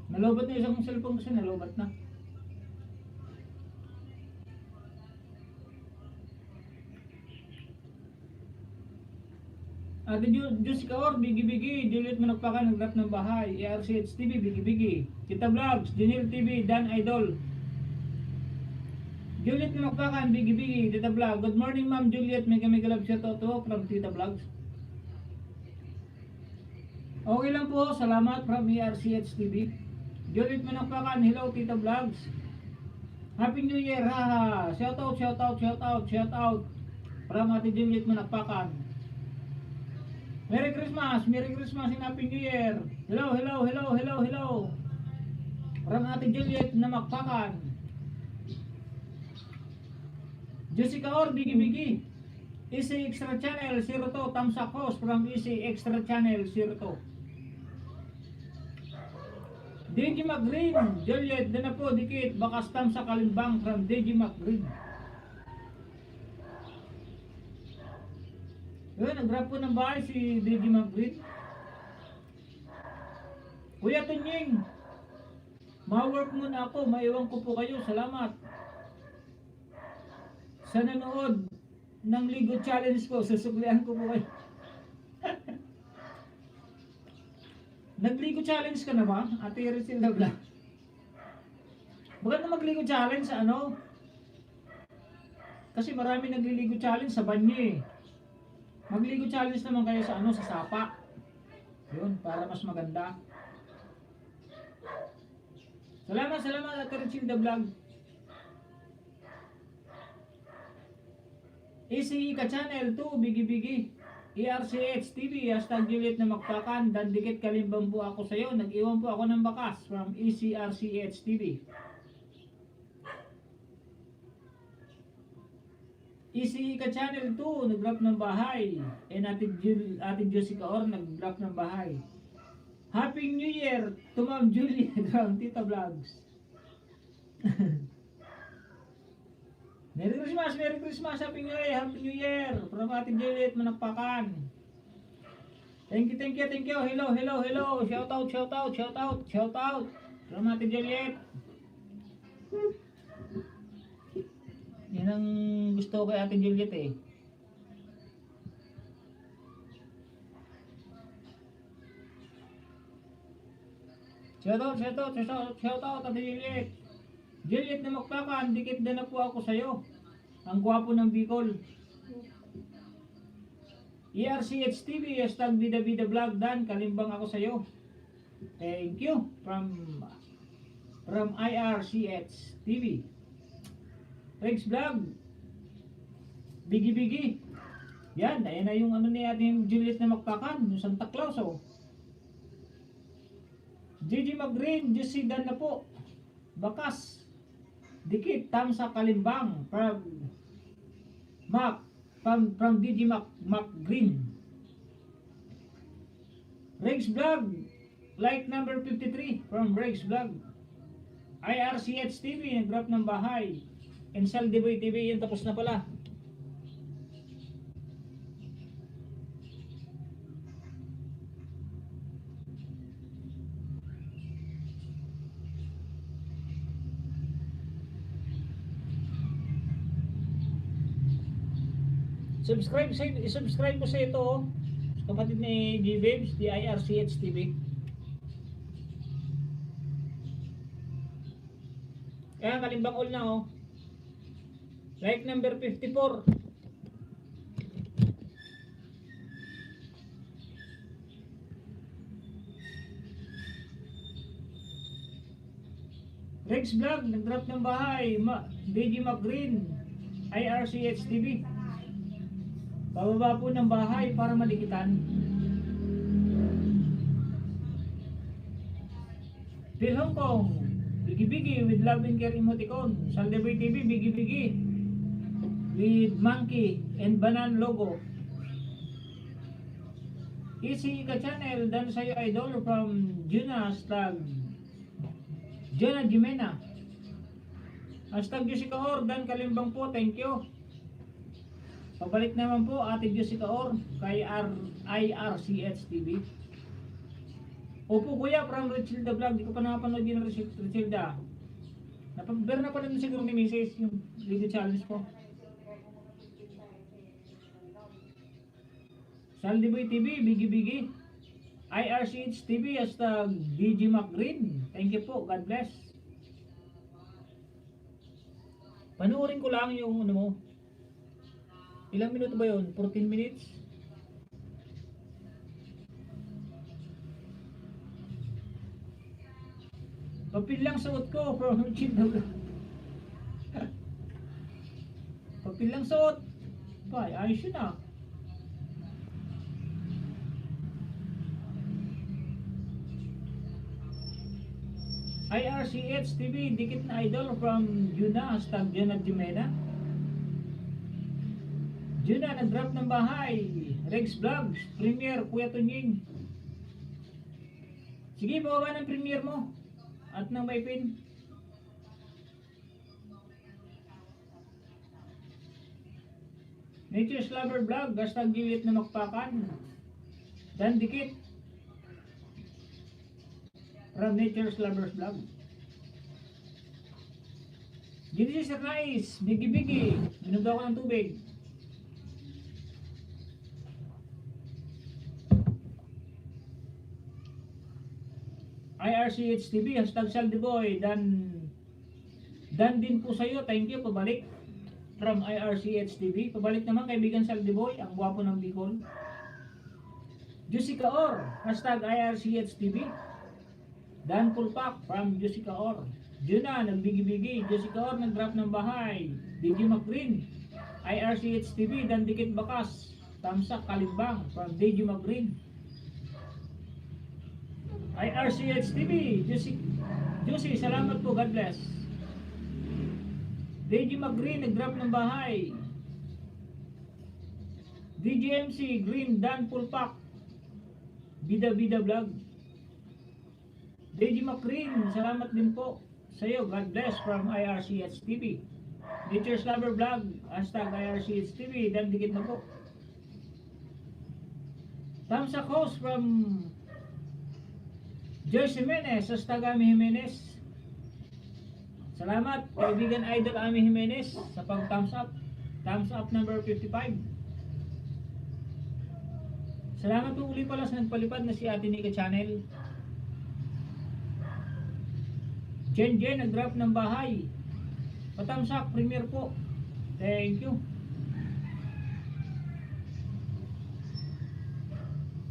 Nalobat na isang cellphone kasi nalobat na. Ate Jessica Or, bigi-bigi. Juliet Manakpakan, nagrap ng bahay. ARCH TV, bigi-bigi. Tita Vlogs, Junil TV, Dan Idol. Juliet Manakpakan, bigi-bigi. Tita Vlog. Good morning, Ma'am Juliet. Mega love shoutout to from Tita Vlogs. Okay lang po, salamat from ARCH TV. Juliet Manakpakan, hello Tita Vlogs. Happy New Year, haha. Shoutout from Ate Juliet Manakpakan. Merry Christmas and Happy New Year. Hello. From Ate Juliet Manakpakan. Jessica Or, bigi-bigi. Easy Extra Channel 02, thumbs up host from Easy Extra Channel 02. DJ McGreen, Juliet, doon na po, dikit, bakas thumbs sa kalimbang from DJ McGreen. Yun, nag-grab po ng bahay si DJ McGreen. Kuya Tunying, ma-work muna ako, maiwan ko po kayo, salamat. Sa nanood ng Ligo Challenge ko, susuklihan ko po kayo. Nagligo challenge ka na ba? Ate Rachel Dabla. Bakit na magligo challenge sa ano? Kasi marami nagliligo challenge sa banyo eh. Magligo challenge naman kayo sa ano, sa sapa. Yun, para mas maganda. Salamat Ate Rachel Dabla. Easy ka channel 2, bigi-bigi. ERCH TV, hashtag Juliet na Makpakan, dan dikit kalimbang po ako sa'yo, nag-iwan po ako ng bakas from ECRCH TV. ECE ka channel 2, nag-drop ng bahay. And Ate Jessica Or, nag-drop ng bahay. Happy New Year to Ma'am Juliet from Tita Vlogs. Merry Christmas, Happy New Year from Ate Juliet Manakpakan. Thank you. Hello. Shout out from Ate Juliet. Yan ang gusto ko kay Ate Juliet eh. Shout out Ate Juliet. Juliet na Makpakan, dikit na po ako sa'yo. Ang gwapo ng Bicol. ERCH TV, hashtag bida vlog, dan kalimbang ako sa'yo. Thank you from IRCH TV. Rex Vlog, bigi. Yan, ayan na yung ano ni ating Juliet na Makpakan, yung Santa Claus oh. JJ McGreen, Jesse Dan na po. Bakas. Dikit tam sa kalimbang from DJ McGreen. Rex Vlog, like number 53 from Rex Vlog. IRCH TV, nag-drop ng bahay. Ensal Diboy TV, yun tapos na pala. Subscribe ko sa ito oh. Kapatid ni G-Babes, di IRCH TV. Kaya kalimbang all na oh. Like number 54. Rex Vlog, nag-drop ng bahay. DJ McGreen, IRCH TV. Pababa po ng bahay para malikitan. Phil Hong Kong, bigi with love and care emoticon. Saldeboy TV, bigi with monkey and banan logo. Easy ka channel, dan sa'yo idol from Juna hashtag Jonah Jimena. Hashtag Jessica Or, dan kalimbang po, thank you. Pabalik naman po Ate Jessica Or kay IRCH TV. Opo kuya, from Richilda Vlog. Di ko pa nakapanood yun ng Richilda. Napag-bear na pala siguro ni Mrs. yung video challenge ko. Saldiboy TV, Bigi Bigi. IRCH TV, hashtag DJ McGreen. Thank you po, God bless. Panuorin ko lang yung ano mo. Ilang minuto ba yun? 14 minutes? Papil lang suot ko from Chindog. Papil lang suot. Bay, ayos yun ah. IRCH TV, dikit na idol from Juna, hashtag Juna Jimena. Juna, nag-drop ng bahay. Rex Vlogs, Premier, Kuya Tunying. Sige, bababa ng Premier mo. At nang may pin. Nature's Lover Vlog, hashtag Gilit na Makpakan. Dan dikit. From Nature's Lovers Vlog. Genesis Rice, Bigi Bigi. Minom daw ako ng tubig. IRCH TV, hashtag Saldiboy. Dan din po sa'yo. Thank you, pabalik. From IRCH TV. Pabalik naman kaibigan Saldiboy, ang gwapo ng Bicol. Jessica Or, hashtag IRCH TV. Dan Pulpak from Jessica Or. Juna, nagbigi-bigi. Jessica Or, nag-drop ng bahay. DJ McGreen. IRCH TV, Dan Dikit Bakas. Tamsak Kalimbang from DJ McGreen. IRCH TV, Juicy, salamat po, God bless. DJ McGreen, nag-drop ng bahay. DJMC, Green, Dan Pulpak. Bida Vlog. DJ McGreen, salamat din po sa iyo, God bless from IRCH TV. Nature's Lover Vlog, hashtag IRCH TV, Dan dikit na po. Tamsak host from Joyce Jimenez, hashtag Ami Jimenez. Salamat, kaibigan idol Ami Jimenez sa pag-thumbs up. Thumbs up number 55. Salamat po uli pala sa nagpalipad na si Ate Nika Channel. Jen, nag-drop ng bahay. Patamsak, Premier po. Thank you.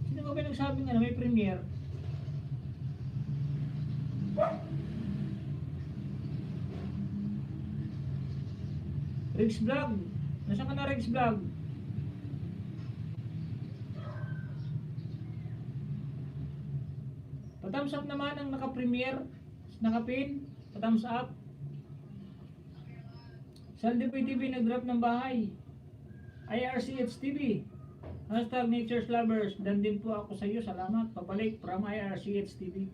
Sino ba nagsabing may Premier? Rex Vlog. Nasaan ka na, Rex Vlog? Patams up naman ang naka-premier, naka-pin, patams up. Saldiboy TV, nag-drop ng bahay. IRCH TV, hashtag Nature's Lovers. Dan din po ako sa iyo, salamat. Pabalik from IRCH TV.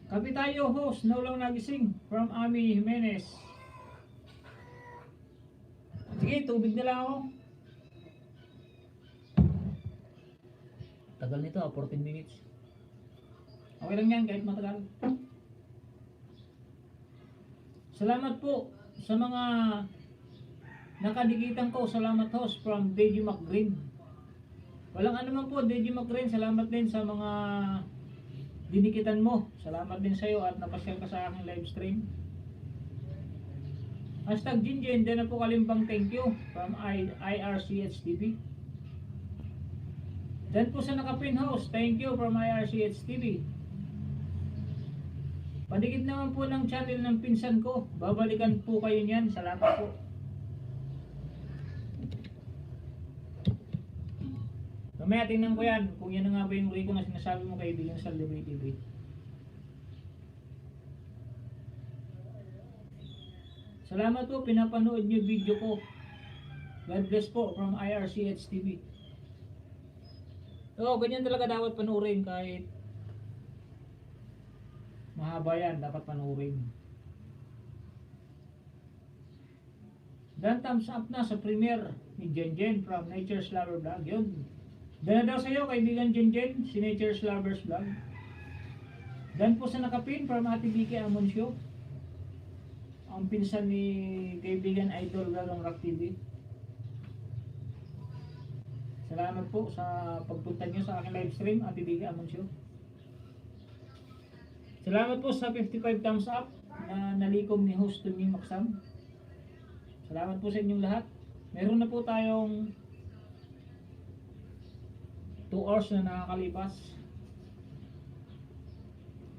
Kapitayo host, naulang nagising from Ami Jimenez. Sige, tubig na lang ako. Tagal nito, 14 minutes. Okay lang yan, kahit matagal. Salamat po sa mga nakadikitan ko. Salamat host from DJ McGreen. Walang ano man po, DJ McGreen. Salamat din sa mga dinikitan mo. Salamat din sa iyo at napasyal ka sa aking live stream. Hashtag Jinjen, din na po Kalimbang, thank you from IRCH TV. Dan po sa nakapin host, thank you from IRCH TV. Padikit naman po ng channel ng pinsan ko. Babalikan po kayo niyan. Salamat po. Mamaya tingnan ko yan kung yan na nga ba yung Rico na sinasabi mo kaibigan sa Saldiboy TV. Salamat po, pinapanood niyo video ko. God bless po from IRCH TV. Oo, ganyan talaga dapat panuorin kahit mahaba yan, dapat panuorin. Dan thumbs up na sa premiere ni Jen from Nature's Lover Vlog. Yun. Dan na daw sa iyo, kaibigan Jen, si Nature's Lovers Vlog. Dan po sa nakapin from Ate Vicky Amoncio. Ang pinsan ni kaibigan Idol Galong Rock TV. Salamat po sa pagpunta nyo sa aking live stream, Ate Biga Amoncio. Salamat po sa 55 thumbs up na nalikom ni host Tunying Maksam. Salamat po sa inyong lahat. Meron na po tayong 2 hours na nakakalipas.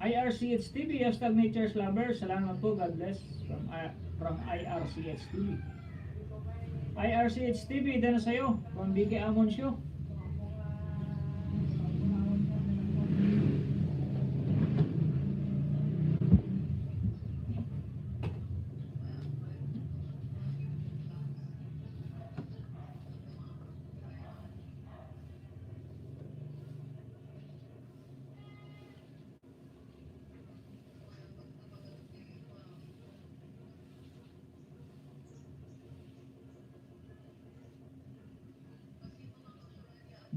IRCH TV, hashtag Nature's Lover. Salamat po, God bless from IRCH TV. IRCH TV, dyan na sa'yo from BK Amoncio.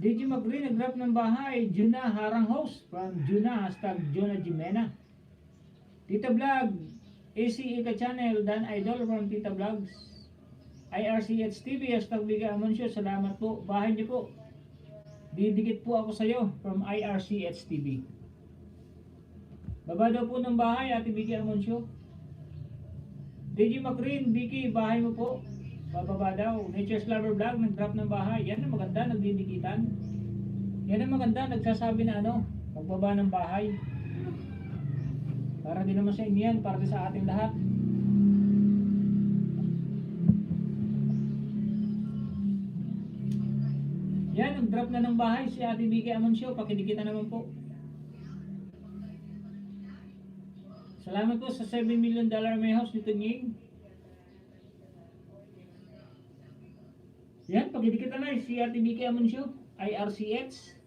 DJ Magri, nag-drop ng bahay. Juna, harang host. From Juna, hashtag Juna Jimena. Tita Vlog, ACE ka channel, Dan Idol from Tita Vlogs. IRCH TV, hashtag Biga Amoncio. Salamat po. Bahay niyo po. Didikit po ako sa iyo from IRCH TV. Baba daw po ng bahay, Ate Biga Amoncio. DJ Macrin, Vicky, bahay mo po. Bababa daw. Nature's Lover Vlog, nag-drop ng bahay. Yan ang maganda, nagdidikitan. Yan ang maganda, nagsasabi na magbaba ng bahay. Para din naman sa inyo yan, para din sa ating lahat. Yan, nag-drop na ng bahay si Ate Vicky Amoncio. Pakidikitan naman po. Salamat po sa $7 million may house ni Tunying. Yan, pagdidikit na si Ate Vicky Amoncio, IRCH.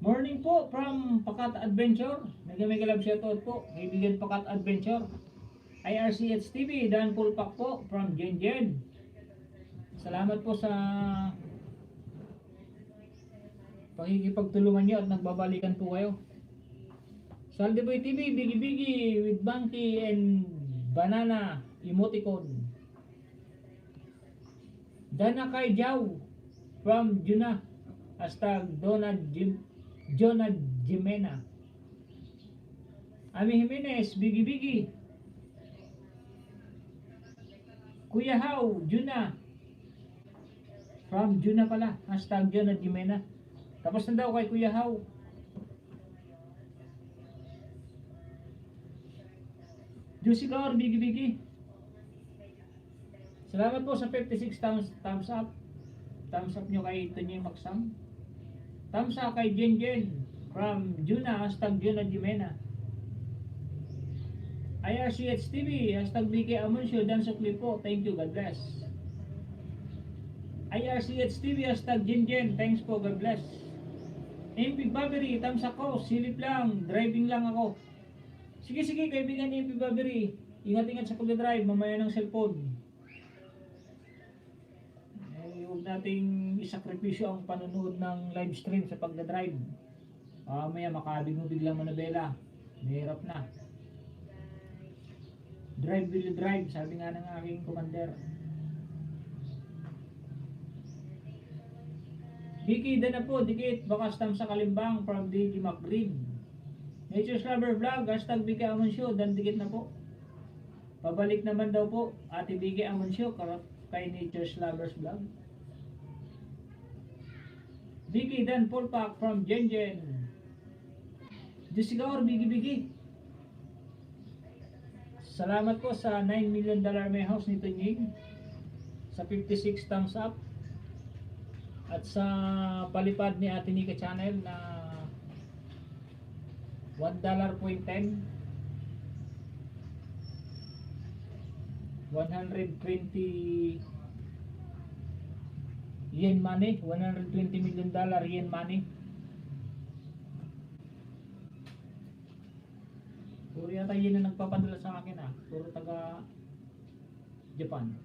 Morning po from Pakat Adventure. Nag-megalab shoutout po. Kaibigan Pakat Adventure. IRCH TV, Dan Pulpak po from Jen Jen. Salamat po sa pakikipagtulungan nyo at nagbabalikan po kayo. Saldiboy TV, Bigi Bigi with Banky and Banana Emoticon. Dana Kay Jaw from Juna. Hashtag Jonah Jimena. Ami Jimenez, Bigi Bigi. Kuya How, Juna. From Juna pala, hashtag Jonah Jimena. Tapos na daw kay Kuya How. Juicy Kaur, Bigi Bigi. Salamat po sa 56 thumbs up. Thumbs up nyo kay Tunying Maksam. Thumbs up kay Jen Jen from Juna, hashtag Juna Jimena. IRCH TV, hashtag BK Amoncio, Dan Sukli po. Thank you, God bless. IRCH TV, hashtag Jen Jen. Thanks po, God bless. MP Babery, thumbs up ko. Silip lang, driving lang ako. Sige, kaibigan ni MP Babery. Ingat-ingat sa pag-drive, mamaya ng cellphone. Huwag nating isakripisyo ang panonood ng live stream sa pagdadrive. Maya makabig mo biglang manabela. Mahirap na. Drive will you drive, sabi nga ng aking commander. Vicky, na po, dikit, bakas tam sa kalimbang from DJ McGreen. Nature's Lover Vlog, hashtag Vicky Amoncio, dan dikit na po. Pabalik naman daw po, Ate Vicky Amoncio, kay Nature's Lovers Vlog. Vicky Dan Pulpak from Jen Jen. Jessica Or, Bigi Bigi. Salamat po sa $9 million may house ni Tunying. Sa 56 thumbs up. At sa palipad ni Ate Nika Channel na $1.10. 120 yen money, $120 million yen money. Puro yata yun na nagpapadala sa akin ah. Puro taga Japan.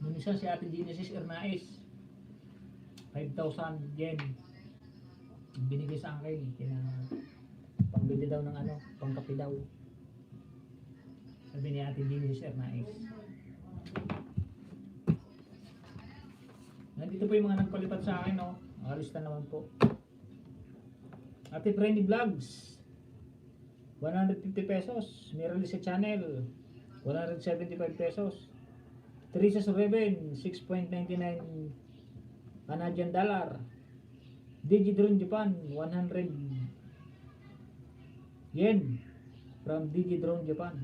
Nung isa si Ate Genesis Ernais, 5,000 yen. Binigay sa akin. Kina pangbili daw ng ano, pangkape daw. Sabi ni Ate Genesis Ernais. Nandito po yung mga nagpalipad sa akin, no? Alista naman po. Ate Frenny Vlogs, 150 pesos. Merely sa channel, 175 pesos. Teresa Sureven, 6.99 Canadian dollar. Digidron Japan, 100 yen from Digidron Japan.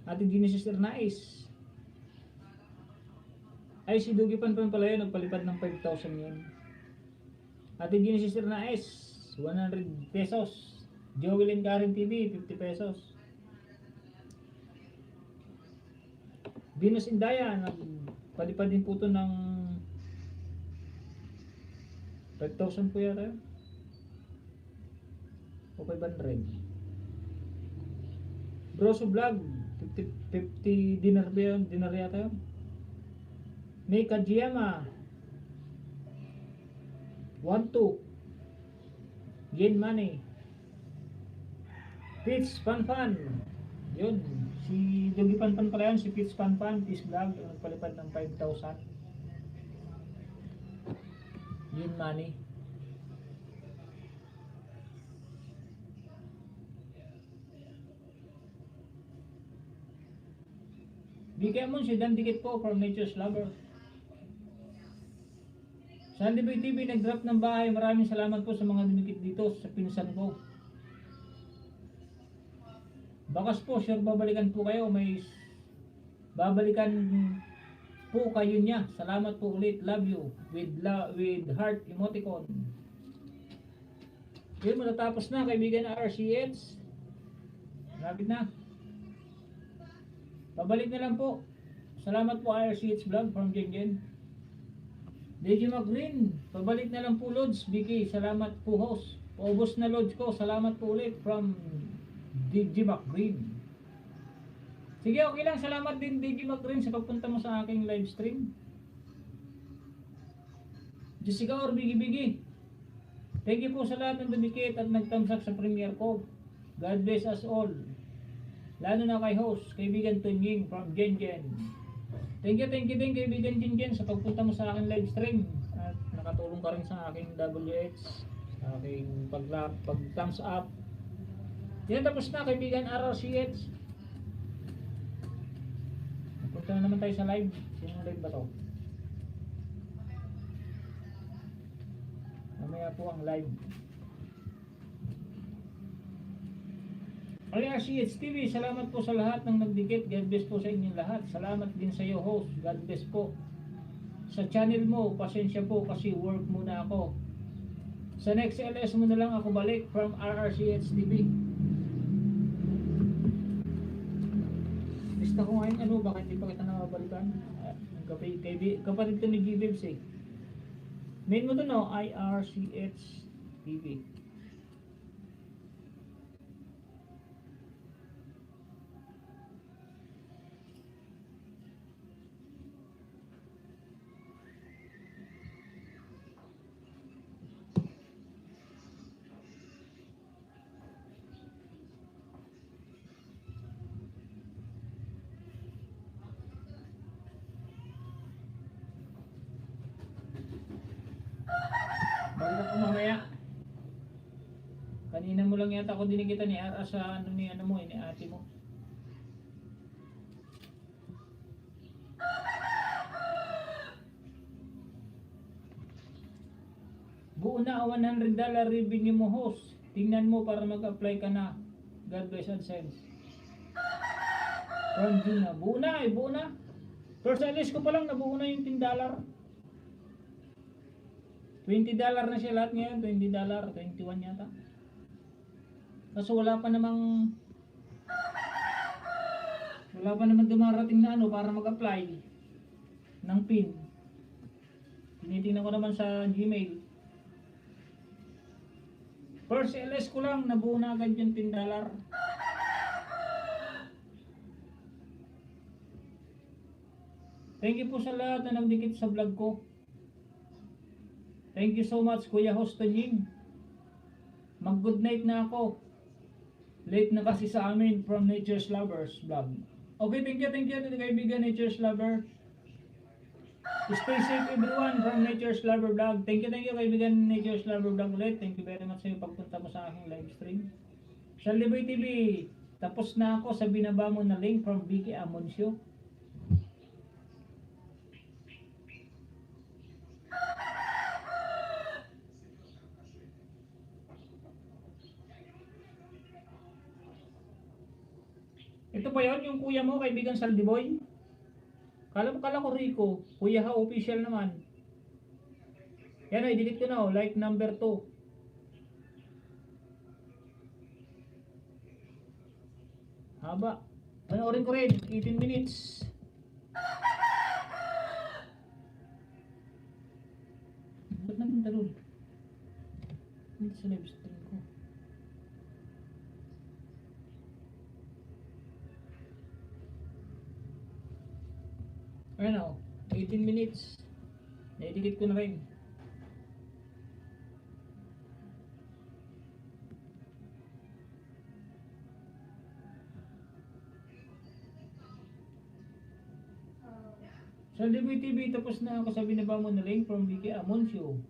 Ate Genesis Ernais, ay si Dugipan pa pala yun, nagpalipad ng 5,000 yen. Ate Genesis Ernais, 100 pesos. Joelyn Karen TV, 50 pesos. Venus Indaya, nagpalipad din po ito ng 5,000 po yata yun. O 500. Broso Vlog, 50 dinar ba yun? Dinar yata yun. May Kajiyama, 1-2 yen money. Fitz Panpan, yun, si Dugi Panpan pala yun, si Fitz Panpan, Fitz Vlog, nagpalipad ng 5,000 yen money. Bigyan mo si Dan Dikit po from Nature's Lover. Sandy Boy TV nag-drop ng bahay. Maraming salamat po sa mga dumikit dito sa pinsan ko. Bakas po, sure babalikan po kayo. May babalikan po kayo niya. Salamat po ulit. Love you. With heart emoticon. Yun, matatapos na kaibigan RCH. Lapit na. Pabalik na lang po. Salamat po RCH Vlog from Jenjen. DJ McGreen, pabalik na lang po Lods. Vicky, salamat po host. Paubos na Lods ko, salamat po ulit from DJ McGreen. Sige, okay lang, salamat din DJ McGreen sa pagpunta mo sa aking live stream. Jessica or Bigi, thank you po sa lahat ng dumikit at nag-thumbs up sa premiere ko. God bless us all. Lalo na kay host, kaibigan Tunying from Jenjen. Thank you kaibigan Jinjen sa pagpunta mo sa aking live stream at nakatulong ka rin sa aking WH, sa aking pag-thumbs up. Yan, tapos na kaibigan RRCH. Punta na naman tayo sa live. Sinong live ba to? Mamaya po ang live. RCH TV, salamat po sa lahat ng nagdikit. God bless po sa inyong lahat. Salamat din sa iyo host. God bless po. Sa channel mo, pasensya po kasi work muna ako. Sa next LS mo na lang ako balik from RRCH TV. Lista ko ngayon ano, bakit hindi pa kita nakabalikan? Kapatid to ni G-Vibs eh. Main mo to no, IRCH TV. Balik ako mamaya. Kanina mo lang yata ako dinikita ni Ara sa ano ni ano mo, ni ate mo. Buo na $100 revenue mo host. Tingnan mo para mag-apply ka na. God bless AdSense. From Gina. Buo na. First LS ko pa lang nabuo na yung $10. $20 na siya lahat ngayon, $20, 21 yata. Kaso wala pa namang dumarating na ano para mag-apply ng PIN. Tinitingnan ko naman sa Gmail. First LS ko lang, nabuo na agad yung $10. Thank you po sa lahat na nagdikit sa vlog ko. Thank you so much, Kuya Hoston Ying. Mag-good night na ako. Late na kasi sa amin from Nature's Lovers vlog. Okay, thank you kaibigan Nature's Lover. Stay safe everyone from Nature's Lover vlog. Thank you kaibigan Nature's Lover vlog ulit. Thank you very much sa iyo pagpunta mo sa aking live stream. Shalibay TV, tapos na ako sa binaba mo na link from Vicky Amoncio. Ito ba yun, yung kuya mo, kaibigan Saldiboy? Kala ko Rico, kuya ha, official naman. Yan o, i-delete ko na o, like number 2. Haba. Panoorin ko rin, 18 minutes. Ba't namin talon? Hindi sa live stream ko. Ayan o, 18 minutes. Na-delete ko na rin. Sa TV, tapos na ako sa binaba mo na link from Vicky Amoncio.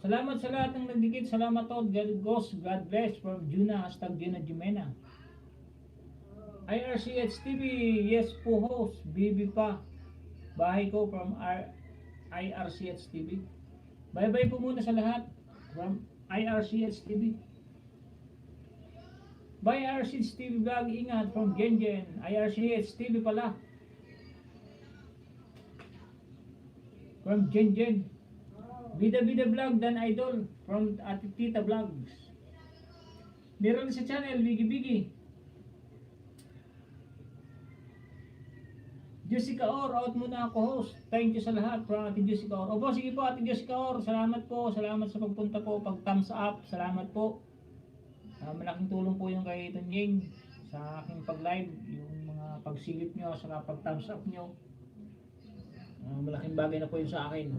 Salamat sa lahat ng nagdikit. Salamat to. God bless from Juna, #Juna Jimena. IRCH TV, yes po host, BB pa. Bahay ko from IRCH TV. Bye-bye po muna sa lahat from IRCH TV. Bye IRCH TV vlog, ingat from Gengen. IRCH TV pala. From Gengen. Bida vlog dan idol from Ate Tita Vlogs. Meron sa channel Bigi. Jessica Or, out muna ako host. Thank you sa lahat from Ate Jessica Or. Opo, sige po Ate Jessica Or, salamat po. Salamat sa pagpunta po, pag thumbs up. Salamat po. Malaking tulong po yung kay Tunying sa aking pag-live. Yung mga pagsilip nyo, sa pag thumbs up nyo. Malaking bagay na po yun sa akin.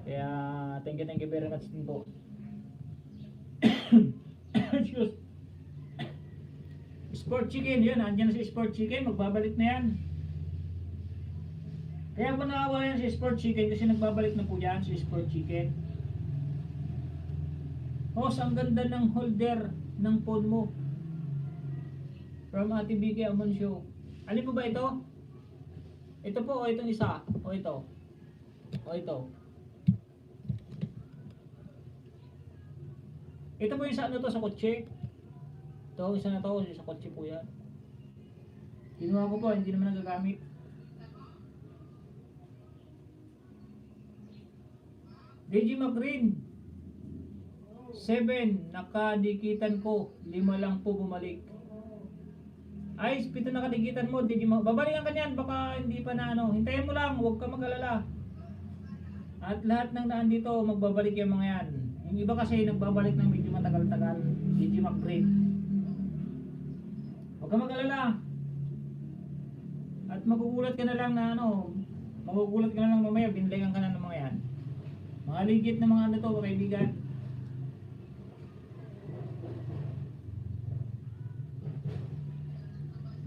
Kaya thank you very much din po. Excuse. Sport Chicken, yun, andyan na si Sport Chicken, magbabalik na yan. Kaya po nakawa yan si Sport Chicken kasi nagbabalik na po yan si Sport Chicken. Host, ang ganda ng holder ng phone mo. From Ate Vicky Amoncio. Alin po ba ito? Ito po o itong isa? O ito? O ito? Ito po yung sa ano to, sa kotse. Ito, isa na to, sa kotse po yan. Kinuha ko po, hindi naman nagagamit. DJ McGreen 7, nakadikitan ko, 5 lang po bumalik. Ay, 7 nakadikitan mo, DJ babalikan ka niyan, baka hindi pa na ano. Hintayin mo lang, huwag ka mag-alala. At lahat ng naan dito, magbabalik yung mga yan. Yung iba kasi nagbabalik ng medyo matagal-tagal. DJ McGreen, huwag ka mag-alala. At magugulat ka na lang na ano, magugulat ka na lang mamaya, binlayan ka na ng mga yan. Mga ligit na mga ano to, kaibigan.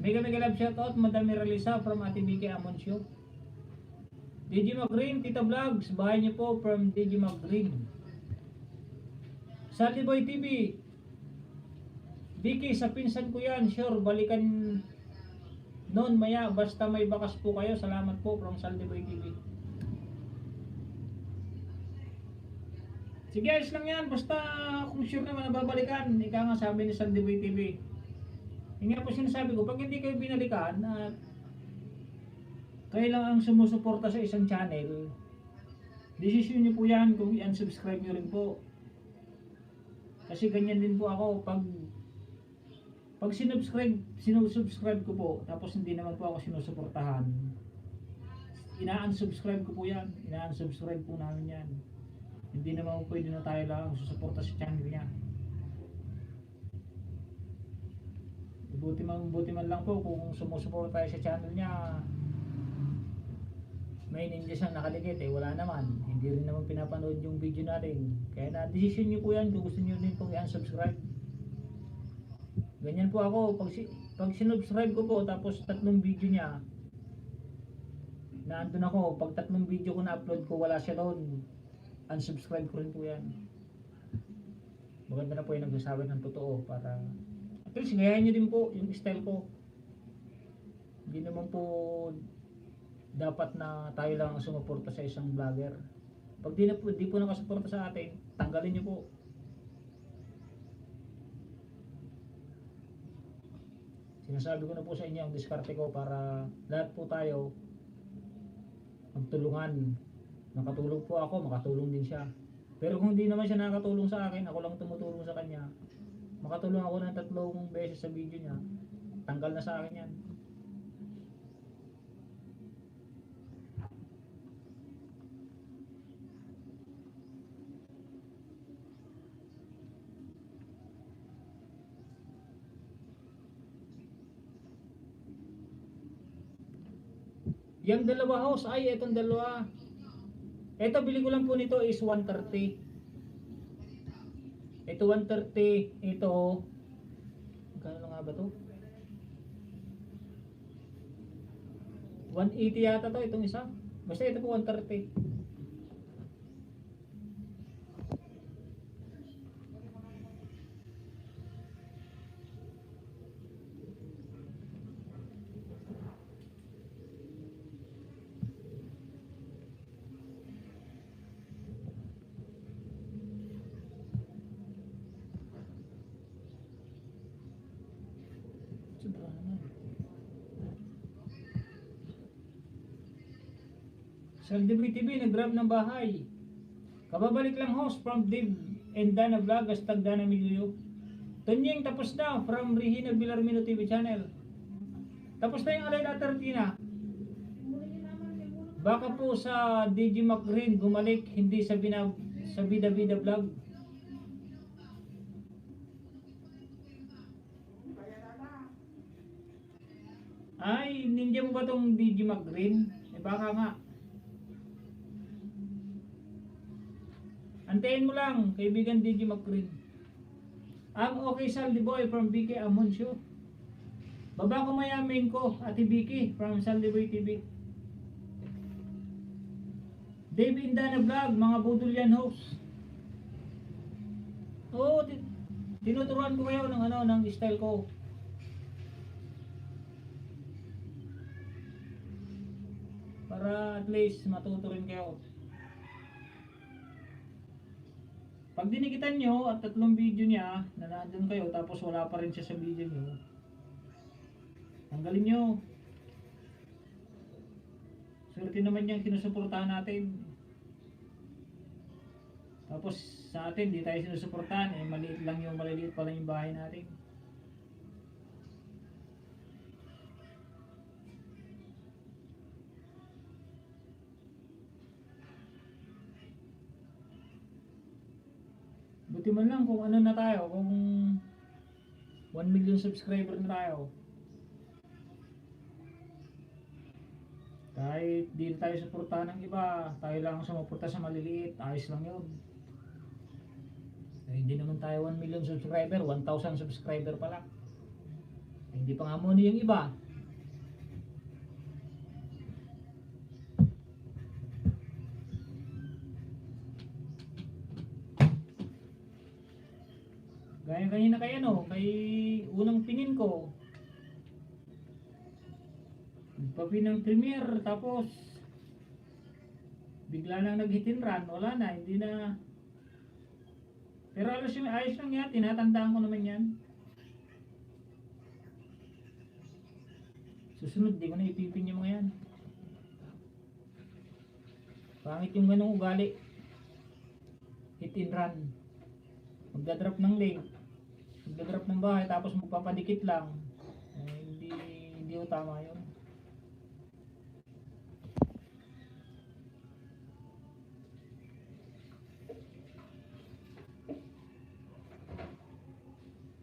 Mega love shoutout, Madam Miralisa from Ate Vicky Amoncio. DJ McGreen, Tita Vlogs, bahay niyo po from DJ McGreen. Saldiboy TV, Vicky, sa pinsan ko yan, sure, balikan noon maya, basta may bakas po kayo. Salamat po from Saldiboy TV. Sige, ayos lang yan, basta kung sure naman nababalikan. Ika nga sabi ni Saldiboy TV. Yung nga po sinasabi ko, pag hindi kayo binalikan at kayo lang ang sumusuporta sa isang channel, desisyon nyo po yan kung i-unsubscribe nyo rin po. Kasi ganyan din po ako, pag sinusubscribe ko po, tapos hindi naman po ako sinusuportahan, ina-unsubscribe ko po yan, ina-unsubscribe po namin yan. Hindi naman pwede na tayo lang susuporta sa channel niya. Buti man lang po kung sumusuporta tayo sa channel niya. May ninjas ang nakadikit wala naman. Hindi rin naman pinapanood yung video natin. Kaya na decision niyo po yan kung gusto niyo din pong i-unsubscribe. Ganyan po ako pag sinubscribe ko po tapos 3 video niya na andun ako, pag 3 video ko na upload ko wala siya doon, unsubscribe ko rin po yan. Maganda na po yung nagsasabi ng totoo para at least gayahin nyo din po yung style ko. Hindi naman po dapat na tayo lang ang sumuporta sa isang vlogger. Pag di po nakasuporta sa atin, tanggalin nyo po. Sinasabi ko na po sa inyo ang diskarte ko para lahat po tayo magtulungan. Nakatulong po ako, makatulong din siya. Pero kung hindi naman siya nakatulong sa akin, ako lang tumutulong sa kanya, makatulong ako ng 3 beses sa video niya, tanggal na sa akin yan. Yang dalawa house ay itong dalawa. Ito bili ko lang po nito is 130. Ito 130, ito magkano nga ba to? 180 yata to itong isa. Basta ito po 130. Saldibri TV nag-grab ng bahay. Kababalik lang host from Dave and Dana Vlog # Dana Miluyo. Tunying tapos na from Regina Villarmino TV channel. Tapos na yung alay na 30 na. Baka po sa DJ McGreen gumalik, hindi sa Bida Bida Vlog. Ay, ninja mo ba tong DJ McGreen? Baka nga. Antayin mo lang, kaibigan DJ McGreen. Ang okay Saldi Boy from BK Amoncio. Baba ko mayamin ko, Ate Vicky from Saldi Boy TV. Dave Indana Vlog, mga budol yan host. Oo, tinuturuan ko kayo ng style ko. Para at least matuto rin kayo. Pag dinikitan nyo at 3 video niya na nandun kayo tapos wala pa rin siya sa video nyo, tanggalin nyo. Swerte naman yung sinusuportahan natin. Tapos sa atin, di tayo sinusuportahan, maliliit pa lang yung bahay natin. Buti man lang kung ano na tayo, kung 1 million subscriber na tayo. Kahit di tayo suportahan ng iba, tayo lang sumuporta sa maliliit, ayos lang yun. Hindi naman tayo 1 million subscriber, 1,000 subscriber pa lang. Hindi pa nga muna yung iba. Gaya kanina kay unang pinin ko. Nagpapin ng premiere tapos bigla nang nag-hit and run, wala na, hindi na. Pero ayos lang yan, tinatandaan ko naman yan. Susunod, di ko na ipipin yung mga yan. Pangit yung ganong ugali. Hit and run. Magdadrop ng link, magdadrop ng bahay, tapos magpapadikit lang. Hindi ko tama yun.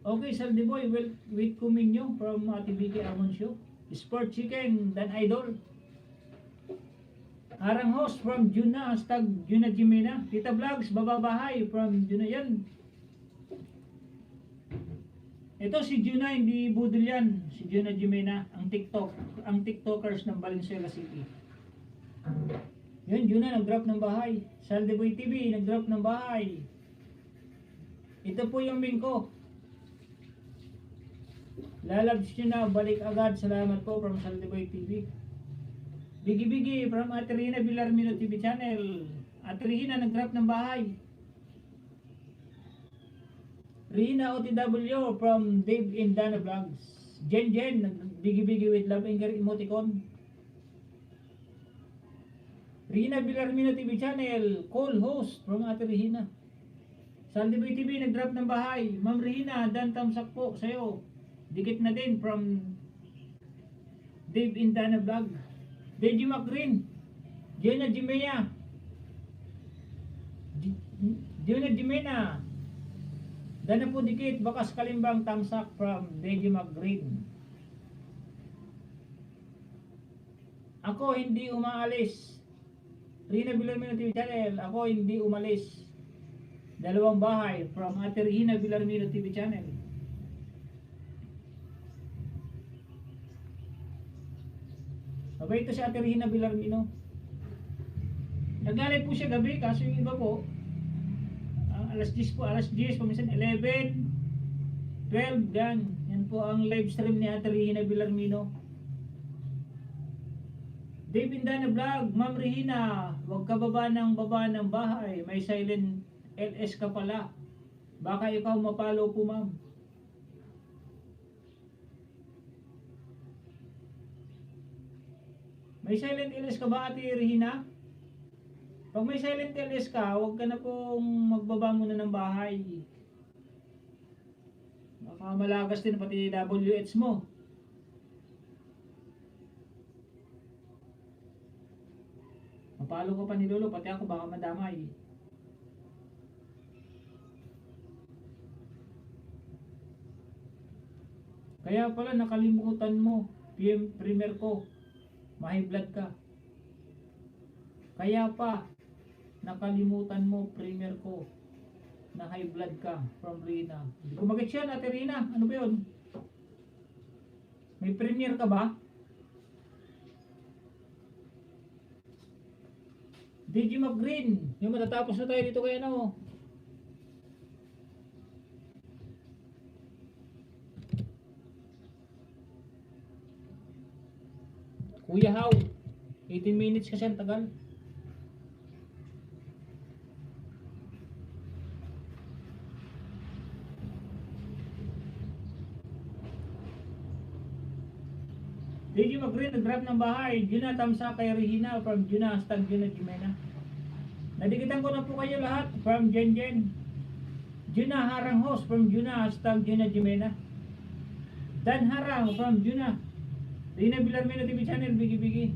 Okay, Saldi Boy, with Kuminyo from Ate Vicky Amon Show. Sport Chicken, Dan Idol. Harang host from Juna, hashtag Juna Jimena. Tita Vlogs, bababahay from Juna yan. Ito si Juna, hindi budol yan. Si Juna Jimena, ang TikTokers ng Valenzuela City. Yun, Juna, nag-drop ng bahay. Saldi Boy TV, nag-drop ng bahay. Ito po yung main ko. Lalabs nyo na, balik agad. Salamat po from Saldi Boy TV. Bigi from Ate Rina Villarmino TV channel. Ate Rina, nag-drop ng bahay. Rina OTW from Dave and Dana Vlogs. Jen, bigi with love and care emoticon. Rina Villarmino TV channel, call host from Ate Rina. Saldi Boy TV, nag-drop ng bahay. Ma'am Rina, dan tamsak po sa'yo. Dikit na din from Dave and Dana Vlog. Deji McGreen, Gina Jimena, Gina Jimena, dana po dikit, bakas kalimbang tamsak from Deji McGreen. Ako hindi umaalis. Rina Villarmino TV channel, ako hindi umalis. Dalawang bahay from Ate Rina Villarmino TV channel. Abay, ito si Ate Rina Villarmino. Nag-live po siya gabi, kaso yung iba po, alas 10 po, paminsan 11, 12, yan. Yan po ang live stream ni Ate Rina Villarmino. Dave Indana Vlog, Ma'am Rina, huwag ka baba ng bahay, may silent LS ka pala. Baka ikaw mapalo po, ma'am. May silent LS ka ba, Ate Rina? Pag may silent LS ka, huwag ka na pong magbaba muna ng bahay. Baka malagas din pati WH mo. Mapalo ka pa ni Lolo, pati ako baka madamay. Kaya pala nakalimutan mo, premier ko. May blood ka. Kaya pa nakalimutan mo, premier ko, na high blood ka from Rina. Hindi ko mag-get yan, Ate Rina. Ano ba yun? May premier ka ba? DJ McGreen, yung matatapos na tayo dito kaya ano. Kuya How, 18 minutes kasi ang tagal. DJ McGreen, nag-drop ng bahay. Juna, tamsa kay Regina from Juna, hashtag Juna Jimena. Nadikitan ko na po kayo lahat from Jen. Juna Harang host from Juna, hashtag Juna Jimena. Dan Harang from Juna. Rina Villarmino TV channel, bigi.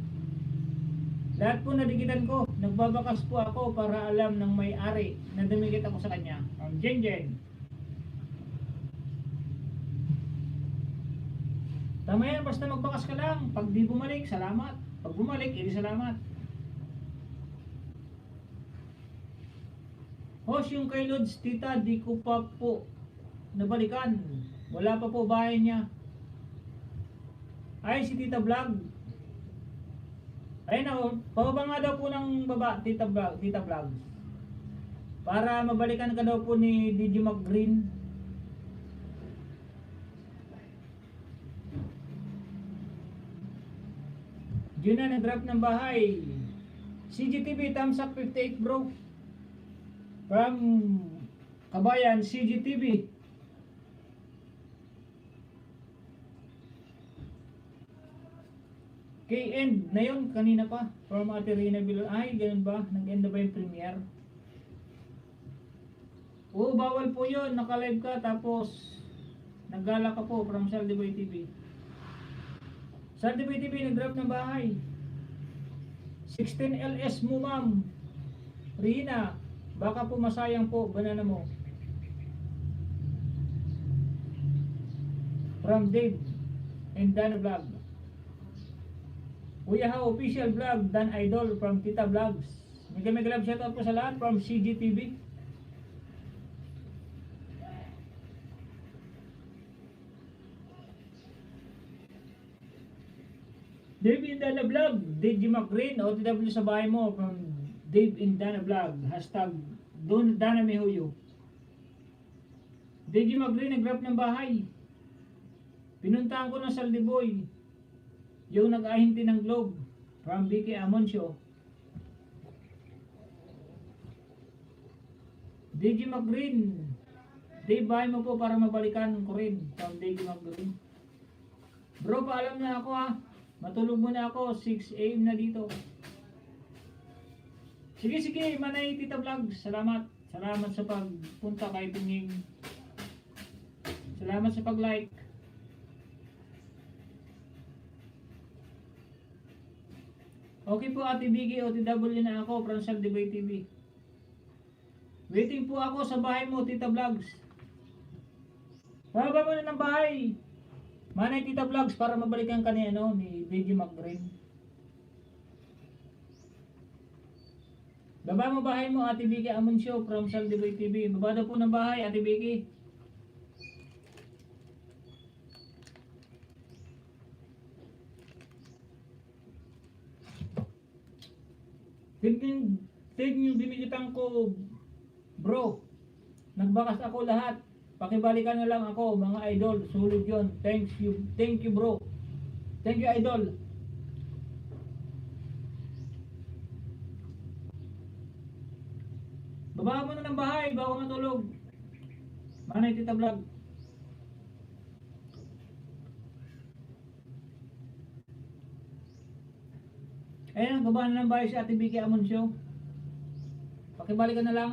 Lahat po nadikitan ko. Nagbabakas po ako para alam ng may-ari na dumikit ako sa kanya. From Jen. Tama yan, basta magbakas ka lang. Pag di bumalik, salamat. Pag bumalik, edi salamat. Host, yung kay Lods, tita, di ko pa po nabalikan. Wala pa po bahay niya. Ay, si Tita Vlog. Ayun na, pababa nga daw po ng baba, Tita Vlog. Para mabalikan ka daw po ni DJ McGreen. Yun na, nag-drop ng bahay. CGTV, thumbs up 58 bro. From Kabayan, CGTV. K-end na yun, kanina pa. From Ate Rina Villar. Ay, ganun ba? Nag-end na ba yung premiere? Oo, bawal po yun. Naka-live ka, tapos naggala ka po from Saldi Boy TV. Saldi Boy TV, nag-drop ng bahay. 16 LS mo, ma'am. Rina, baka po masayang po, banana mo. from Dave and Dan Vlog. Kuya How official vlog, Dan Idol from Tita Vlogs. Mega love shoutout po sa lahat from CGTV. Dave in Dana Vlog, DJ McGreen, OTW sa bahay mo from Dave in Dana Vlog, hashtag Dana Mehuyo. DJ McGreen, nag-grab ng bahay. Pinuntahan ko ng Saldiboy, yung nag-ahinti ng Globe, from Vicky Amoncio. DJ McGreen, Dave, bahay mo po para mabalikan ko rin, from DJ McGreen. Bro, paalam na ako ha. Matulog muna ako, 6 AM na dito. Sige, Manay Tita Vlog. Salamat sa pagpunta kay Pinging. Salamat sa pag-like. Okay po Ate Biggie, OTW na ako, Fransal Debate TV. Waiting po ako sa bahay mo, Tita Vlogs. Baba mo na ng bahay. Manay Tita Vlogs para mabalikan ka ni DJ McGreen. Baba mo bahay mo, Ate Vicky Amuncio from Saldiboy TV. Baba daw po ng bahay, Ate Vicky. Tignan yung binigitan ko, bro. Nagbakas ako lahat. Pakibalikan na lang ako, mga idol. Sulod yun. Thank you bro. Thank you idol. Baba mo na ng bahay bago matulog. Manay Tita Vlog. Ayan, baba na ng bahay si Ate Vicky Amoncio. Pakibalikan na lang.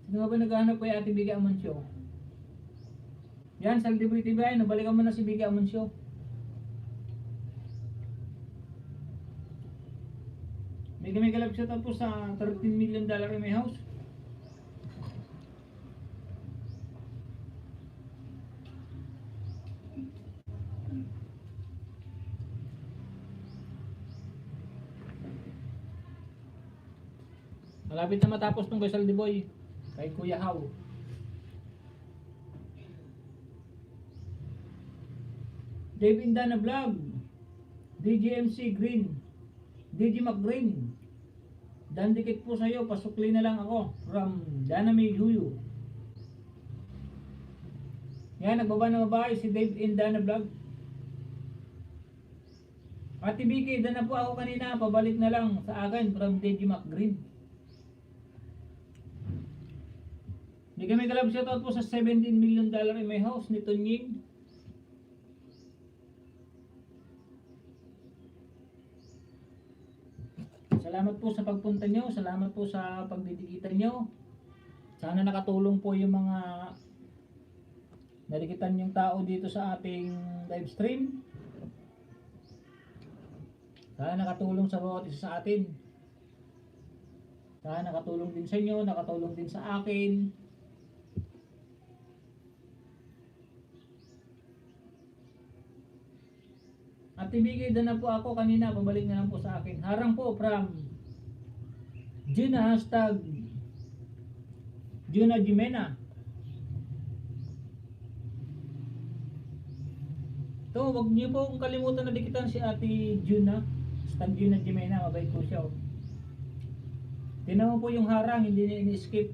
Sino ba naghahanap kay Ate Vicky Amoncio? Yan, Saldiboy TV ay, nabalikan mo na si Vicky Amoncio. May love shoutout po sa $13 million in my house. Malapit na matapos tong kay Saldiboy, kay Kuya How. Dave Indana Vlog, DJ MC Green, DJ McGreen. Dandikit po sa'yo, pasukli na lang ako from Danami Yuyu. Yan, nagbaba na babae si Dave Indana Vlog. Ate Vicky, na po ako kanina, pabalik na lang sa akin from DJ McGreen. Hindi kami kalab shoutout po sa $17 million in my house ni Tonying. Salamat po sa pagpunta nyo, salamat po sa pagdidikitan nyo. Sana nakatulong po yung mga nadikitan yung tao dito sa ating live stream. Sana nakatulong sa bawat isa sa atin. Sana nakatulong din sa inyo, nakatulong din sa akin. At ibigay na po ako kanina, pabalik na lang po sa akin. Harang po from Gina, hashtag Juna Jimena. To, wag niyo po kung kalimutan na dikitan si Ate Juna. Hashtag Juna Jimena, mabait po siya. Tinan mo po yung harang, hindi na ini-skip.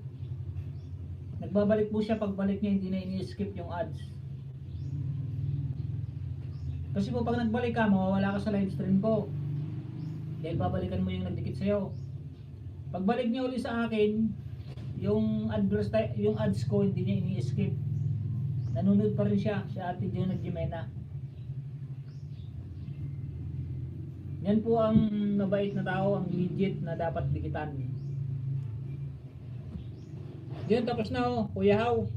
Nagbabalik po siya, pagbalik niya hindi na ini-skip yung ads. Kasi po pag nagbalik ka, mawawala ka sa live stream ko. Dahil babalikan mo yung nagdikit sa'yo. Pagbalik niya uli sa akin, yung ads ko hindi niya ini-skip. Nanonood pa rin siya, si Ate Jonah Jimena. Yan po ang mabait na tao, ang legit na dapat dikitan. Yun, tapos na oh, Kuya How.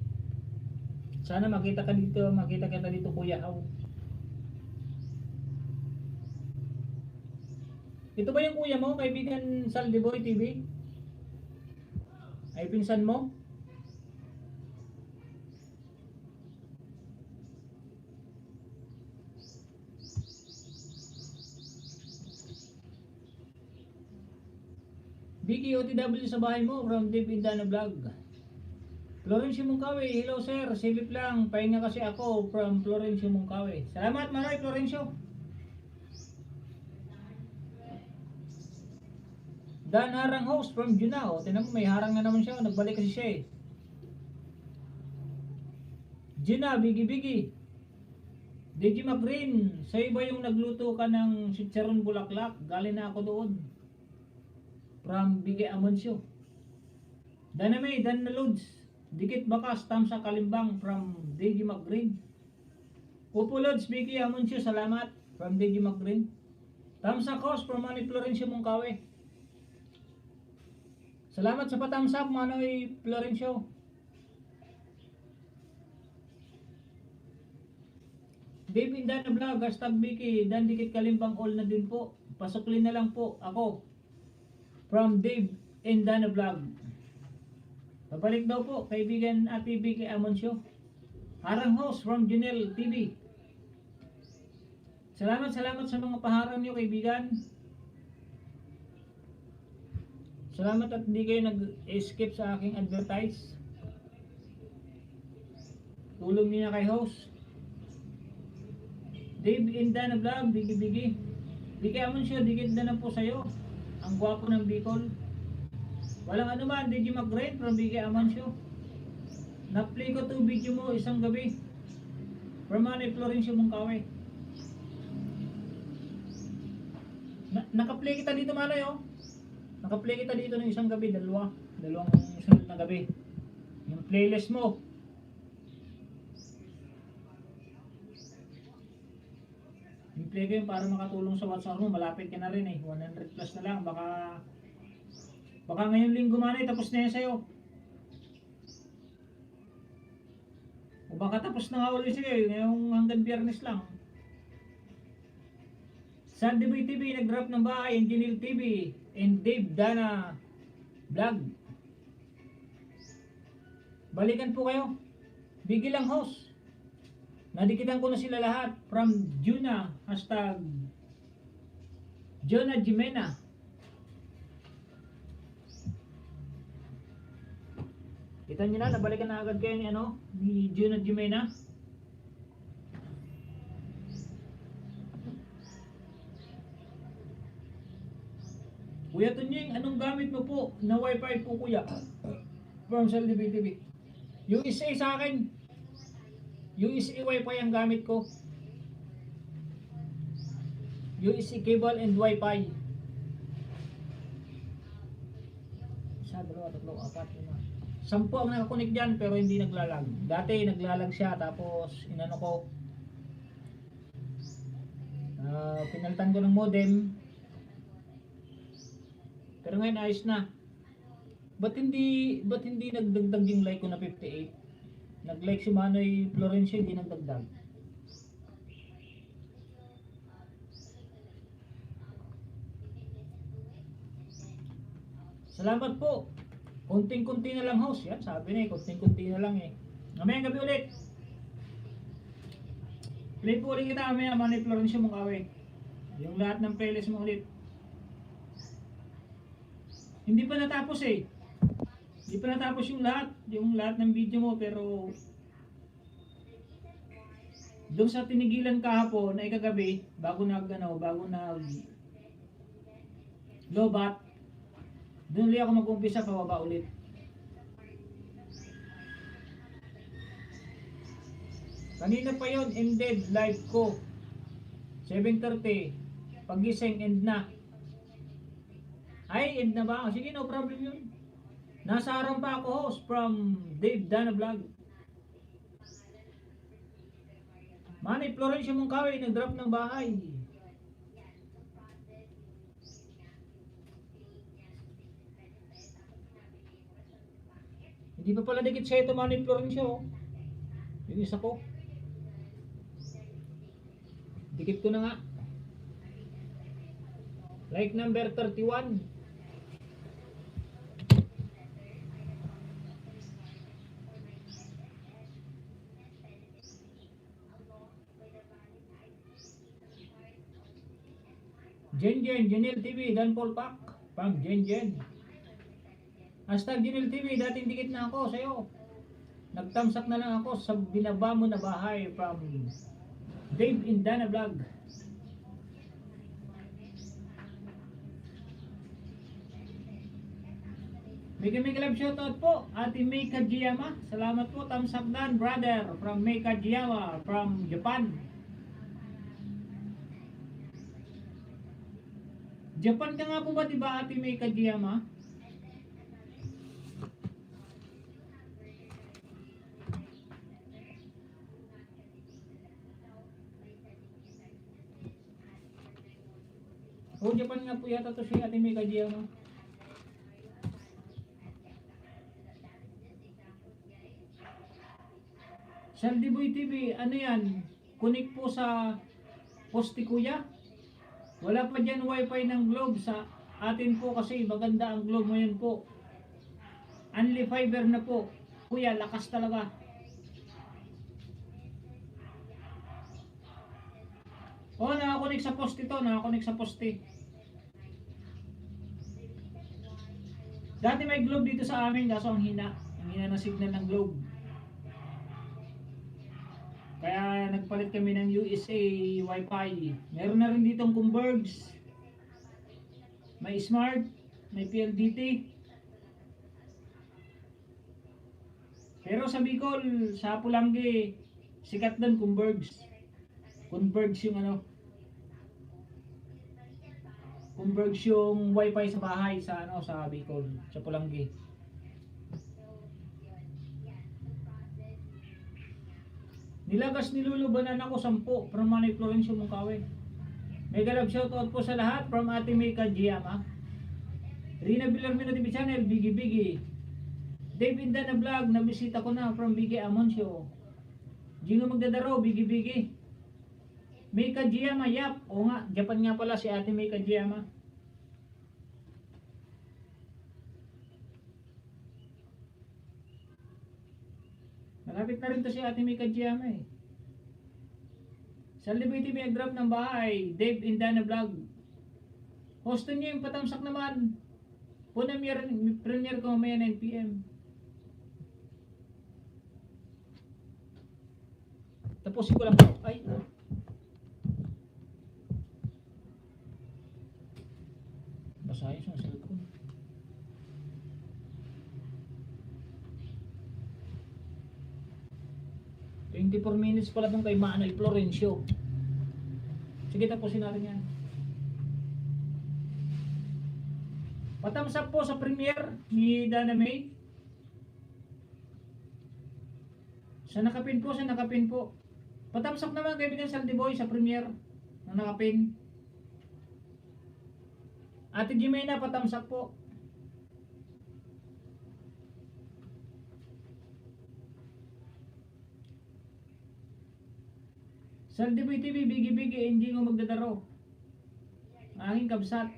Sana makita kita dito Kuya How. Ito ba yung kuya mo, kaibigan Saldiboy TV? Ay pinsan mo? Vicky OTW sa bahay mo from Deep Indana Vlog. Florencio Mungkawe, hello sir, silip lang, pahinga kasi ako from Florencio Mungkawe. Salamat Maray Florencio. Dan Harang host from Junao. Tinan mo may harang na naman siya, nagbalik kasi siya eh. Gina, Bigi. DJ McGreen, sa'yo ba yung nagluto ka ng chicharon bulaklak? Galing na ako doon. From Bigi Amoncio. Daname, Dan na Lods. Dikit bakas, Tamsa Kalimbang from DJ McGreen. Upo Lods, Bigi Amoncio, salamat. From DJ McGreen. Tamsa Kos from Manny Florencio Mungkawe. Salamat sa patamsak, Manoy Florencio. Dave Indana Vlog, hashtag Vicky, Dan Dikit Kalimbang all na din po. Pasuklin na lang po ako. From Dave Indana Vlog. Babalik daw po, kaibigan Ate Vicky Amoncio. Harang host from Junel TV. Salamat sa mga paharang niyo, kaibigan. Salamat at hindi kayo nag-escape sa aking advertise. Tulong niyo na kay host. Dave Indana Vlog, Bigi. Bigi Amoncio, dikit na po sa'yo. Ang gwapo ng Bicol. Walang anuman, DJ McGrain from Bigi Amoncio. Na-play ko to video mo isang gabi. From Manny Florencio Mungkawe. Naka-play kita dito Manay oh. Naka-play kita dito ng isang gabi, dalawang sunod na gabi. Yung playlist mo. Yung play ko yun para makatulong sa WhatsApp mo, malapit ka na rin eh. 100 plus na lang, baka ngayon linggo Manay, tapos na yan sa'yo. O baka tapos na nga ulit sige, ngayong hanggang Biyernes lang. Sandy Boy TV, nag-drop ng bahay, Engineer TV, and Dave Dana Vlog. Balikan po kayo. Bigil lang host. Nadikitan ko na sila lahat from Juna, hashtag Jonah Jimena. Kita nyo na, nabalikan na agad kayo ni Jonah Jimena. Kuya Tunying, anong gamit mo po na wifi po kuya? From Cell TV. Yung isa sa akin. Yung isa wifi ang gamit ko. Yung isa cable and wifi. Isa, dalawa, tatlo, apat, lima. 10 ang nakakunik dyan pero hindi naglalag. Dati naglalag siya tapos inano ko. Pinalitan ko ng modem. Pero ngayon ayos na. Ba't hindi nagdagdag yung like ko na 58? Nag-like si Manoy Florencio, hindi nagdagdag. Salamat po. Kunting-kunti na lang host. Yan, sabi na eh, kunting-kunti na lang eh. Mamayang gabi ulit. Play po ulit kita mamaya, Manoy Florencio Mungkawe. Yung lahat ng playlist mo ulit. Hindi pa natapos eh. Hindi pa natapos yung lahat ng video mo pero doon sa tinigilan kahapon na ikagabi bago nag lobat, doon ulit ako mag-umpisa pababa ulit. Kanina pa yon ended live ko 7:30 pagising end na. Ay, end na ba? Sige, no problem yun. Nasa harang pa ako host from Dave Dana Vlog. Manny Florencio Mungkawe, nag-drop ng bahay. Hindi pa pala dikit siya ito, Manny Florencio. Yung isa ko. Dikit ko na nga. Like number 31. Jen, Junil TV, Dan Paul Pak, Pang Jen. Hashtag Junel TV, dating dikit na ako sa'yo. Nagtamsak na lang ako sa binaba mo na bahay from Dave Indana Vlog. Mega love shoutout po, Ate May Kajiyama. Salamat po, thumbs up dan, brother, from May Kajiyama, from Japan. Japan ka nga po ba, diba, Ate May Kajiyama? Oh, Japan nga po yata to si Ate May Kajiyama. Saldiboy TV, ano yan? Connect po sa poste kuya. Wala pa dyan wifi ng Globe sa atin po kasi maganda ang Globe ngayon po. Only fiber na po. Kuya, lakas talaga. Oh, nakakonek sa poste to, nakakonek sa poste. Dati may Globe dito sa amin, kaso ang hina. Ang hina ng signal ng Globe. Kaya nagpalit kami ng USA Wi-Fi. Meron na rin ditong Converge. May Smart, may PLDT. Pero sa Bicol, sa Pulangge, sikat doon Converge. Converge yung ano. Converge yung Wi-Fi sa bahay sa ano sa Bicol, sa Pulangge. Nilagas nilulubanan ako 10 from Manay Florencio Mungkawe. Mega love shoutout po sa lahat from Ate May Kajiyama. Rina Villarmino TV Channel, Bigi Bigi. Dave Indana Vlog, nabisita ko na from Bigi Amoncio. Jingo Magdadaro, Bigi Bigi. May Kajiyama, yap. O nga, Japan nga pala si Ate May Kajiyama. Malapit na rin to si Ate May Kajiyama eh. Sa Liberty may drop ng bahay, Dave Indana Vlog. Hostin niyo yung patamsak naman. Premiere ko mamaya 9 PM. Tapusin ko lang. Ay. Basahin sa cellphone. ...24 minutes pala itong kay Manay Florencio. Sige, tapusin natin yan. Patamsak po sa premiere ni Dana May. Sa nakapin po, sa nakapin po. Patamsak naman kaibigan Saldiboy sa premiere na nakapin. Ate Jimena, patamsak po. Saldiboy TV, Bigi Bigi, hindi mo magdadaro. Aking kabsat.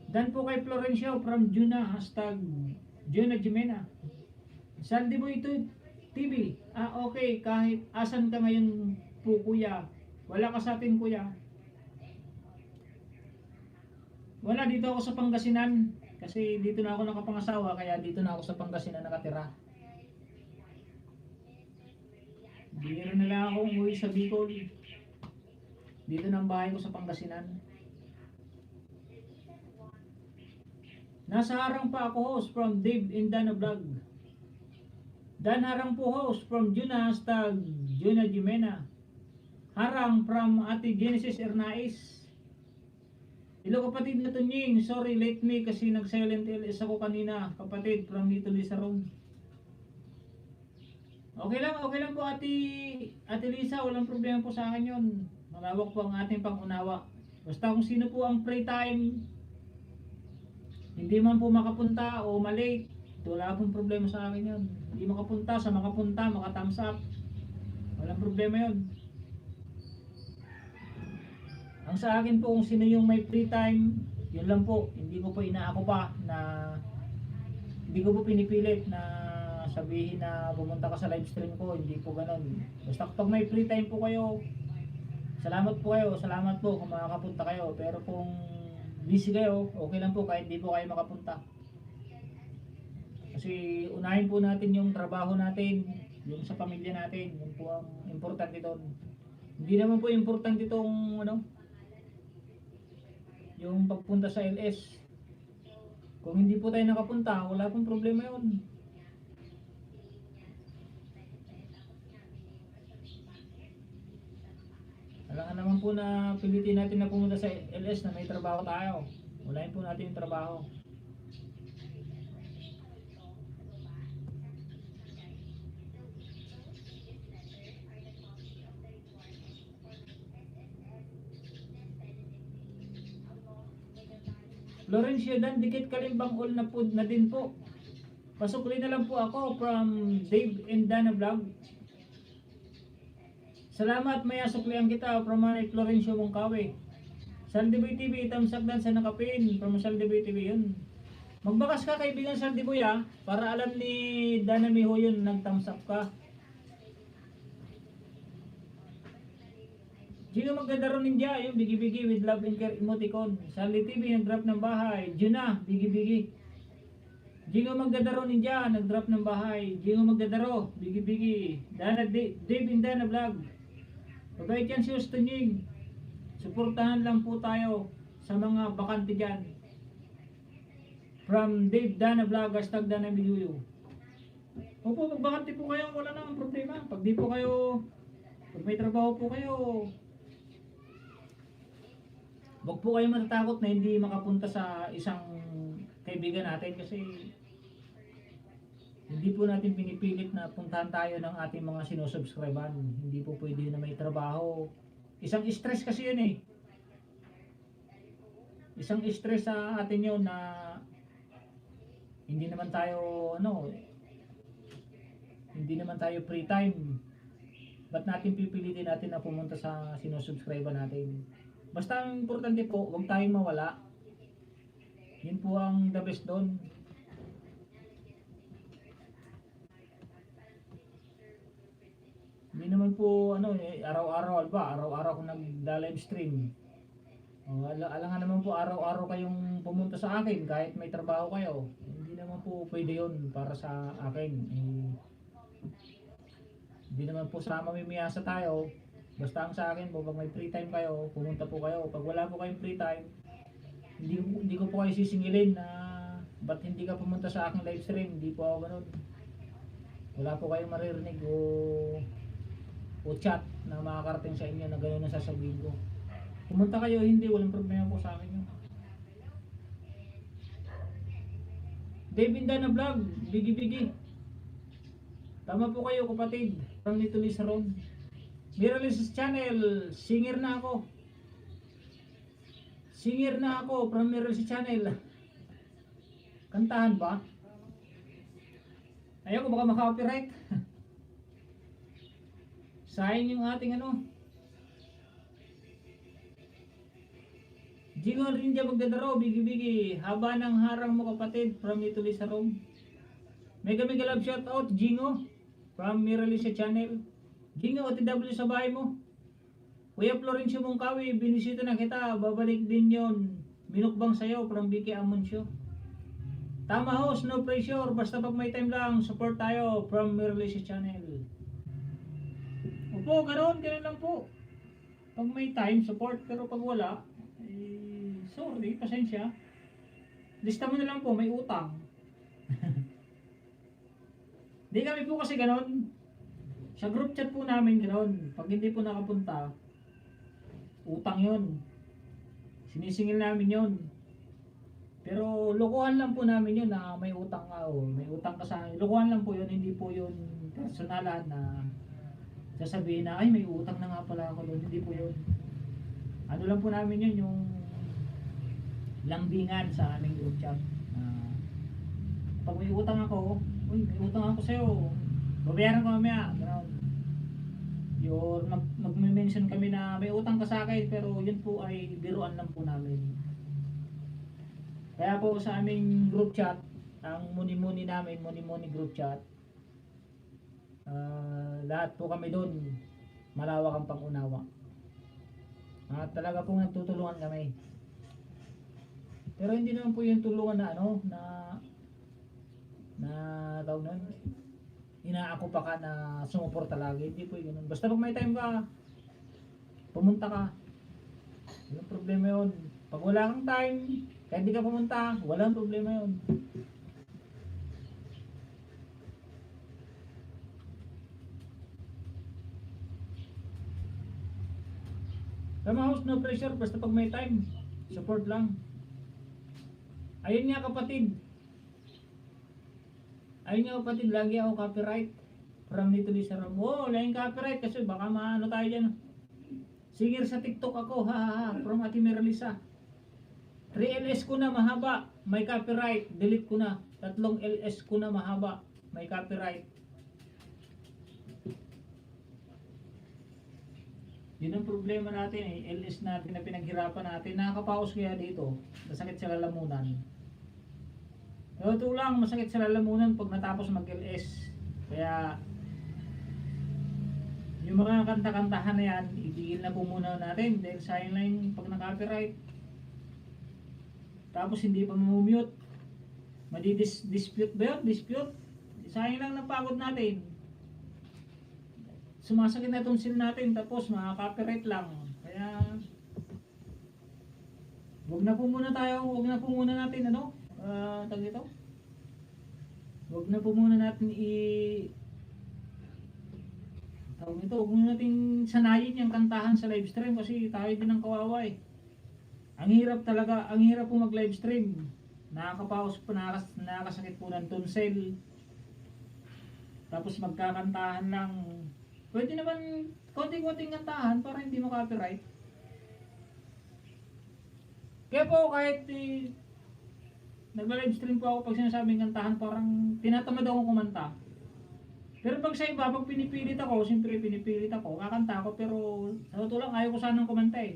Dan po kay Florencio from Juna, hashtag Juna Jimena. Saldiboy TV, okay, kahit asan ka ngayon po kuya, wala ka sa atin kuya. Wala, dito ako sa Pangasinan, kasi dito na ako nakapangasawa, kaya dito na ako sa Pangasinan nakatira. Biro na lang ako umuwi sa Bicol. Dito na ang bahay ko sa Pangasinan. Nasa harang pa ako, host from Dave Indana Vlog. Dan harang po, host from Juna, hashtag Juna Jimena. Harang from Ate Genesis Ernais. Hello kapatid na Tunying, sorry late me kasi nag-silent LS ako kanina. Kapatid from Nito Lisa Room. Okay lang po Ate Lisa, walang problema po sa akin yun. Malawak po ang ating pangunawa. Basta kung sino po ang free time, hindi man po makapunta o malate, wala pong problema sa akin yun. Hindi makapunta, sa makapunta, maka-thumbs up, walang problema yun. Ang sa akin po kung sino yung may free time, yun lang po. Hindi ko po inaako pa na, hindi ko po pinipilit na sabihin na pumunta ka sa live stream ko, hindi po ganun. Basta kapag may free time po kayo, salamat po kung makakapunta kayo. Pero kung busy kayo, okay lang po kahit hindi po kayo makapunta. Kasi unahin po natin yung trabaho natin, yung sa pamilya natin, yun po ang importante doon. Hindi naman po importante itong ano, yung pagpunta sa LS. Kung hindi po tayo nakapunta, wala pong problema yun. Alangan naman po na pilitin natin na pumunta sa LS na may trabaho tayo. Walain po natin yung trabaho. Florencio Dan, dikit kalimbang all na po na din po. Pasukli na lang po ako from Dave and Dana Vlog. Salamat, maya suklian kita from Manay Florencio Mongkawe. Saldiboy TV, tamsak dan sa nakapin from Saldiboy TV yun. Magbakas ka kaibigan Saldiboy para alam ni Dana Miho yun, nagtamsak ka. Gino magdadaro ninja, yung bigi-bigi with love and care emoticon. Saldi TV, nag-drop ng bahay. Gina, bigi-bigi. Gino magdadaro ninja, nag-drop ng bahay. Gino magdadaro, bigi-bigi. Dana, Dave and Dana Vlog. Pagkait yan si Ustunying. Suportahan lang po tayo sa mga bakante dyan. From Dave Dana Vlog, hashtag Dana Mihuyo. Opo, pag bakante po kayo, wala namang problema. Pag di po kayo, pag may trabaho po kayo, wag po kayo matatakot na hindi makapunta sa isang kaibigan natin kasi hindi po natin pinipilit na puntahan tayo ng ating mga sinusubscriban. Hindi po pwede na may trabaho. Isang stress kasi yun eh. Isang stress sa atin yun na hindi naman tayo hindi naman tayo free time. Ba't natin pipilitin natin na pumunta sa sinusubscriban natin? Basta ang importante po, huwag tayong mawala. Yun po ang the best doon. Hindi naman po araw-araw ko nagda-live stream. Alangan naman po araw-araw kayong pumunta sa akin kahit may trabaho kayo. Hindi naman po pwede yun para sa akin. Hindi naman po sa mamimiyasa tayo. Basta ang sa akin po, pag may free time kayo, pumunta po kayo. Pag wala po kayong free time, hindi ko po kayo sisingilin na ba't hindi ka pumunta sa aking live stream. Hindi po ako ganun. Wala po kayong maririnig o chat na makakarating sa inyo na gano'n na sasabihin ko. Pumunta kayo, hindi, walang problema po sa akin yun. David Dana Vlog, bigi-bigi. Tama po kayo kapatid, from Little Lisa Road. Miralis Channel, singer na ako. Singer na ako from Miralis Channel. Kantahan ba? Ayaw ko baka maka-copyright. Sayang yung ating Jingon rin dyan magdadaro, bigi-bigi. Haba ng harang mo kapatid from Little Lisa Road. Mega love shout out, Jingo from Miralisa Channel. Jingo, OTW sa bahay mo. Kuya Florencio Mongkawe, binisita na kita. Babalik din yon. Minukbang sayo from Vicky Amuncio. Tama host, no pressure. Basta pag may time lang, support tayo from Miralisa Channel. Opo, ganoon lang po. Pag may time, support. Pero pag wala, sorry, pasensya. Lista mo na lang po, may utang. Hindi kami po kasi ganoon. Sa group chat po namin ganoon. Pag hindi po nakapunta, utang yon. Sinisingil namin yon. Pero lokohan lang po namin yun na may utang ka may utang ka sa akin. Lokohan lang po yun, hindi po yun personalan na sasabihin na ay may utang na nga pala ako doon. Hindi po yun. Ano lang po namin yun, yung lambingan sa aming group chat. Pag may utang ako, uy, may utang ako sa'yo, babayaran ko mamaya. Gano'n. Yun, mag-mention kami na may utang ka sa akin, pero yun po ay biruan lang po namin. Kaya po sa aming group chat, ang muni-muni namin, muni-muni group chat, lahat po kami doon, malawak ang pangunawa. At talaga pong nagtutulungan kami. Pero hindi naman po yung tulungan na na tawag nun, inaako pa ka na sumuporta lagi. Hindi po yung ganun. Basta pag may time ka, pumunta ka. Walang problema yun. Pag wala kang time, kahit di ka pumunta, walang problema yun. Tama host, no pressure, basta pag may time, support lang. Ayun nga kapatid. Ayun nga kapatid, lagi ako copyright. From nito ni Saram. Oh, laging copyright kasi baka maano tayo dyan. Singer sa TikTok ako, ha ha ha, from Ate Meralisa. 3 LS ko na mahaba, may copyright, delete ko na. 3 LS ko na mahaba, may copyright. Yun ang problema natin eh, LS natin na pinaghirapan natin. Nakakapaos kaya dito, masakit sa lalamunan. Ito lang, masakit sa lalamunan pag natapos mag-LS. Kaya, yung mga kanta-kantahan na yan, itigil na po muna natin dahil sayang lang yung pag na-copyright. Tapos hindi pa mamumute. Madi-dispute ba yun? Dispute? Sayang lang ng pagod natin. Sumasakit na tonsil natin tapos makaka-copyright lang. Kaya wag na po muna natin ano? Tag ito. Wag na po muna natin wag muna natin sanayin yung kantahan sa live stream kasi tayo din ang kawawa eh. Ang hirap talaga, ang hirap po mag live stream. Nakakapaos po, nakakasakit po ng tonsil. Tapos magkakantahan lang. Pwede naman konting-konting kantahan para hindi mo-copyright. Kaya po kahit nagla-live stream po ako pag sinasabing kantahan parang tinatamad akong kumanta. Pero pag sa iba, pag pinipilit ako, siyempre pinipilit ako, kakanta ako pero sa totoo lang ayaw ko sanang kumanta eh.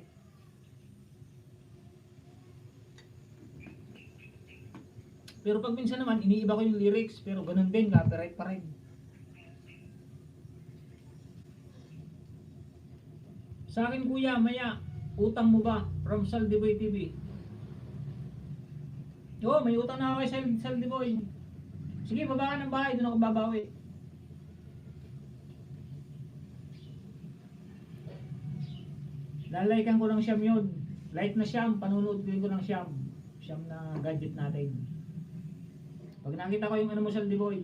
Pero pag minsan naman, iniiba ko yung lyrics pero ganun din, copyright pa rin. Sa akin kuya, maya, utang mo ba? From Saldiboy TV. Oo, may utang na ako kay Saldiboy. Sige, baba ka ng bahay, doon ako babawi. Lalaikan ko ng siyam yun. Like na siyam, panunood ko ng siyam. Siyam na gadget natin. Pag nakita ko yung ano mo Saldiboy.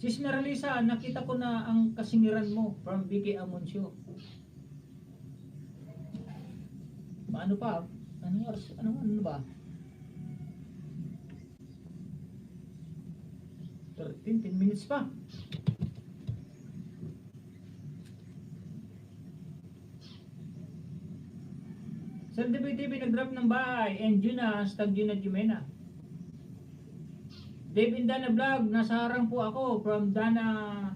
Sis Meralisa, nakita ko na ang kasingiran mo from BK Amuncio. Paano pa? Ano ba? 10 minutes pa. Sa TV nag-drop ng bahay and yun na, stag yun na Jimena. Dave in Dana Vlog, nasa harang po ako from Dana.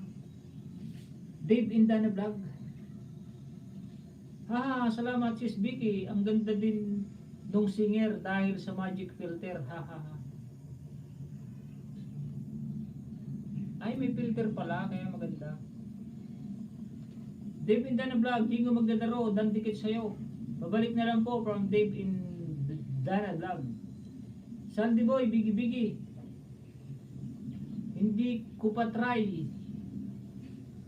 Dave in Dana Vlog. Haha, salamat sis Vicky. Ang ganda din nung singer dahil sa magic filter. Haha. Ay, may filter pala, kaya maganda. Dave in Dana Vlog, di ko magdadaro, dandikit sa'yo. Babalik na lang po from Dave in Dana Vlog. Sandy Boy, bigi-bigi. Hindi ko pa try.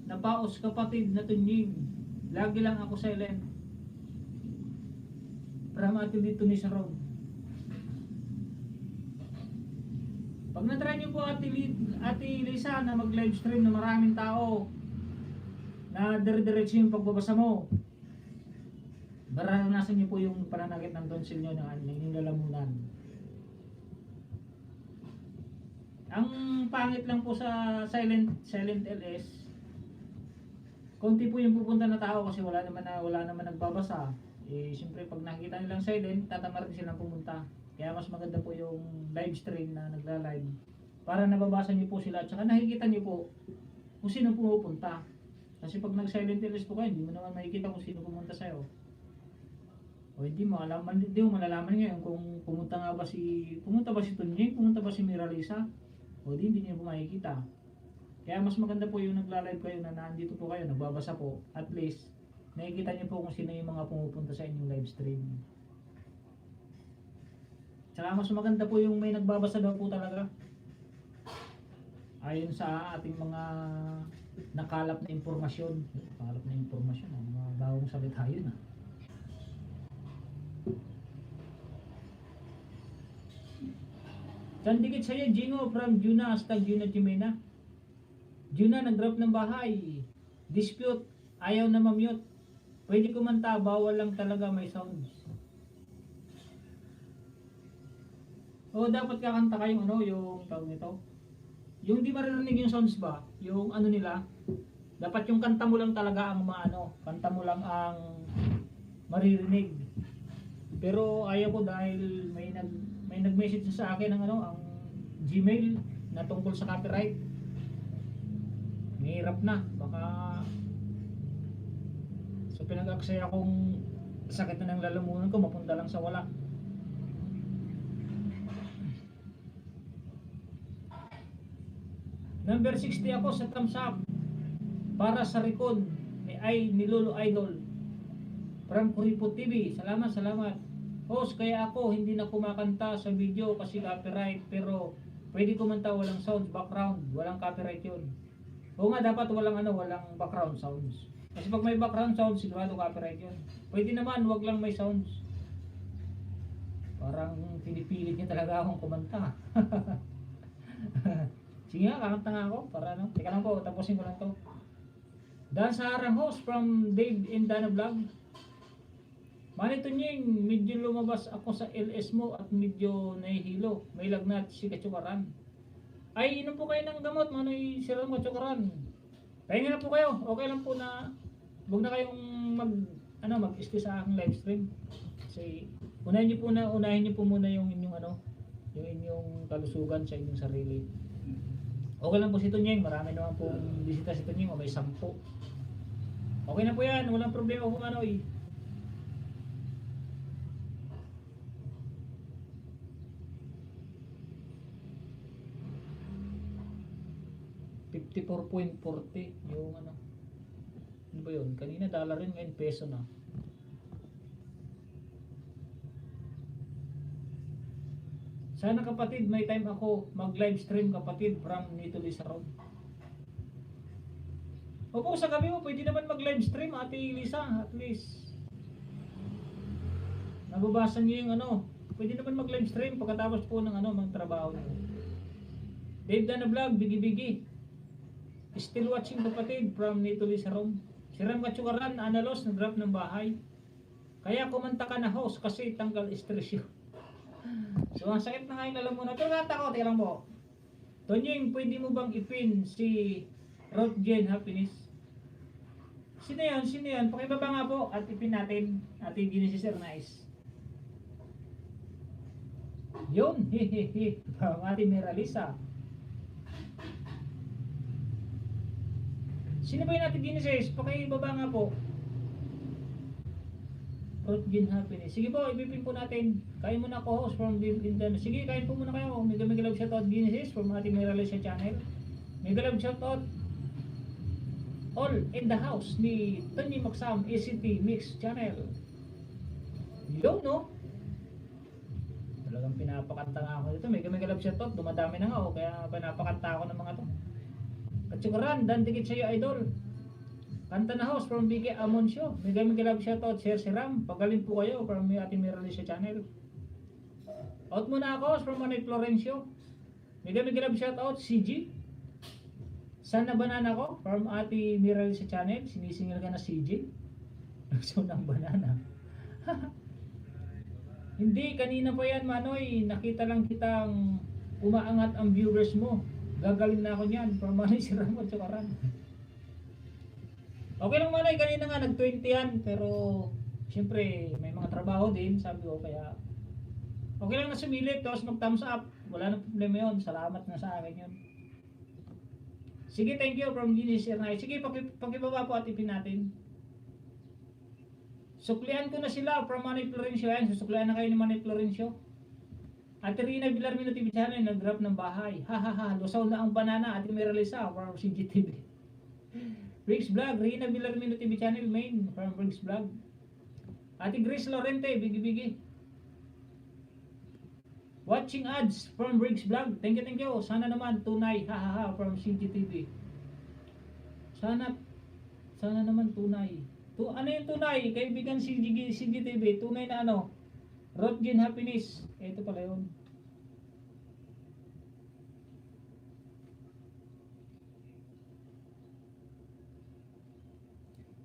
Napaos kapatid na tunying. Lagi lang ako silent. Pramati dito ni Sarong. Pag na-try nyo po Ate Lisa na mag-live stream na maraming tao na dire-diretso yung pagbabasa mo, maranasan nyo po yung pananakit ng tonsil nyo ng lalamunan. Ang pangit lang po sa silent LS, konti po yung pupunta na tao kasi wala naman nagbabasa. Eh siyempre pag nakikita nilang silent, tatamad din silang pumunta. Kaya mas maganda po yung live stream na nagla-live para nababasa niyo po sila at saka nakikita niyo po kung sino pumupunta. Kasi pag nag-silent LS po kayo, hindi mo naman makikita kung sino pumunta sa'yo. O hindi mo malalaman ngayon kung pumunta ba si Tunying, pumunta ba si Miralisa. O hindi niyo po makikita. Kaya mas maganda po yung nagla-live kayo na nandito po kayo, nagbabasa po. At least, nakikita niyo po kung sino yung mga pumupunta sa inyong live stream. Tsaka mas maganda po yung may nagbabasa daw po talaga. Ayon sa ating mga nakalap na impormasyon. Nakalap na impormasyon, mga bagong salita yun. Sandikit sa'yo, Jingo from Juna, hashtag Juna Jimena. Juna, nag-drop ng bahay. Dispute, ayaw na mamute. Pwede kumanta, bawal lang talaga may sounds. O dapat kakanta kayong ano, yung tawag nito. Yung di maririnig yung sounds ba, yung ano nila, dapat yung kanta mo lang talaga ang maano, kanta mo lang ang maririnig. Pero ayaw ko dahil may nag-message sa akin ng ano, ang Gmail na tungkol sa copyright. Mahirap na, baka so pinag-aksaya akong sakit na ng lalamunan ko, mapunta lang sa wala. Number 60 ako sa thumbs up para sa Recon ni Lolo Idol from Kuripo TV. Salamat, salamat. Host, kaya ako hindi na kumakanta sa video kasi copyright, pero pwede kumanta walang sounds, background, walang copyright yun. O nga, dapat walang background sounds. Kasi pag may background sounds, sigurado copyright yun. Pwede naman, wag lang may sounds. Parang pinipilit niya talaga akong kumanta. Sige nga, kakanta nga ako para ano. Teka lang po, tapusin ko lang to. Dan sa harang host from Dave and Dana Vlog. Manito Nying, medyo lumabas ako sa LS mo at medyo nahihilo. May lagnat si Katsukaran. Ay, inom po kayo ng gamot, Manoy Siram Katsukaran. Pahinga na po kayo. Okay lang po na huwag na kayong mag-stay sa aking live stream. Kasi unahin niyo po muna yung inyong kalusugan sa inyong sarili. Okay lang po si Tunyeng, marami naman pong bisita si Tunyeng, may 10. Okay na po yan, walang problema po Manoy. $54.40 yung ano ba yun? Kanina dollar yun, ngayon peso na. Sana kapatid, may time ako mag-live stream kapatid from Nito Lizarod. Opo, sa gabi mo, pwede naman mag-live stream, Ate Lisa, at least. Nababasa niyo yung pwede naman mag-live stream pagkatapos po ng magtrabaho niyo. Dave Dana Vlog, bigi-bigi. Still watching kapatid from Nito Lizarod. Si Ram Katsukaran, Analos, nag-drop ng bahay. Kaya kumanta ka na host kasi tanggal stress yun. So, ang sakit na ngayon alam mo na. Pero kata ko, tira mo. Tonyeng, pwede mo bang ipin si Rothgen Happiness? Sino yan? Sino yan? Pakibaba nga po at ipin natin. Ating Genesis Nice. Yun, hehehe. From Ate Miralisa. Sino ba yung Ate Genesis? Pakibaba nga po. Rothgen Happiness. Sige po, ipipin po natin. Kain muna ako host from Bindan. Sige, kain po muna kayo. Mega love shoutout Genesis from Ate Miralisa channel. Mega love shoutout all in the house ni Tony Maksam ACT Mix channel. Yun, no? Talagang pinapakanta nga ako dito. Mega love shoutout. Dumadami na nga, kaya pinapakanta ako ng mga to. Katsukaran, dan dikit sa'yo idol. Kanta na host from BK Amon Show. Mega love shoutout Sir Siram. Pagaling po kayo from Ate Miralisa channel. Out muna ako host from Manay Florencio. Mega love shoutout CG. Sana banana ko from Ate Miralisa channel. Sinisingil ka na CG. Gusto ng banana. Hindi, kanina pa yan Manoy. Nakita lang kitang umaangat ang viewers mo. Gagaling na ako niyan from Manay Siram at Katsukaran. Okay lang Manoy, kanina nga nag-20 yan, pero siyempre may mga trabaho din, sabi ko, kaya okay lang na sumilip, tapos mag-thumbs up, wala nang problema yun, salamat na sa akin yun. Sige, thank you from Genesis Nice. Sige, pakibaba po at ipin natin. Suklian ko na sila from Manny Florencio yan, susuklian na kayo ni Manny Florencio. Ate Rina Villarmino TV channel, nag-drop ng bahay. Hahaha, lusaw na ang banana, Ate Miralisa from CGTV. Briggs Vlog, Rina Villarmino TV channel main from Briggs Vlog. Ate Grace Lorente, bigi-bigi. Watching ads from Briggs Vlog. Thank you. Sana naman tunay. Hahaha from CGTV. Sana naman tunay. Ano yung tunay? Kaibigan CGTV. Tunay na ano? Rodgin Happiness. Ito pala yun.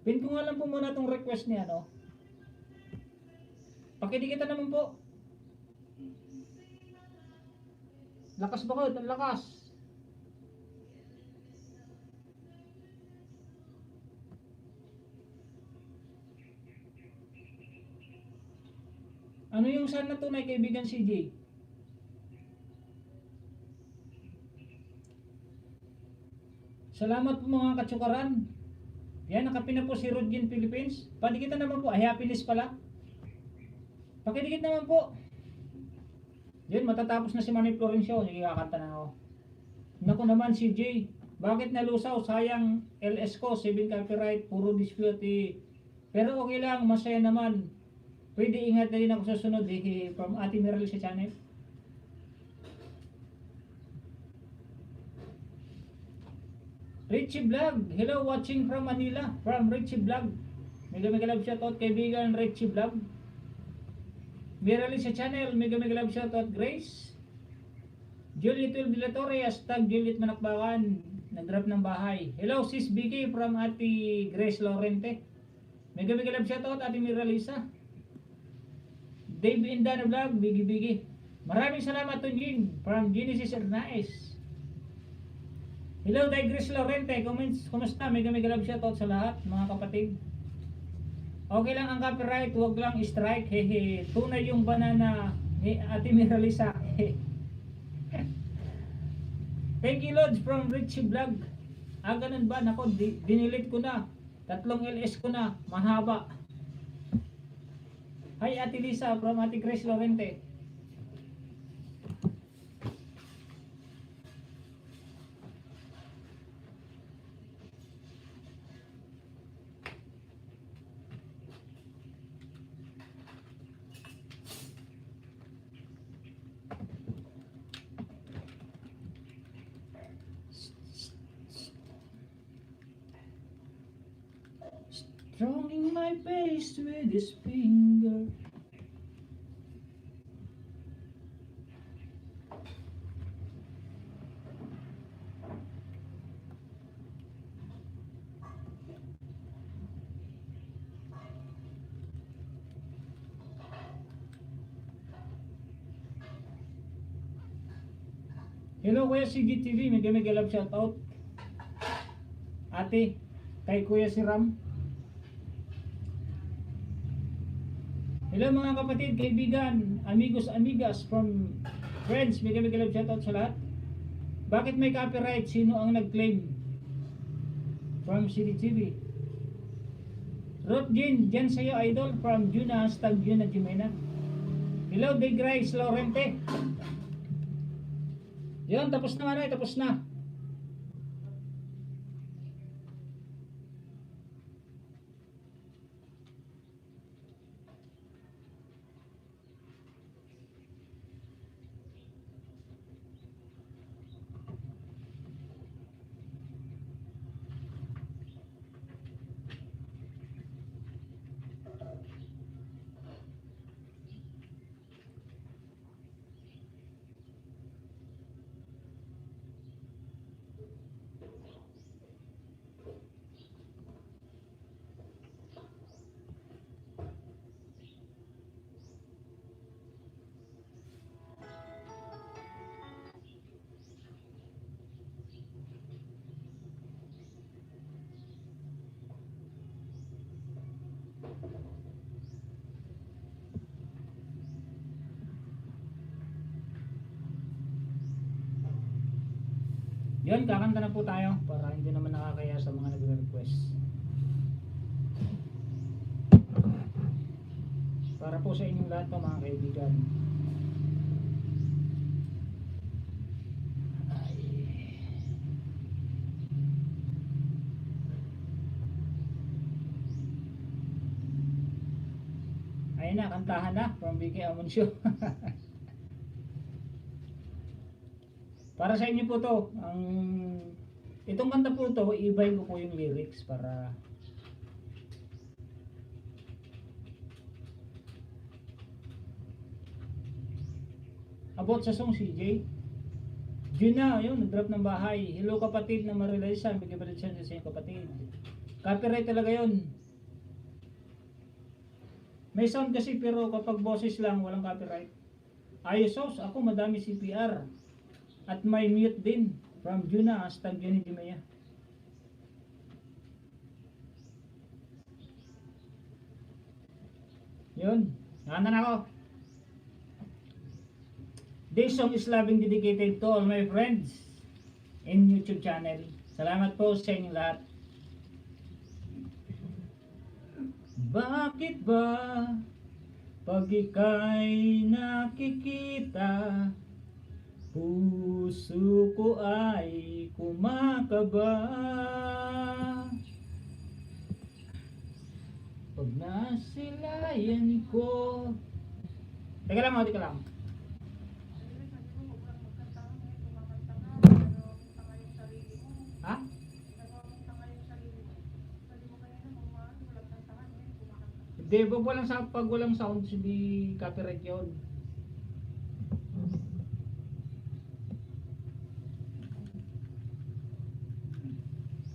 Pin ko nga lang po muna itong request niya, no? Pakidikita naman po. Lakas ba ko? Lakas. Ano yung sana tunay kaibigan CJ? Salamat po mga katsukaran. Yan, nakapin na po si Rodgin Philippines. Padikita naman po. Ay, happiness pala. Pakidikit naman po. Yun, matatapos na si Manny Florencio. Sige, kakanta na ako. Naku naman si Jay. Bakit nalusaw? Sayang LS ko. 7 copyright. Puro dispute eh. Pero okay lang. Masaya naman. Pwede ingat na rin ako sa sunod eh. From Ate Meryl sa channel. Richie Vlog. Hello, watching from Manila. From Richie Vlog. Mega love shoutout kaibigan Richie Vlog. Meryl sa channel. Mega love shoutout Grace. Juliet Villatore. Hashtag Juliet Manakbakan. Nag-drop ng bahay. Hello, sis Vicky from Ate Grace Lorente. Mega love shoutout Ate Miralisa. Dave Indano Vlog. Bigi. Maraming salamat Tunjin from Genesis Ernaes. Hello, Grace Lorente. Kumusta? Mega love shoutout sa lahat, mga kapatid. Okay lang ang copyright, huwag lang strike. Hehe. Tunay yung banana. Ate Miralisa. Thank you, Lods from Richie Vlog. Ganun ba? Nako, dinilit ko na. 3 LS ko na. Mahaba. Hi, Ate Lisa from Ate Grace Lorente. Drawing my face with his finger. Hello Kuya CGTV, mega love shoutout. Ate, kay Kuya si Ram. Hello mga kapatid, kaibigan, amigos, amigas from friends, mega love shoutout sa lahat. Bakit may copyright? Sino ang nag-claim? From CDTV. Rodgin, dyan sa'yo idol from Juna, hashtag Juna Jimena. Hello, Big Grace Lorente. Yun, tapos na ano, tapos na. Yun, kakanta na po tayo para hindi naman nakakaya sa mga nagre-request. Para po sa inyong lahat po mga kaibigan. Ayun na, kantahan na from Vicky Amuncio. Para sa inyo po to. Itong kanta po to, ibahin ko po yung lyrics para about sa song CJ. Yun na, yun, nag-drop ng bahay. Hello kapatid na ma-realize bigyan pa rin siya sa inyong kapatid. Copyright talaga yun. May sound kasi pero kapag boses lang, walang copyright. Ayos sos, ako madami CPR. At may mute din. From Juna, hashtag Jenny Dimaya. Yun, nanan ako. This song is loving dedicated to all my friends in YouTube channel. Salamat po sa inyong lahat. Bakit ba pag ika'y nakikita, puso ko ay kumakaba? Pag nasilayan ko. Teka lang. Ha? Hindi, pag walang sound, hindi copyright yun.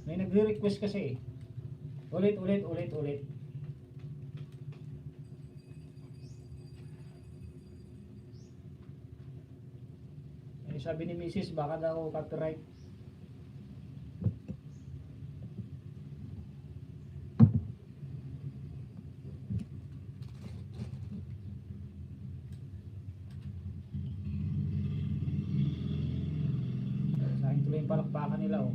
May nagre-request kasi. Ulit. Sabi ni Mrs. baka daw copyright. Sa akin tuloy yung palakpakan nila oh.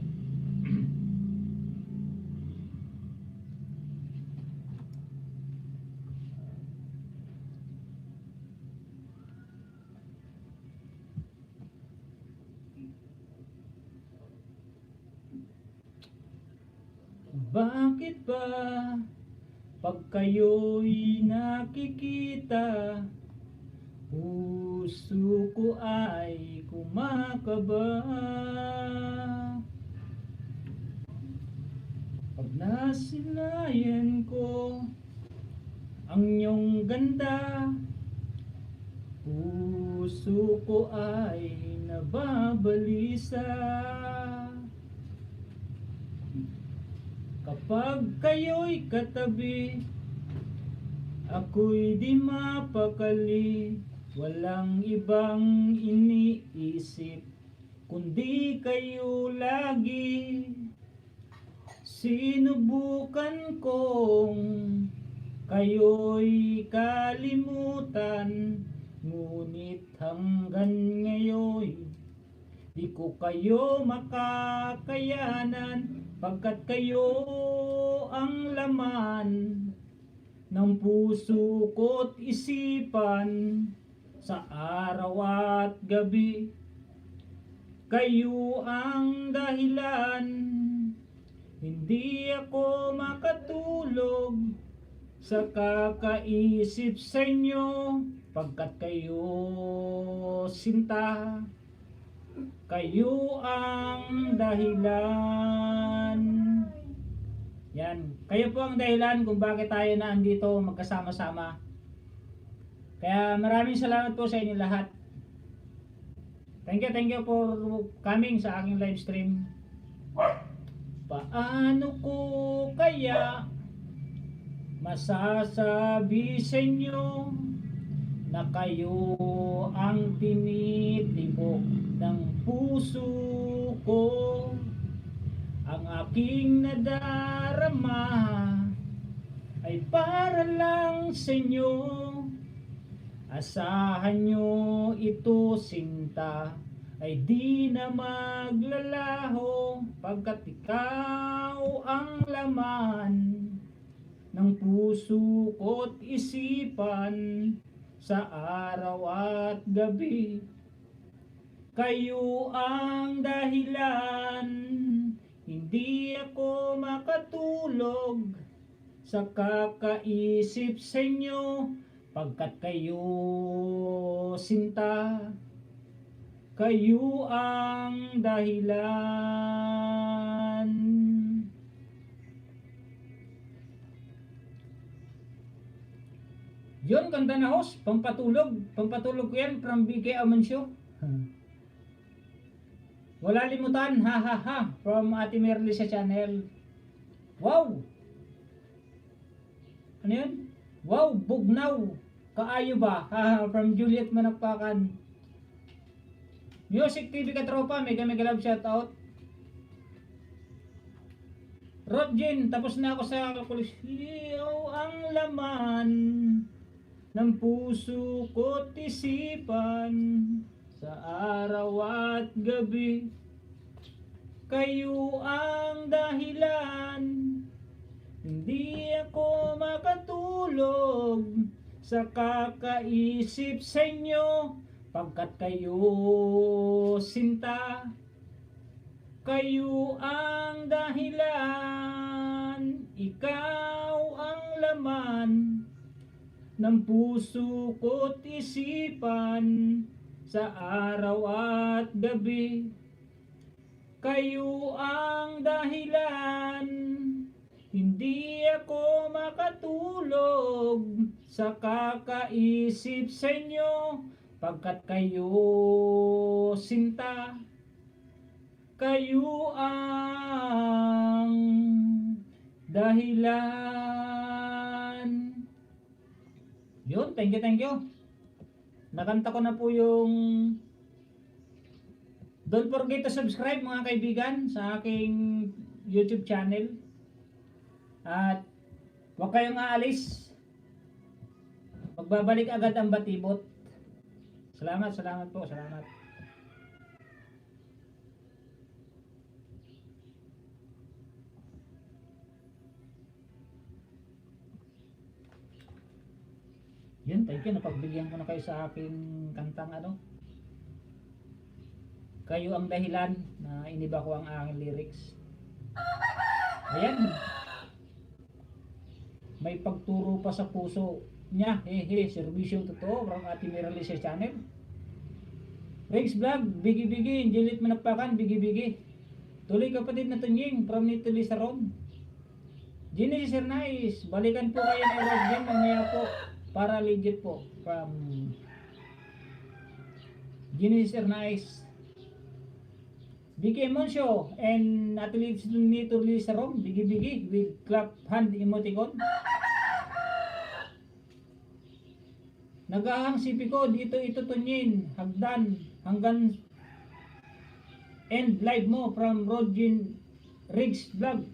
Bakit ba pag kayo'y nakikita, puso ko ay kumakaba? Pag nasilayan ko ang iyong ganda, puso ko ay nababalisa. Kapag kayo'y katabi, ako'y di mapakali. Walang ibang iniisip kundi kayo lagi. Sinubukan kong kayo'y kalimutan, ngunit hanggang ngayon di ko kayo makakayanan. Pagkat kayo ang laman ng puso ko't isipan, sa araw at gabi. Kayo ang dahilan, hindi ako makatulog sa kakaisip sa inyo. Pagkat kayo sinta, kayo ang dahilan. Yan, kayo po ang dahilan kung bakit tayo na andito magkasama-sama. Kaya maraming salamat po sa inyo lahat. Thank you for coming sa aking live stream. Paano ko kaya masasabi sa inyo na kayo ang tinitibok ng puso ko? Ang aking nadarama ay para lang sa inyo. Asahan nyo ito sinta, ay di na maglalaho. Pagkat ikaw ang laman ng puso ko't isipan, sa araw at gabi. Kayo ang dahilan, hindi ako makatulog sa kakaisip sa inyo. Pagkat kayo sinta, Kayo ang dahilan. Yun, kanta na host, pampatulog. Pampatulog ko yan from BK Amansyo. Wala limutan, ha ha ha, from Ate Merly sa channel. Wow! Ano yun? Wow, bugnaw. Kaayo ba? Ha, from Juliet Manakpakan. Music TV Katropa, mega mega love shoutout. Rodjin, tapos na ako sa kakulis. Iyaw ang laman ng puso ko't isipan sa araw at gabi. Kayo ang dahilan, hindi ako makatulog sa kakaisip sa inyo, pagkat kayo sinta. Kayo ang dahilan, ikaw ang laman ng puso ko't isipan sa araw at gabi. Kayo ang dahilan, hindi ako makatulog sa kakaisip sa inyo, pagkat kayo sinta. Kayo ang dahilan. Yun, thank you, thank you. Nakanta ko na po yung don't forget to subscribe mga kaibigan sa aking YouTube channel. At huwag kayong aalis. Magbabalik agad ang batibot. Salamat, salamat po, salamat. Yun, thank you. Napagbigyan ko na kayo sa aking kantang ano. Kayo ang dahilan na iniba ko ang aking lyrics. Ayan. May pagturo pa sa puso niya. Hehe, serbisyong totoo from Ate Merly sa channel. Rex Vlog, bigi-bigi. Juliet Manakpakan, bigi-bigi. Tuloy kapatid na tunying from Nituli sa Ron. Genesis Nice, balikan po kayo ng Rodin mamaya po. Para legit po from Genesis Nice, BK Monsyo and athlete ni Turli Sarom, bigi-bigi with clap hand emoticon. Nagahang sipi ko dito ito tunyin hagdan hanggang end live mo from Rodin Riggs Vlog.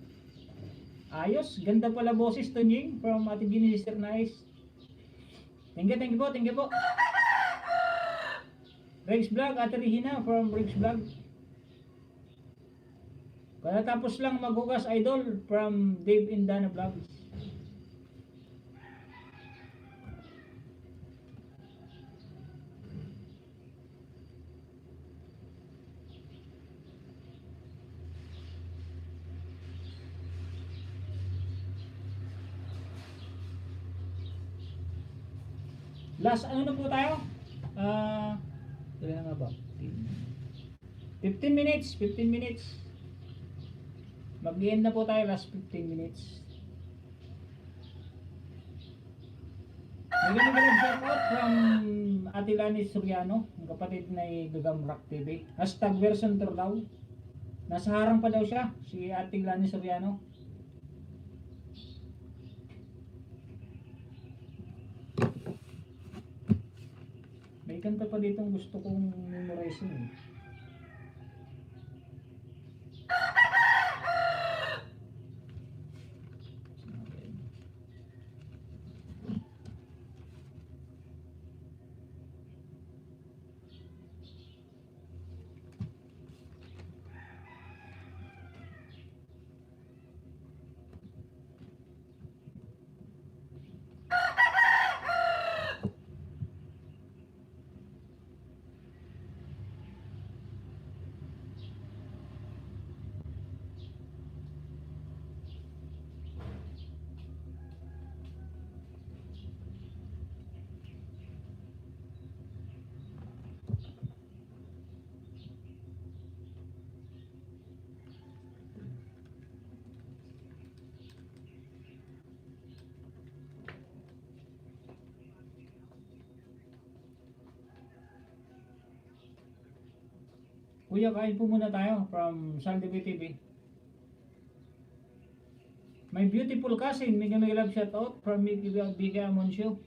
Ayos, ganda pala boses tunying from Ate Genesis Nice. Thank you po, thank you po. Riggs Vlog, Ate Regina from Riggs Vlog. Katapos lang maghugas idol from Dave Indana Vlogs. Last ano na po tayo? Ilan na nga ba? 15 minutes, 15 minutes. Mag-end na po tayo last 15 minutes. Naging shoutout from Ate Lani Soriano, ang kapatid na Gagamrak TV. Hashtag version tour daw. Nasa harang pa daw siya, si Ate Lani Soriano. May kanta pa ditong gusto kong memorize eh. Kuya, kain po muna tayo from Saldivi TV. My beautiful cousin, may love shout out from Bigay Amonsyo.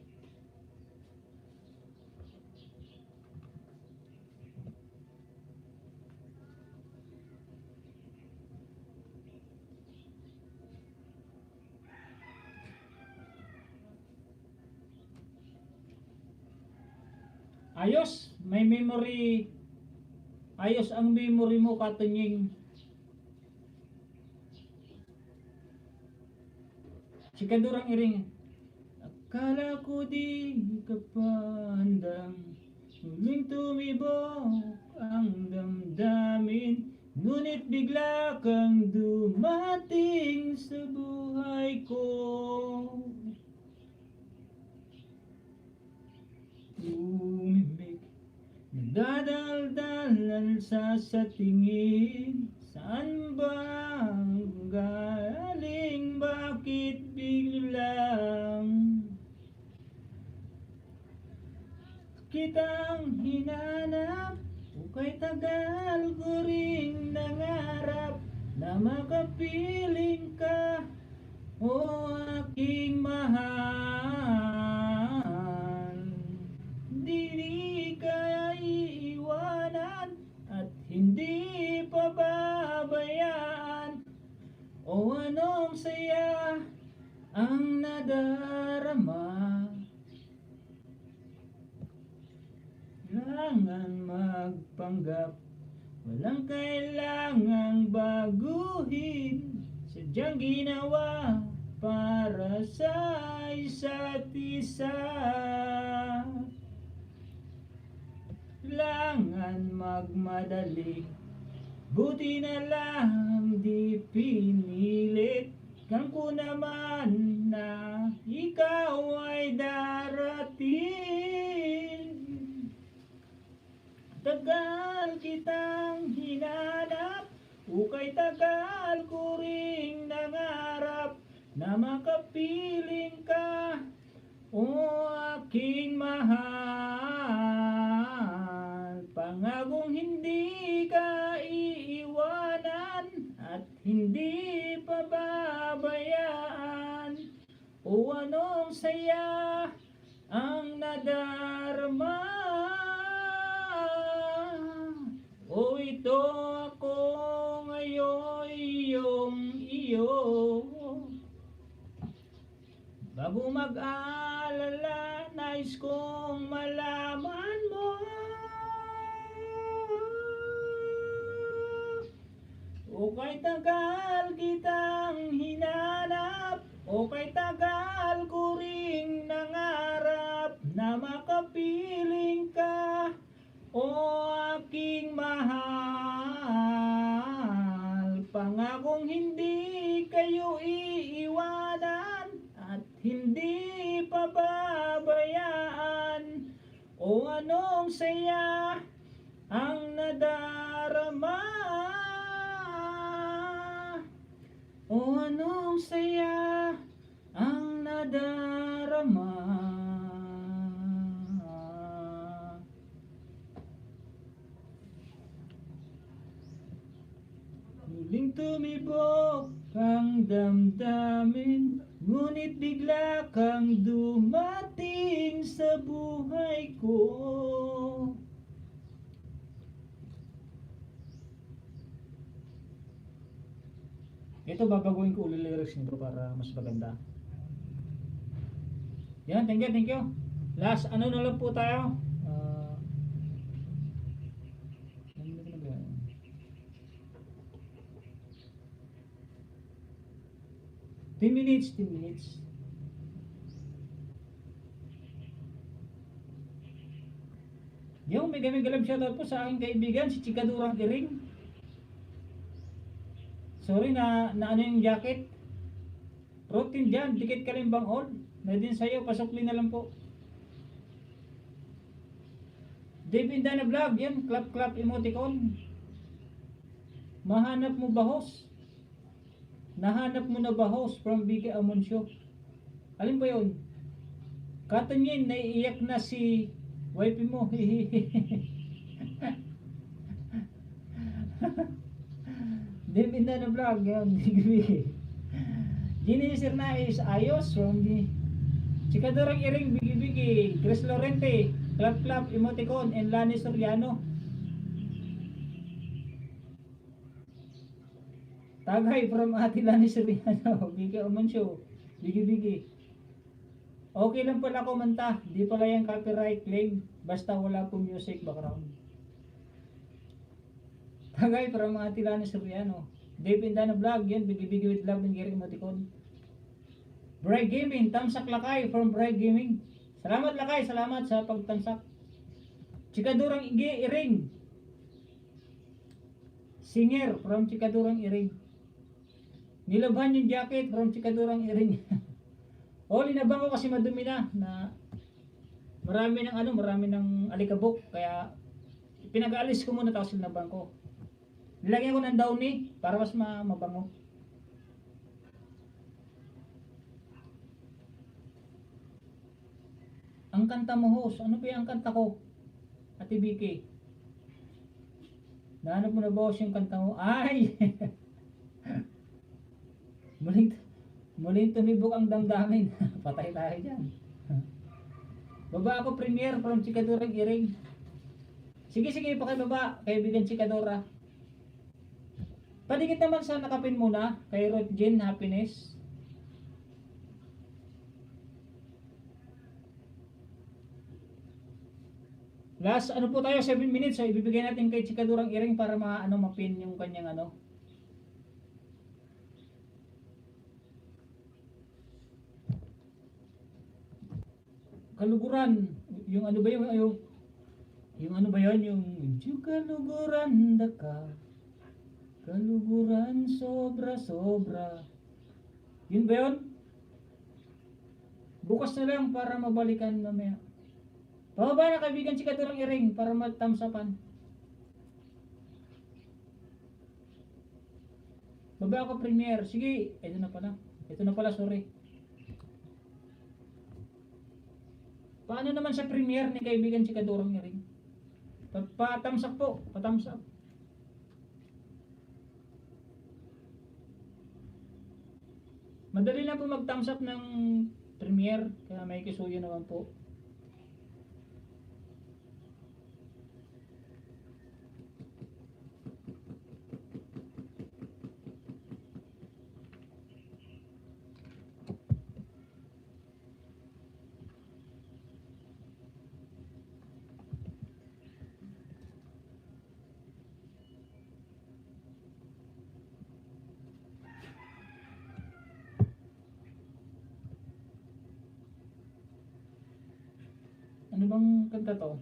Ayos, may memory. Ayos ang memory mo, Katunying. Si Kadurang Iring. Akala ko di ka pa handang muling tumibok ang damdamin, ngunit bigla kang dumating sa buhay ko. Umimik, nadadaldalan sa tingin. Saan ba galing? Bakit biglang kitang hinanap? Ukay tagal ko ring nangarap na makapiling ka, o aking mahal. Di ka iiwanan at hindi pababayaan. O anong saya ang nadarama. Kailangan magpanggap, walang kailangang baguhin. Sadyang ginawa para sa isa't isa. Kailangan magmadali, buti na lang di pinilit. Kan ko naman na ikaw ay darating. Tagal kitang hinanap, ukay tagal ko ring nangarap na makapiling ka, o aking mahal. Pangakong hindi ka iiwanan at hindi pababayaan. O anong saya ang nadarama. O ito ako ngayon, iyong iyo. Bago mag-alala, nais kong malaman mo. O kay tagal kitang hinanap, o kay tagal ko ring nangarap na makapiling ka, o aking mahal. Pangakong hindi kayo iiwanan at hindi pababayaan. O anong saya ang nadarama. O anong saya ang nadarama. Muling tumibok ang damdamin, ngunit bigla kang dumating sa buhay ko. Ito babaguhin ko ulit lyrics nito para mas maganda. Yan, thank you, thank you. Last, ano na lang po tayo? 10 minutes, 10 minutes. Yung may galab shoutout po sa aking kaibigan, si Chikadurang Iring. Sorry na ano yung jacket. Routine dyan, dikit kalimbang all. Na din sa'yo, pasukli na lang po. Dave Indana Vlog, yan, clap clap emoticon. Mahanap mo ba host? Nahanap mo na ba host from Bigay Amonsyo? Alin ba yun? Katanyin, naiiyak na si wife mo. Deep in the vlog, yun, bigi-bigi. Gini Sir Nais, ayos, from the Chikadurang Iring, bigi-bigi. Chris Lorente, clap-clap, emoticon, and Lani Soriano. Tagay from Ate Lani Soriano, Bigi Omansyo, bigi-bigi. Okay lang pala kumanta, di pala yung copyright claim, basta wala po music background. Tagay from Ate Lani Soriano. Deep in the vlog, yun, bigi-bigi with love and Gary emoticon. Bright Gaming, Tamsak Lakay from Bright Gaming. Salamat Lakay, salamat sa pagtamsak. Chikadurang Iring. Singer from Chikadurang Iring. Nilabhan yung jacket from Chikadurang Iring. Linabang ko kasi madumi na marami ng alikabok, kaya pinag-aalis ko muna tapos linabang ko. Nilagyan ko ng downy para mas mabango. Ang kanta mo, host. Ano ba yung kanta ko? Ate BK. Nahanap mo na ba, host, yung kanta mo? Ay! muling tumibok ang damdamin. Patay tayo dyan. Baba ako, Premier from Chikadurang Iring. Sige, pakibaba. Kaibigan Chikadora. Padikit naman sa nakapin muna. Kay Ruth Jean Happiness. Last ano po tayo, 7 minutes. So ibibigay natin kay Chikadurang Iring para mapin yung kanyang kaluguran. Yung ano ba yung ano ba yun? Yung kaluguran ka. Kaluguran sobra. Yun ba yun? Bukas na lang para mabalikan mamaya. Pababa na kaibigan Chikadurang Iring para matamsapan. Baba ako, Premier. Sige, ito na pala, sorry. Paano naman sa Premier ni kaibigan Chikadurang Iring? Patamsak po, patamsak. Madali lang po mag-thumbs up ng Premier, kaya may kisuyo naman po. Ano bang kanta to?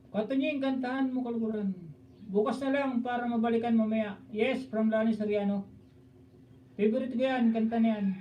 Kato niyo yung kantahan mo, kaluguran. Bukas na lang para mabalikan mamaya. Yes, from Lani Soriano. Favorite ko yan, kanta niyan.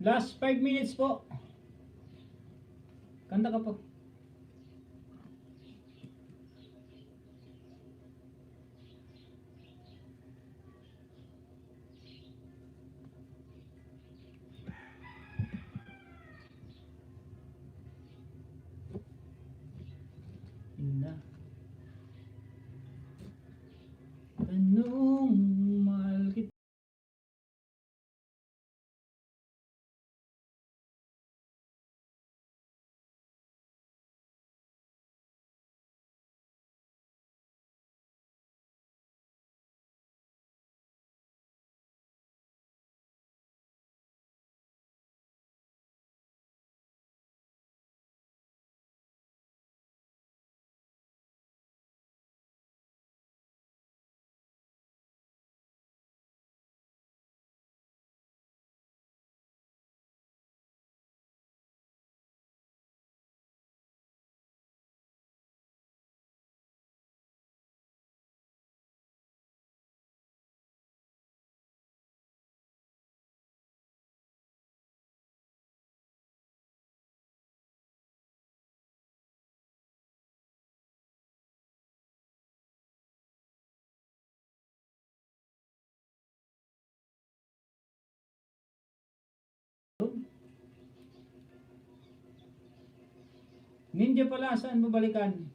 Last 5 minutes po. Kanta ka po. Ina. Anong mahal kita? Ninja pala, saan mo balikan?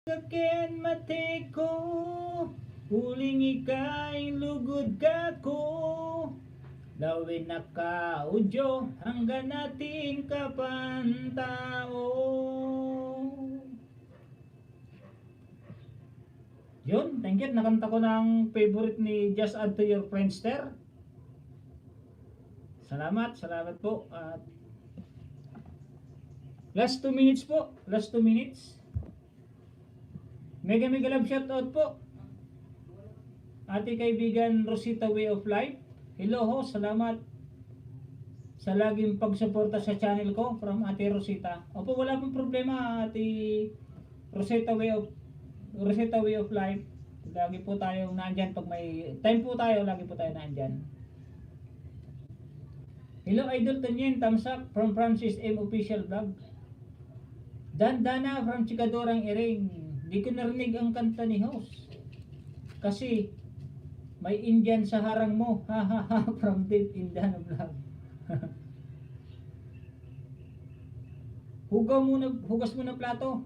Sakin matiko, huling ika'y lugod ka ko. Lawin na kaudyo hanggang nating kapantao. Yun, thank you. Nakanta ko ng favorite ni Just Add to Your Friendster. Salamat po. At last 2 minutes po. Last 2 minutes. Mega love shoutout po. Ate kaibigan Rosita Way of Life. Hello ho, salamat sa laging pagsuporta sa channel ko from Ate Rosita. Opo, wala pong problema, Ate Rosita Way of Life. Lagi po tayong nandyan pag may time po tayo, lagi po tayo nandyan. Hello Idol Tonyen, thumbs up from Francis M Official Vlog. Dana from Chikadorang Iring. Di ko narinig ang kanta ni host. Kasi may Indian sa harang mo. Ha ha ha, from Dave Indano Vlog. Hugas muna plato.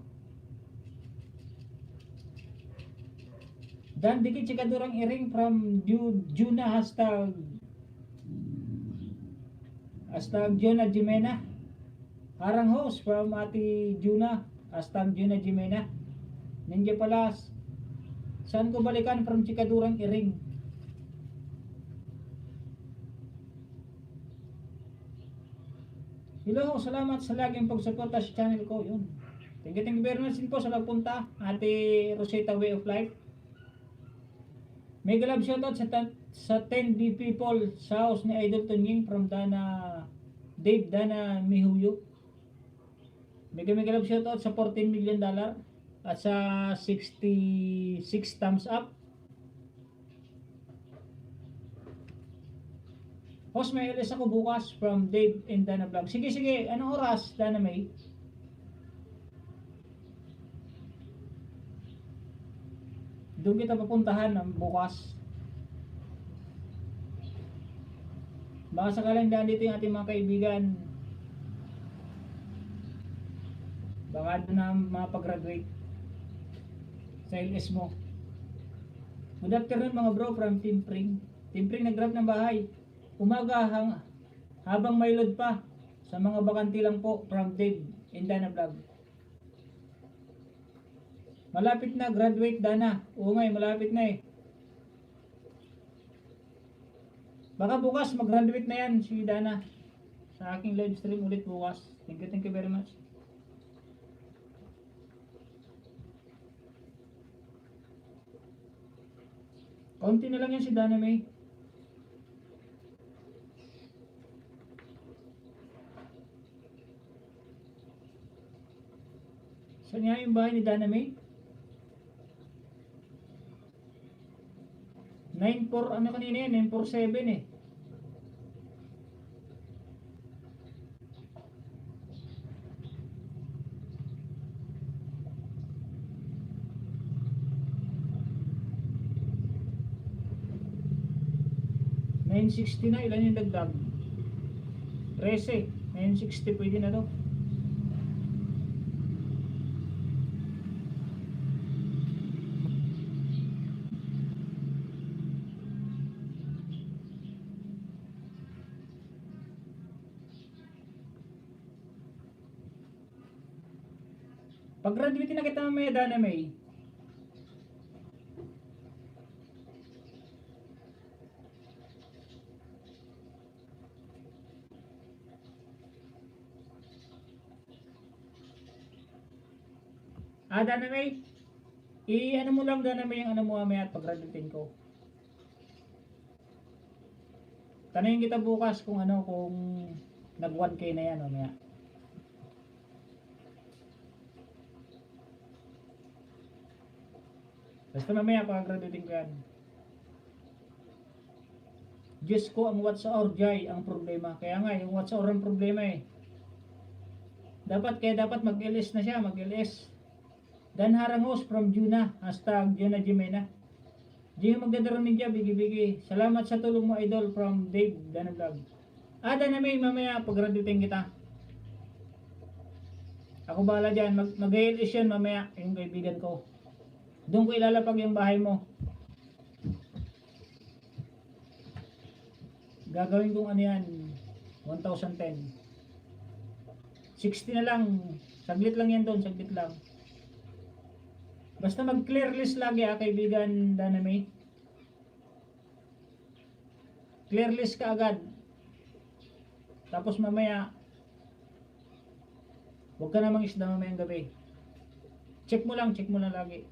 Dan dikit Chikadorang Iring from Juna hashtag Juna Jimena. Harang host from Ate Juna hashtag Juna Jimena. Ninja Palas. Saan ko balikan from Chikadurang Iring? Hello, salamat sa laging pagsuporta sa channel ko. Yun. Thank you very much din po sa nagpunta. Ate Rosetta Way of Life. Mega love shoutout sa 10B people sa house ni Idol Tonying from Dave Dana Mihuyo. Mega love shoutout sa $14 million at sa 66 thumbs up. Host, may alis ako bukas from Dave and Dana Vlog. Sige, anong oras, Dana May? Doon kita papuntahan ng bukas. Baka sakalang daan dito yung ating mga kaibigan. Baka doon na mapag-graduate sa LS mo. Good afternoon mga bro from Timpring. Timpring nag-grab ng bahay. umaga habang may load pa. Sa mga bakanti lang po, from Dave in Dana Vlog. Malapit na, graduate Dana. Oo nga, malapit na eh. Baka bukas mag-graduate na yan si Dana. Sa aking live stream ulit bukas. Thank you very much. Konti na lang yan si Dana May. Saan nga yung bahay ni Dana May? 94 ano kanina yan? 947 eh. $960 na, ilan yung dagdag? 13, $960 pwede na to. Pag graduate na kita mamaya Dana May, Dana May, ano mo lang Dana May yung ano mo mamaya at pag-graduatein ko. Tanungin kita bukas kung ano, kung nag 1K na yan mamaya. Basta mamaya pag-graduatein ko yan. Diyos ko, ang what's or Jai ang problema. Kaya nga, yung what's or ang problema eh. Dapat mag-LS na siya, mag-LS. Dan Harangos from Juna, hashtag Juna Jimena. Di magdadaroon ninja, bigi-bigi. Salamat sa tulong mo idol from Dave Dana Vlog. Dana May, mamaya pag-graduatein kita. Ako bahala dyan, mag-LS yan mamaya, yung kaibigan ko. Doon ko ilalapag yung bahay mo. Gagawin kong ano yan, 1,010. 60 na lang, saglit lang yan doon, saglit lang. Basta mag-clear list lagi kaibigan Dana May. Clear list ka agad. Tapos mamaya, huwag ka namang isda mamayang gabi. Check mo lang lagi.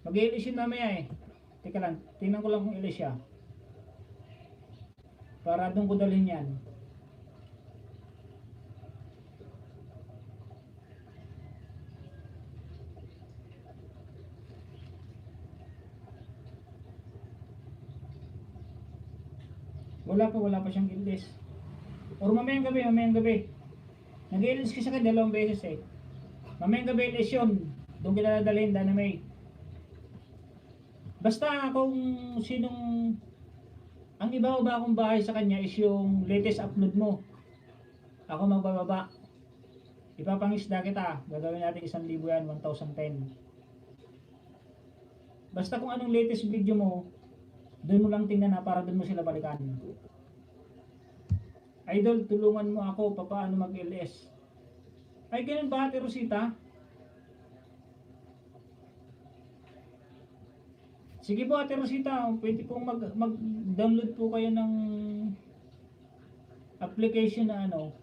Mag-i-ilis yun mamaya eh. Teka lang, tingnan ko lang kung ilis siya. Para doon ko dalhin yan. Wala pa siyang ilis. Or mamayang gabi. Nag-ilis kasi sa dalawang beses eh. Mamayang gabi ilis yun. Doon kita dadalhin Dana May. Basta kung sinong ang iba ba akong bahay sa kanya is yung latest upload mo. Ako magbababa. Ipapangisda kita. Gagawin natin 1,000 yan, 1,010. Basta kung anong latest video mo, doon mo lang tingnan na para doon mo sila balikan. Idol, tulungan mo ako paano mag-LS. Ay, ganun ba, Ate Rosita? Sige po, Ate Rosita, pwede pong mag-download po kayo ng application na ano.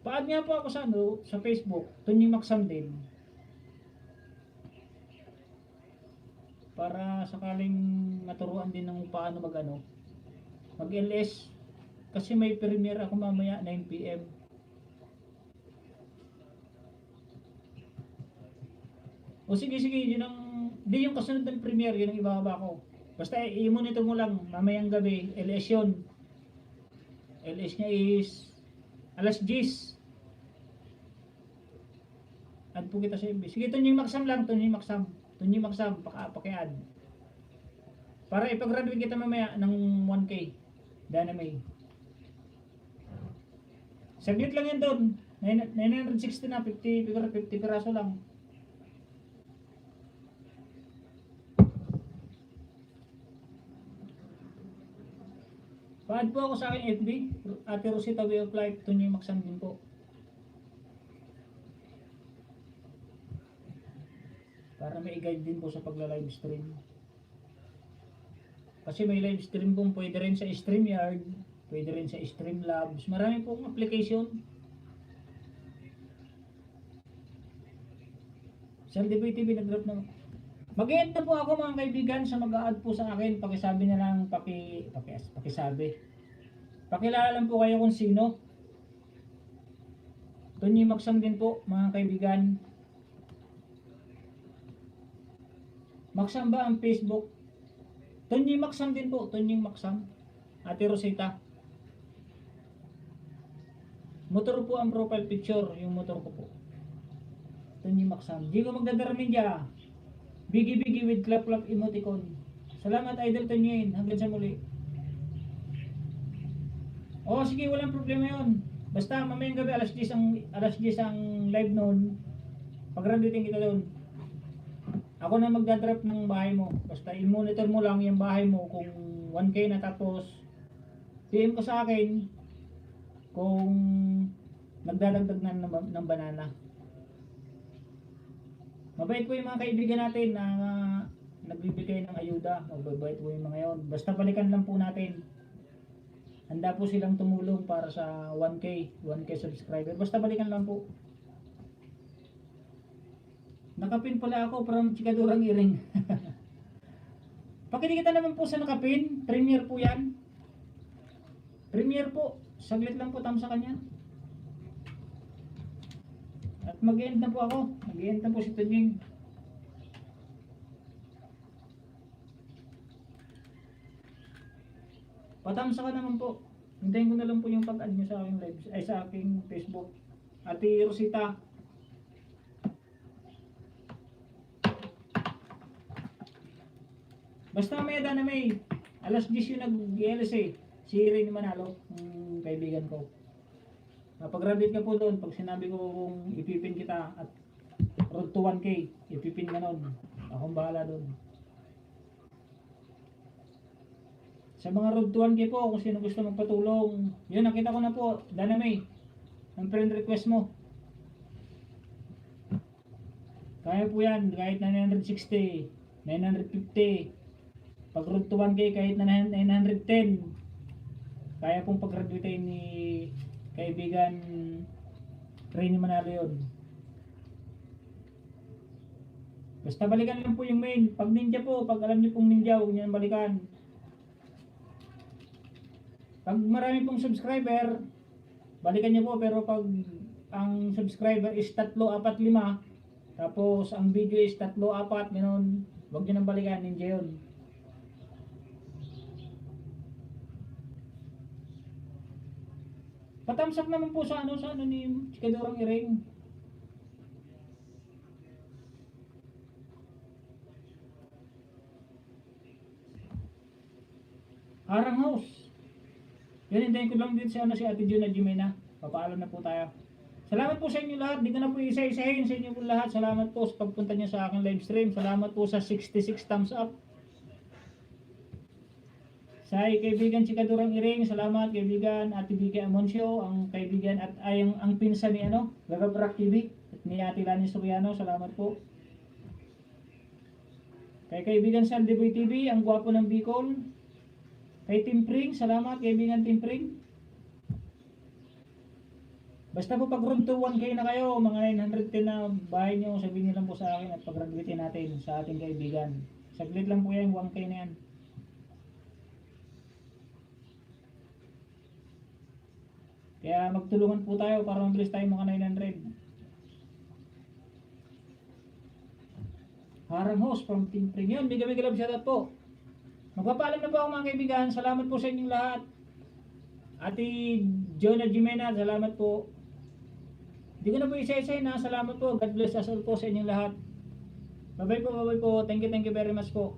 Pa-add nga po ako sa Facebook, Tunying Maksam din. Para sakaling maturuan din ng paano mag-LS. Kasi may premiere ako mamaya 9 PM. O sige, yun di yung kasunod ng premiere, yun ang ibababa ko. Basta i-monitor mo lang, mamayang gabi, LS yun. LS niya is alas 10. Add po kita sa FB. Sige, Tunying Maksam lang, Tunying Maksam, paki-add. Para ipag-graduate kita mamaya ng 1K. Dana May. Saglit lang yan doon. 960 na, 50 piraso lang. Pa-add po ako sa aking FB, Ate Rosita Way of Life, Tunyoy Maksang din po. Para may i-guide din po sa pagla-live stream. Kasi may live stream po, pwede rin sa StreamYard, pwede rin sa Streamlabs. Marami pong application. Sa DBTV nag-drop na. Mag-end na po ako mga kaibigan sa mag-a-add po sa akin. Pakisabi na lang, pakisabi. Pakilala lang po kayo kung sino. Tunyoy Maksang din po mga kaibigan. Maksang ba ang Facebook? Tunyoy Maksang din po, Tunyoy Maksang. Ate Rosita. Motor po ang profile picture, yung motor ko po. Tunyoy Maksang. Di ko magdadaramin dyan. Bigi-bigi with clap-clap emoticon. Salamat Idol Tunyoy. Hanggang sa muli. Oh, sige, walang problema yun. Basta mamayang gabi alas 10 ang live noon. Pag-graduating kita doon. Ako na magdadrop ng bahay mo. Basta i-monitor mo lang yung bahay mo kung 1K na, tapos PM ko sa akin kung nagdadagdag na ng banana. Mabait po yung mga kaibigan natin na nagbibigay ng ayuda. Mabait po yung mga yon. Basta balikan lang po natin. Handa po silang tumulong para sa 1K subscriber. Basta balikan lang po. Nakapin pala ako from Chikadurang Iring. Pakikita naman po sa nakapin. Premiere po yan. Premiere po. Saglit lang po tam sa kanya. At mag-end na po ako. Mag-end na po si Tunying. Patamsa ka naman po. Hintayin ko na lang po yung pag-add nyo sa aking live, ay sa aking Facebook. Ate Rosita. Basta may na may. Alas 10 yung nag-LSA. Si Irene Manalo, yung kaibigan ko. Napag-graduate ka po doon, pag sinabi ko kung ipipin kita at road to 1K, ipipin ka noon. Akong bahala doon. Sa mga road to 1K po, kung sino gusto magpatulong, yun, nakita ko na po, Dana May, ang friend request mo. Kaya po yan, kahit na 960, 950, pag road to 1K kahit na 910, kaya pong pag-graduate ni kaibigan Rainy Manalo yun. Basta balikan lang po yung main. Pag ninja po, pag alam niyo pong ninja, huwag niyo nang balikan. Pag marami pong subscriber, balikan niyo po. Pero pag ang subscriber is 3, 4, 5, tapos ang video is 3, 4, ganoon, huwag niyo nang balikan, ninja yun. Patamsak naman po sa ano ni Chikadurang Iring. Harang House. Yan, hintayin ko lang din si Ate Juna Jimena. Papaalam na po tayo. Salamat po sa inyo lahat. Di ko na po isa-isahin sa inyo po lahat. Salamat po sa pagpunta niyo sa aking live stream. Salamat po sa 66 thumbs up. Sa kaibigan Chikadurang Iring, salamat kaibigan Ate Vicky Amoncio, ang kaibigan at ay ang pinsan ni Gagabrak TV at ni Ate Lani Soriano, salamat po. Kay kaibigan Saldiboy TV, ang gwapo ng Bicol. Kay Timpring, salamat kaibigan Timpring. Basta po pag road to 1K na kayo, mga 910 na bahay nyo, sabihin niyo lang po sa akin at pag-graduate natin sa ating kaibigan. Saglit lang po yan, 1K na yan. Kaya magtulungan po tayo para mabilis tayo mga 900. Harang Host from Team Pring. Yun, mega love shoutout po. Magpapaalam na po ako mga kaibigan. Salamat po sa inyong lahat. Ate Jonah Jimena, salamat po. Hindi ko na po isa-isa na. Salamat po. God bless us all po sa inyong lahat. Bye bye po. Thank you very much po.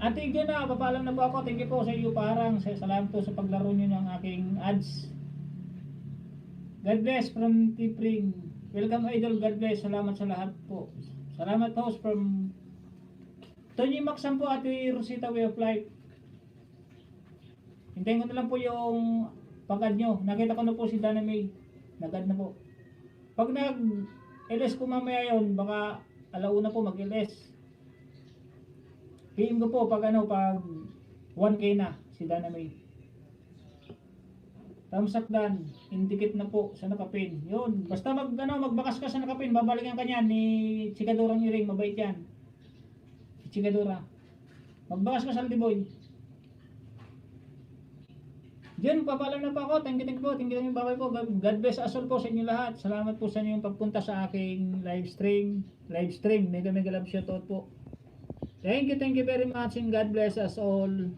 Ate Jonah, papaalam na po ako. Thank you po sa iyo parang. Salamat po sa paglaro niyo ng aking ads. God bless from Tipring. Welcome idol, God bless. Salamat sa lahat po. Salamat host from Tony Maxam po, Ate Rosita Way of Life. Hintayin ko na lang po yung pag-add nyo. Nakita ko na po si Dana May. Nag-add na po. Pag nag-LS ko mamaya yun, baka alauna po mag-LS. PM ko po pag 1K na si Dana May. Thumbs up dan, indicate na po sa nakapin. Yun, basta magbakas ka sa nakapin, babalikan ka niyan ni Chikadorang Iring, mabait yan. Si Chikadora. Magbakas ka sa Boy. Diyan, papaalam na po ako. Thank you po. Thank you babay po. God bless us all po sa inyo lahat. Salamat po sa inyong pagpunta sa aking live stream. Mega love shoutout po. Thank you very much and God bless us all.